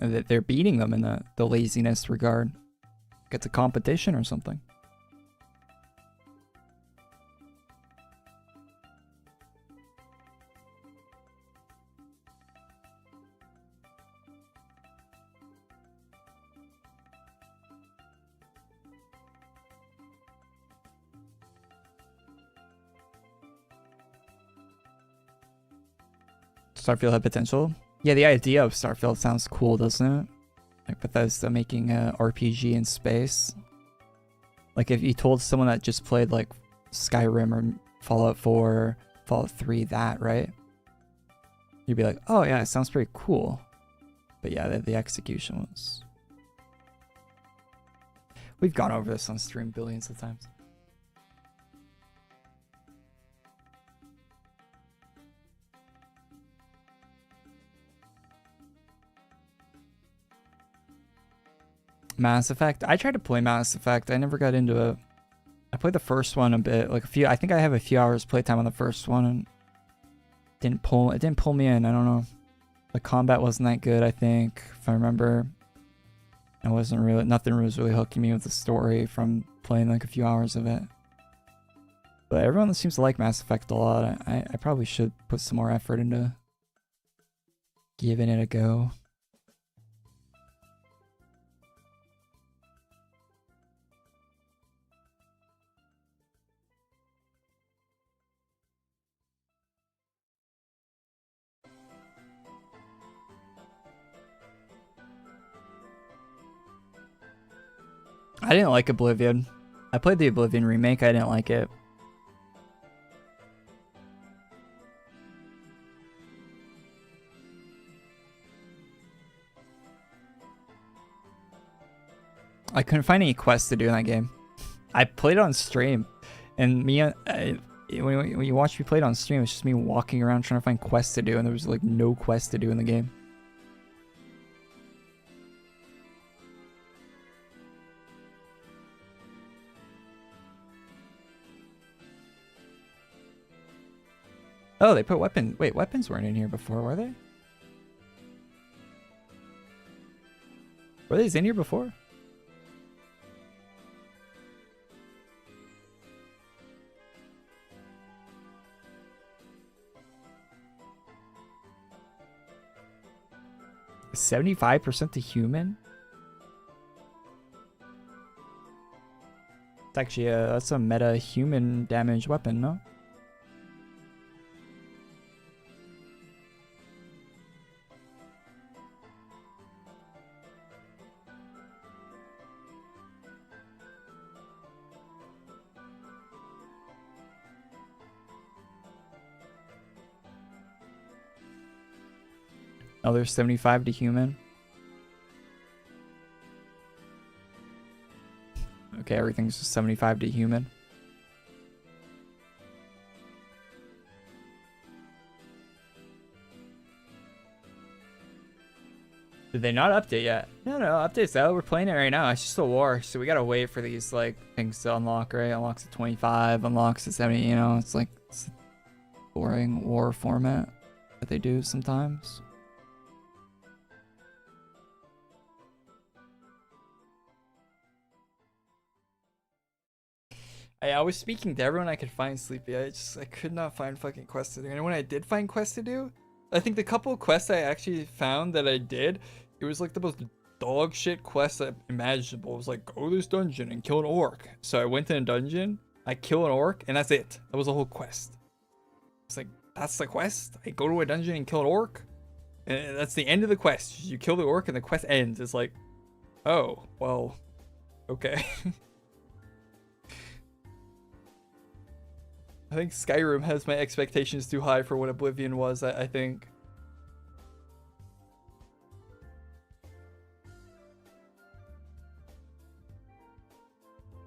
[SPEAKER 1] They're beating them in the laziness regard. It's a competition or something. Starfield had potential. Yeah, the idea of Starfield sounds cool, doesn't it? Like Bethesda making a RPG in space. Like if you told someone that just played like Skyrim or Fallout 4, Fallout 3, that, right? You'd be like, oh yeah, it sounds pretty cool. But yeah, the execution was... We've gone over this on stream billions of times. Mass Effect. I tried to play Mass Effect. I never got into it. I played the first one a bit, like I think I have a few hours playtime on the first one, and it didn't pull me in. I don't know. The combat wasn't that good, I think, if I remember. Nothing was really hooking me with the story from playing like a few hours of it. But everyone seems to like Mass Effect a lot. I probably should put some more effort into giving it a go. I didn't like Oblivion. I played the Oblivion remake. I didn't like it. I couldn't find any quests to do in that game. I played it on stream, and when you watch me play it on stream, it's just me walking around trying to find quests to do, and there was like no quests to do in the game. Oh, they put weapons. Wait, weapons weren't in here before, were they? Were these in here before? $75% to human? It's actually that's a meta human damage weapon, no? Oh, there's 75 to human. Okay, everything's 75 to human. Did they not update yet? No, update's out. We're playing it right now. It's just a war, so we gotta wait for these like things to unlock, right? Unlocks at 25, unlocks at 70. You know, it's like it's a boring war format that they do sometimes. I was speaking to everyone I could find, Sleepy. I could not find fucking quests to do. And when I did find quests to do, I think the couple of quests I actually found that I did, it was like the most dog shit quest imaginable. It was like, go to this dungeon and kill an orc. So I went in a dungeon, I kill an orc, and that's it. That was the whole quest. It's like, that's the quest? I go to a dungeon and kill an orc? And that's the end of the quest. You kill the orc and the quest ends. It's like, oh, well, okay. I think Skyrim has my expectations too high for what Oblivion was, I think.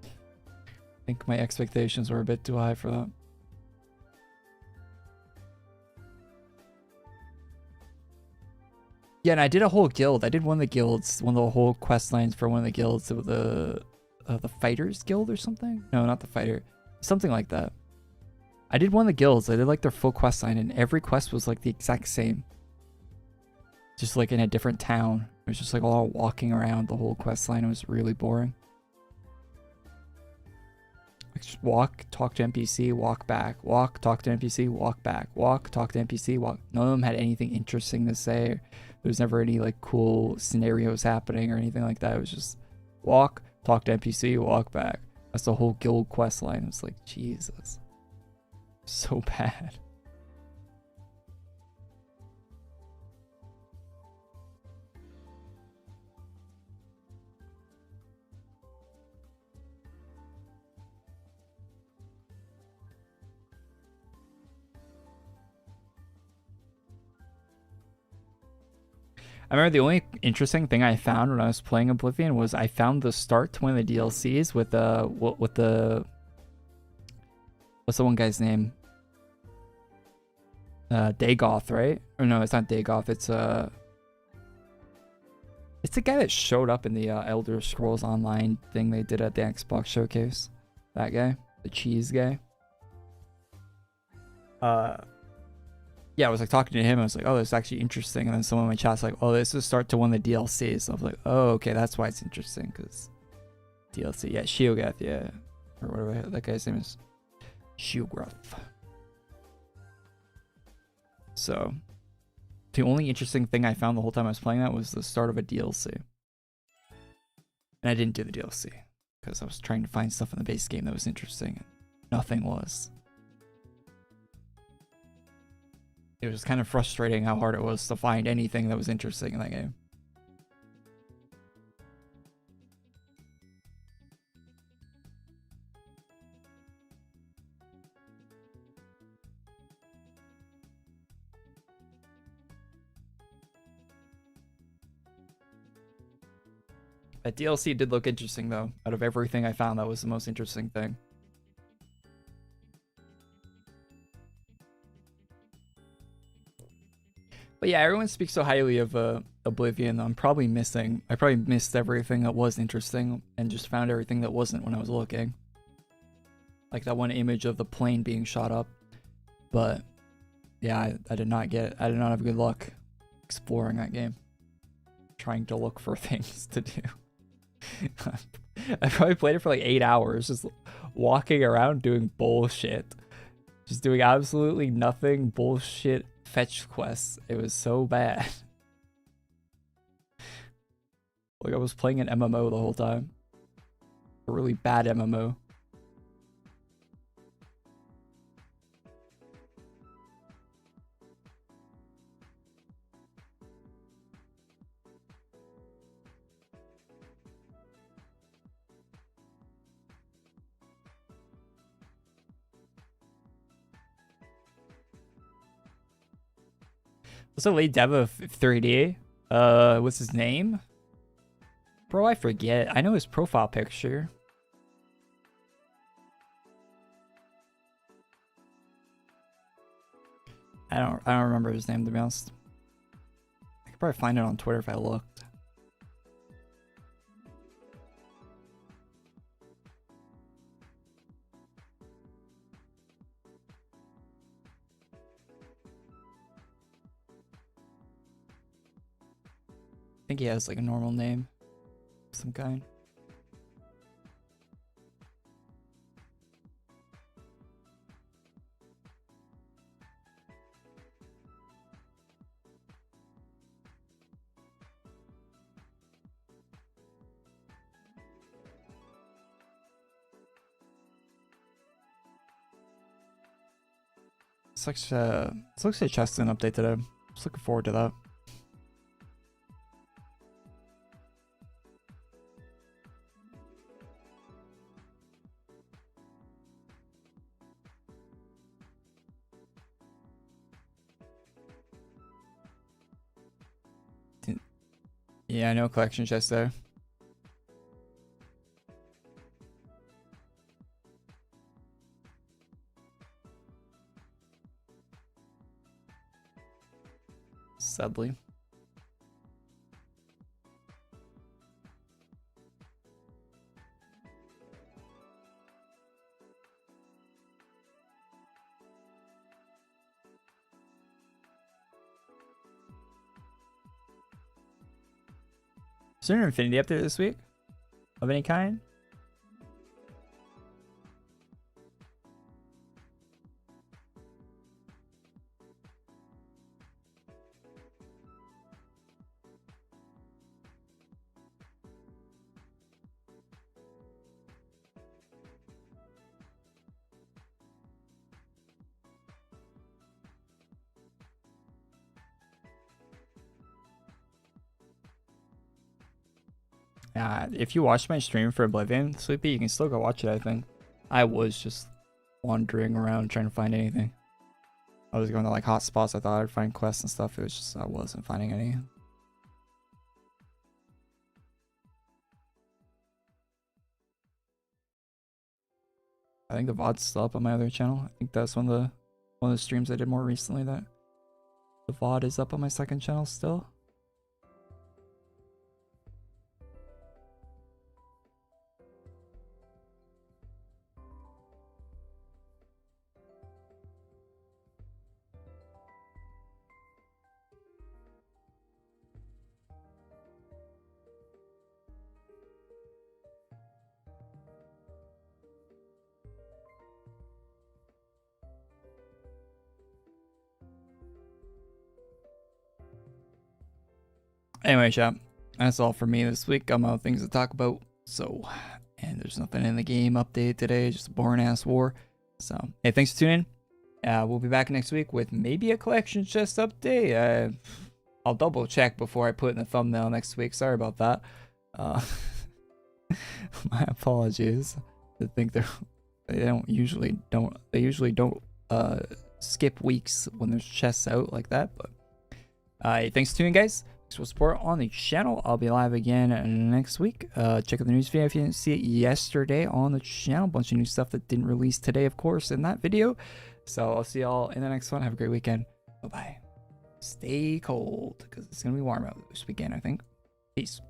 [SPEAKER 1] I think my expectations were a bit too high for that. Yeah, and I did a whole guild. I did one of the guilds, one of the whole quest lines for one of the guilds, the Fighters Guild or something? No, not the Fighter. Something like that. I did one of the guilds. I did like their full quest line, and every quest was like the exact same. Just like in a different town. It was just like all walking around the whole quest line. It was really boring. Like just walk, talk to NPC, walk back, walk, talk to NPC, walk back, walk, talk to NPC, walk. None of them had anything interesting to say. There was never any like cool scenarios happening or anything like that. It was just walk, talk to NPC, walk back. That's the whole guild quest line. It was like, Jesus. So bad. I remember the only interesting thing I found when I was playing Oblivion was I found the start to one of the DLCs with what's the one guy's name? Dagoth, right? Or no, it's not Dagoth. It's the guy that showed up in the Elder Scrolls Online thing they did at the Xbox showcase. That guy, the cheese guy. Yeah, I was like talking to him. I was like, oh, this is actually interesting. And then someone in my chat's like, oh, this is start to one of the DLCs. So I was like, oh, okay, that's why it's interesting, because DLC. Yeah, Sheogath, yeah, or whatever that guy's name is. Sheogath. So the only interesting thing I found the whole time I was playing that was the start of a DLC. And I didn't do the DLC because I was trying to find stuff in the base game that was interesting. And nothing was. It was kind of frustrating how hard it was to find anything that was interesting in that game. That DLC did look interesting though. Out of everything I found, that was the most interesting thing. But yeah, everyone speaks so highly of Oblivion. I probably missed everything that was interesting and just found everything that wasn't when I was looking. Like that one image of the plane being shot up. But yeah, I did not have good luck exploring that game. Trying to look for things to do. I probably played it for like 8 hours, just walking around doing bullshit. Just doing absolutely nothing, bullshit fetch quests. It was so bad. Like I was playing an MMO the whole time. A really bad MMO. What's the lead dev of 3D? What's his name? Bro, I forget. I know his profile picture. I don't remember his name, to be honest. I could probably find it on Twitter if I looked. I think he has like a normal name of some kind. It's looks like a Cheston update today. Just looking forward to that. Yeah, I know collection chest there. Sadly. Is there an Infinity update this week? Of any kind? If you watched my stream for Oblivion, Sleepy, you can still go watch it, I think. I was just wandering around trying to find anything. I was going to like hotspots. I thought I'd find quests and stuff. It was just, I wasn't finding any. I think the VOD's still up on my other channel. I think that's one of the streams I did more recently that the VOD is up on my second channel still. Anyway, chat, that's all for me this week. I'm out of things to talk about. So, and there's nothing in the game update today, just a boring ass war. So, hey, thanks for tuning in. We'll be back next week with maybe a collection chest update. I'll double check before I put in the thumbnail next week. Sorry about that. My apologies. I think they usually don't skip weeks when there's chests out like that. But thanks for tuning in, guys. for support on the channel. I'll be live again next week. Check out the news video if you didn't see it yesterday on the channel. A bunch of new stuff that didn't release today, of course, in that video. So I'll see y'all in the next one. Have a great weekend. Bye-bye. Stay cold because it's going to be warm out this weekend, I think. Peace.